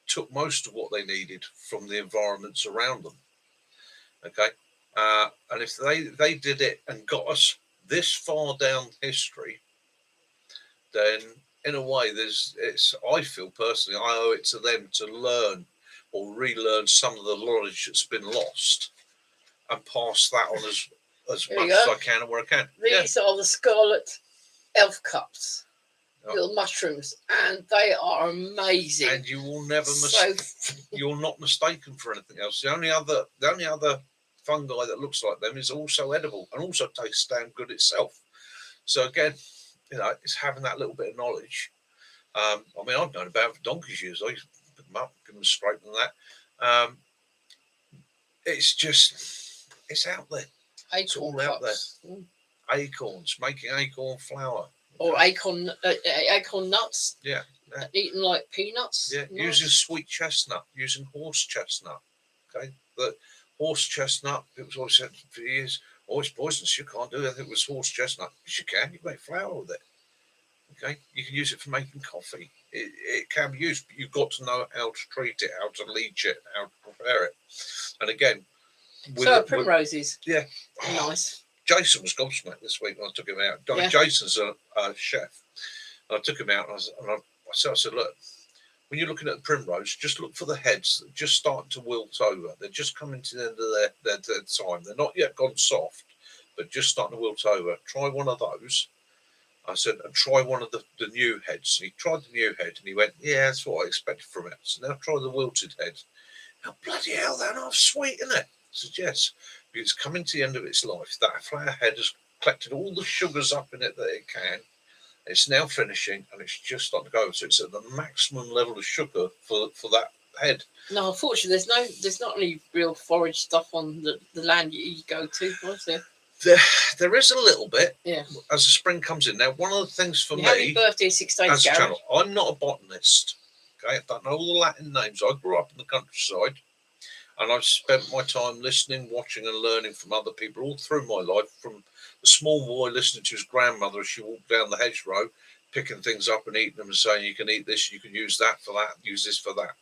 took most of what they needed from the environments around them. Okay, and if they did it and got us this far down history, then in a way, I feel personally, I owe it to them to learn or relearn some of the knowledge that's been lost and pass that on as much as I can and where I can. These are the scarlet elf cups. Little mushrooms, and they are amazing. And you will never you're not mistaken for anything else. The only other fungi that looks like them is also edible and also tastes damn good itself. So again, it's having that little bit of knowledge. I mean, I've known about it for donkey's years. I used to pick them up, give them a scrape and that. It's just, it's out there. It's all out there. Acorns, making acorn flour. Or acorn nuts. Yeah. Eating like peanuts. Yeah. Nice. Using sweet chestnut, using horse chestnut. Okay. The horse chestnut, it was always said for years, it's poisonous. You can't do anything with horse chestnut. Yes, you can. You make flour with it. Okay. You can use it for making coffee. It can be used, but you've got to know how to treat it, how to leach it, how to prepare it. And again, primroses. Yeah. Nice. Jason was gobsmacked this week when I took him out. Yeah. Jason's a chef. And I took him out and I said, look, when you're looking at the primrose, just look for the heads that are just starting to wilt over. They're just coming to the end of their time. They're not yet gone soft, but just starting to wilt over. Try one of those. I said, and try one of the new heads. And he tried the new head and he went, yeah, that's what I expected from it. So now try the wilted head. Now, bloody hell, they're not sweet, isn't it? I said, yes. It's coming to the end of its life. That flower head has collected all the sugars up in it that it can. It's now finishing and it's just starting to go. So it's at the maximum level of sugar for that head. No, unfortunately, there's not any real forage stuff on the land you go to, was there? There is a little bit. Yeah. As the spring comes in. Now, one of the things for Happy me, birthday, 6 days, as a Gareth. channel, I'm not a botanist. Okay, I don't know all the Latin names. I grew up in the countryside, and I've spent my time listening, watching, and learning from other people all through my life. From a small boy listening to his grandmother as she walked down the hedgerow, picking things up and eating them, and saying, "You can eat this, you can use that for that, use this for that."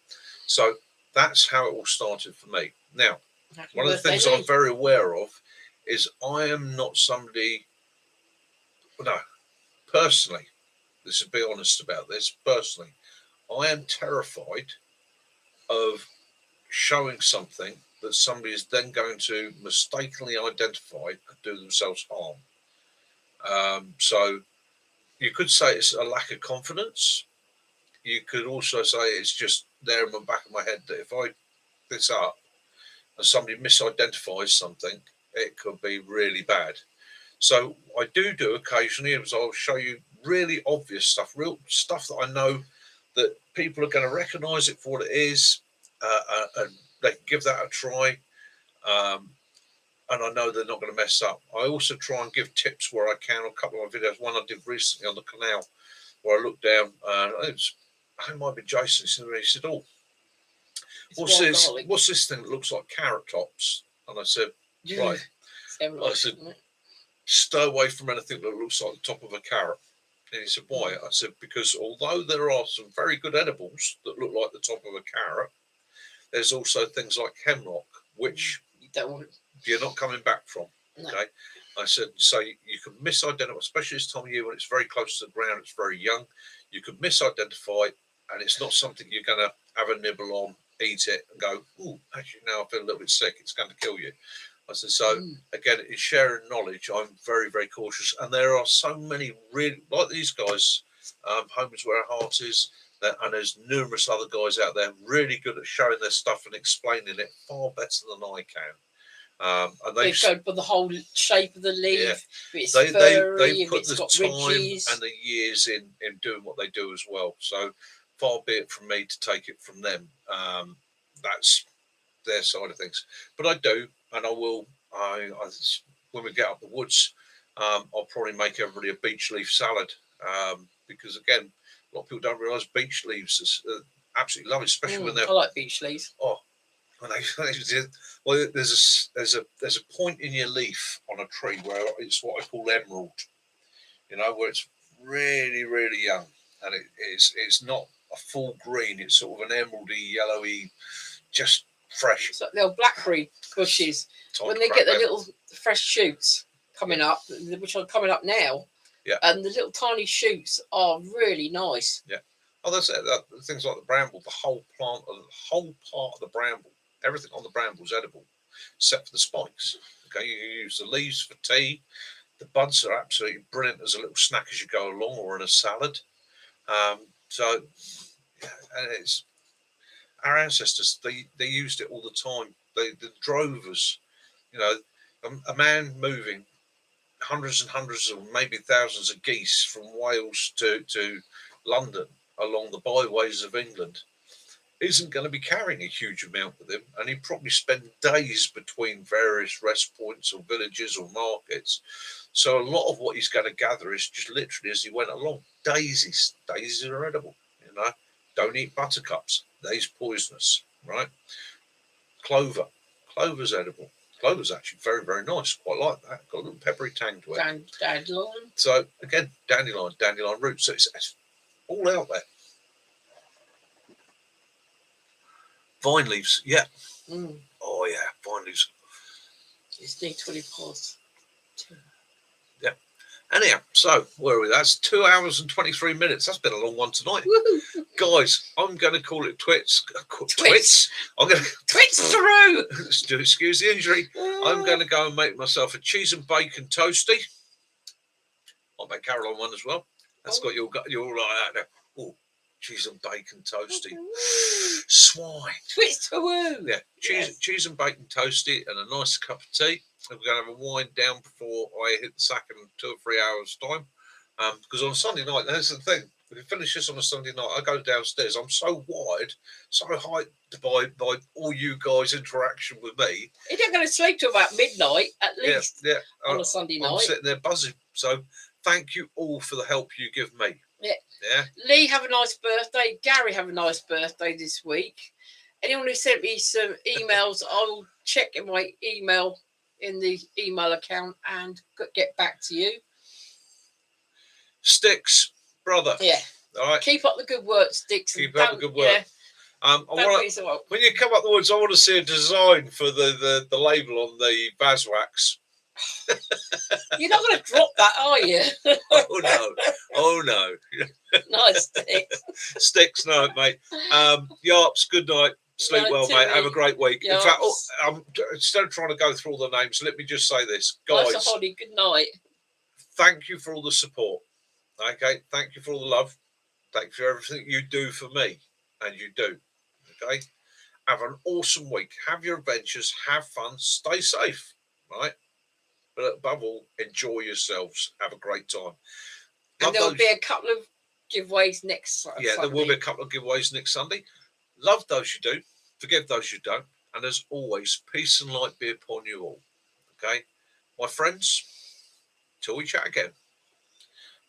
So that's how it all started for me. Now, Happy one of the birthday, things Lee. I'm very aware of is I am not somebody. No, personally, this is be honest about this. Personally, I am terrified of showing something that somebody is then going to mistakenly identify and do themselves harm. So you could say it's a lack of confidence. You could also say it's just there in the back of my head that if I this up and somebody misidentifies something, it could be really bad. So I do occasionally, as I'll show you really obvious stuff, real stuff that I know that people are going to recognise it for what it is, and they can give that a try. Um, and I know they're not going to mess up. I also try and give tips where I can. A couple of my videos, one I did recently on the canal, where I looked down, and it might be Jason. He said, "Oh, what's this? Garlic. What's this thing that looks like carrot tops?" And I said, "Right." I said, "Stay away from anything that looks like the top of a carrot." And he said, "Why?" I said, "Because although there are some very good edibles that look like the top of a carrot, there's also things like hemlock, which you're not coming back from." No. Okay. I said, so you can misidentify, especially this time of year when it's very close to the ground, it's very young. You can misidentify, and it's not something you're going to have a nibble on, eat it, and go, "Ooh, actually, now I feel a little bit sick. It's going to kill you." I said, so again, in sharing knowledge, I'm very, very cautious. And there are so many really, like these guys, Home is Where Our Heart Is, and there's numerous other guys out there really good at showing their stuff and explaining it far better than I can. And they go for the whole shape of the leaf. Yeah, it's they put it's the got time ridges. and the years in doing what they do as well. So far be it from me to take it from them. That's their side of things. But I do, and I will. When we get up the woods, I'll probably make everybody a beech leaf salad, because again, a lot of people don't realise beech leaves is absolutely lovely, especially when they're. I like beech leaves. Oh, when well, there's a point in your leaf on a tree where it's what I call emerald. Where it's really, really young, and it's not a full green. It's sort of an emeraldy, yellowy, just fresh. It's like little blackberry bushes when they get the little fresh shoots coming up, which are coming up now. Yeah. And the little tiny shoots are really nice. Yeah. Oh, that's it. Things like the bramble, the whole plant, the whole part of the bramble, everything on the bramble is edible, except for the spikes. Okay, you use the leaves for tea. The buds are absolutely brilliant as a little snack as you go along, or in a salad. So, and it's our ancestors. They used it all the time. The drovers, a man moving hundreds and hundreds or maybe thousands of geese from Wales to London along the byways of England isn't going to be carrying a huge amount with him, and he'd probably spend days between various rest points or villages or markets. So a lot of what he's going to gather is just literally as he went along. Daisies are edible. Don't eat buttercups. They's poisonous, right? Clover's edible. Clover's actually very, very nice. Quite like that. Got a little peppery tang to it. Dandelion. So again, dandelion roots. So it's all out there. Vine leaves, yeah. Oh yeah, vine leaves. It's near 20 past 2. Yeah. Anyhow, so where are we? That's 2 hours and 23 minutes. That's been a long one tonight. Woo-hoo. Guys, I'm going to call it twits. Twits. I'm going to twits through. Excuse the injury. I'm going to go and make myself a cheese and bacon toasty. I'll make Caroline one as well. That's got your like that. Oh, cheese and bacon toasty. Swine. Twits to woo. Yeah, cheese and bacon toasty and a nice cup of tea. And we're going to have a wind down before I hit the sack in 2 or 3 hours' time. Because on Sunday night, there's the thing. we finish this on a Sunday night. I go downstairs. I'm so wide, so hyped by all you guys' interaction with me. You're not going to sleep till about midnight at Yeah, least yeah. on a Sunday I'm night. sitting there buzzing. So thank you all for the help you give me. Yeah. Yeah. Lee, have a nice birthday. Gary, have a nice birthday this week. Anyone who sent me some emails, I'll check in my email in the email account and get back to you. Sticks, brother. Yeah. All right. Keep up the good work, Sticks. Keep up the good work. Yeah, When you come up the woods, I want to see a design for the label on the Vaswax. You're not going to drop that, are you? Oh no! Oh no! Nice, Sticks. Sticks, no, mate. Yarps, good night. Sleep Night, well, mate. Timmy. Have a great week. In Yarps. fact, instead of trying to go through all the names, let me just say this, guys. Nice, Holly. Good night. Thank you for all the support. Okay, thank you for all the love. Thank you for everything you do for me, and you do. Okay, have an awesome week. Have your adventures. Have fun. Stay safe. Right, but above all, enjoy yourselves. Have a great time. And Love there'll those- be a couple of giveaways next Sunday. Yeah, there will be a couple of giveaways next Sunday. Love those you do, forgive those you don't, and as always, peace and light be upon you all. Okay, my friends, till we chat again.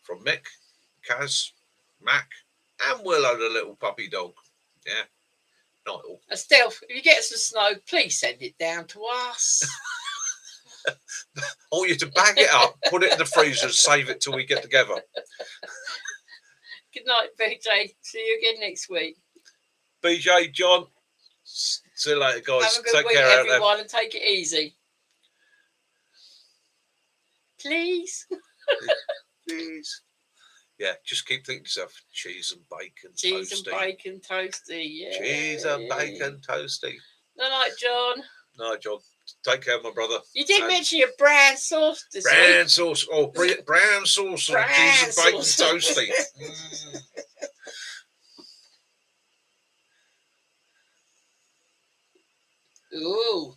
From Mick, Kaz, Mac, and Willow, the little puppy dog. Yeah, night all. Estelle, if you get some snow, please send it down to us. I want you to bag it up, put it in the freezer, and save it till we get together. Good night, BJ. See you again next week. BJ, John, see you later, guys. Have a good Take week, care out there. everyone, and take it easy. Please. Please. Yeah, just keep thinking to yourself, cheese and bacon, Cheese toasty. and bacon toasty. Yeah. Cheese and bacon toasty. Good night, John. No, John. Take care, my brother. You did And mention your brown sauce this week. brown sauce. Oh, brown sauce and Brown cheese and bacon sauce. toasty. Mm. Ooh.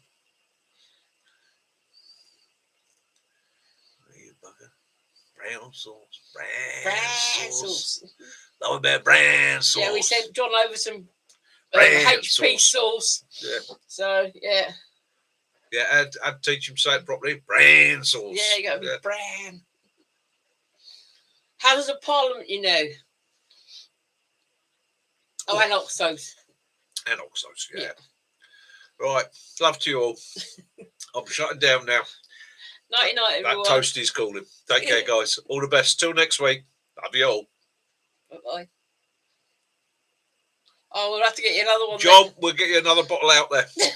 You bugger. Brown sauce. Brown Brown sauce. sauce. Love about brown sauce. Yeah, we sent John over some Brown HP sauce. Yeah, So, yeah. yeah. I'd teach him to say it properly. Brown sauce. Yeah, you got to be Yeah. brown. How does the Parliament, you know? Oh, and Oxos. And oxos, yeah. Yeah. Right. Love to you all. I'm shutting down now. Nighty night, That everyone. toasty's calling. Take care, guys. All the best. Till next week. Love you all. Bye-bye. Oh, we'll have to get you another one. John, we'll get you another bottle out there. Then.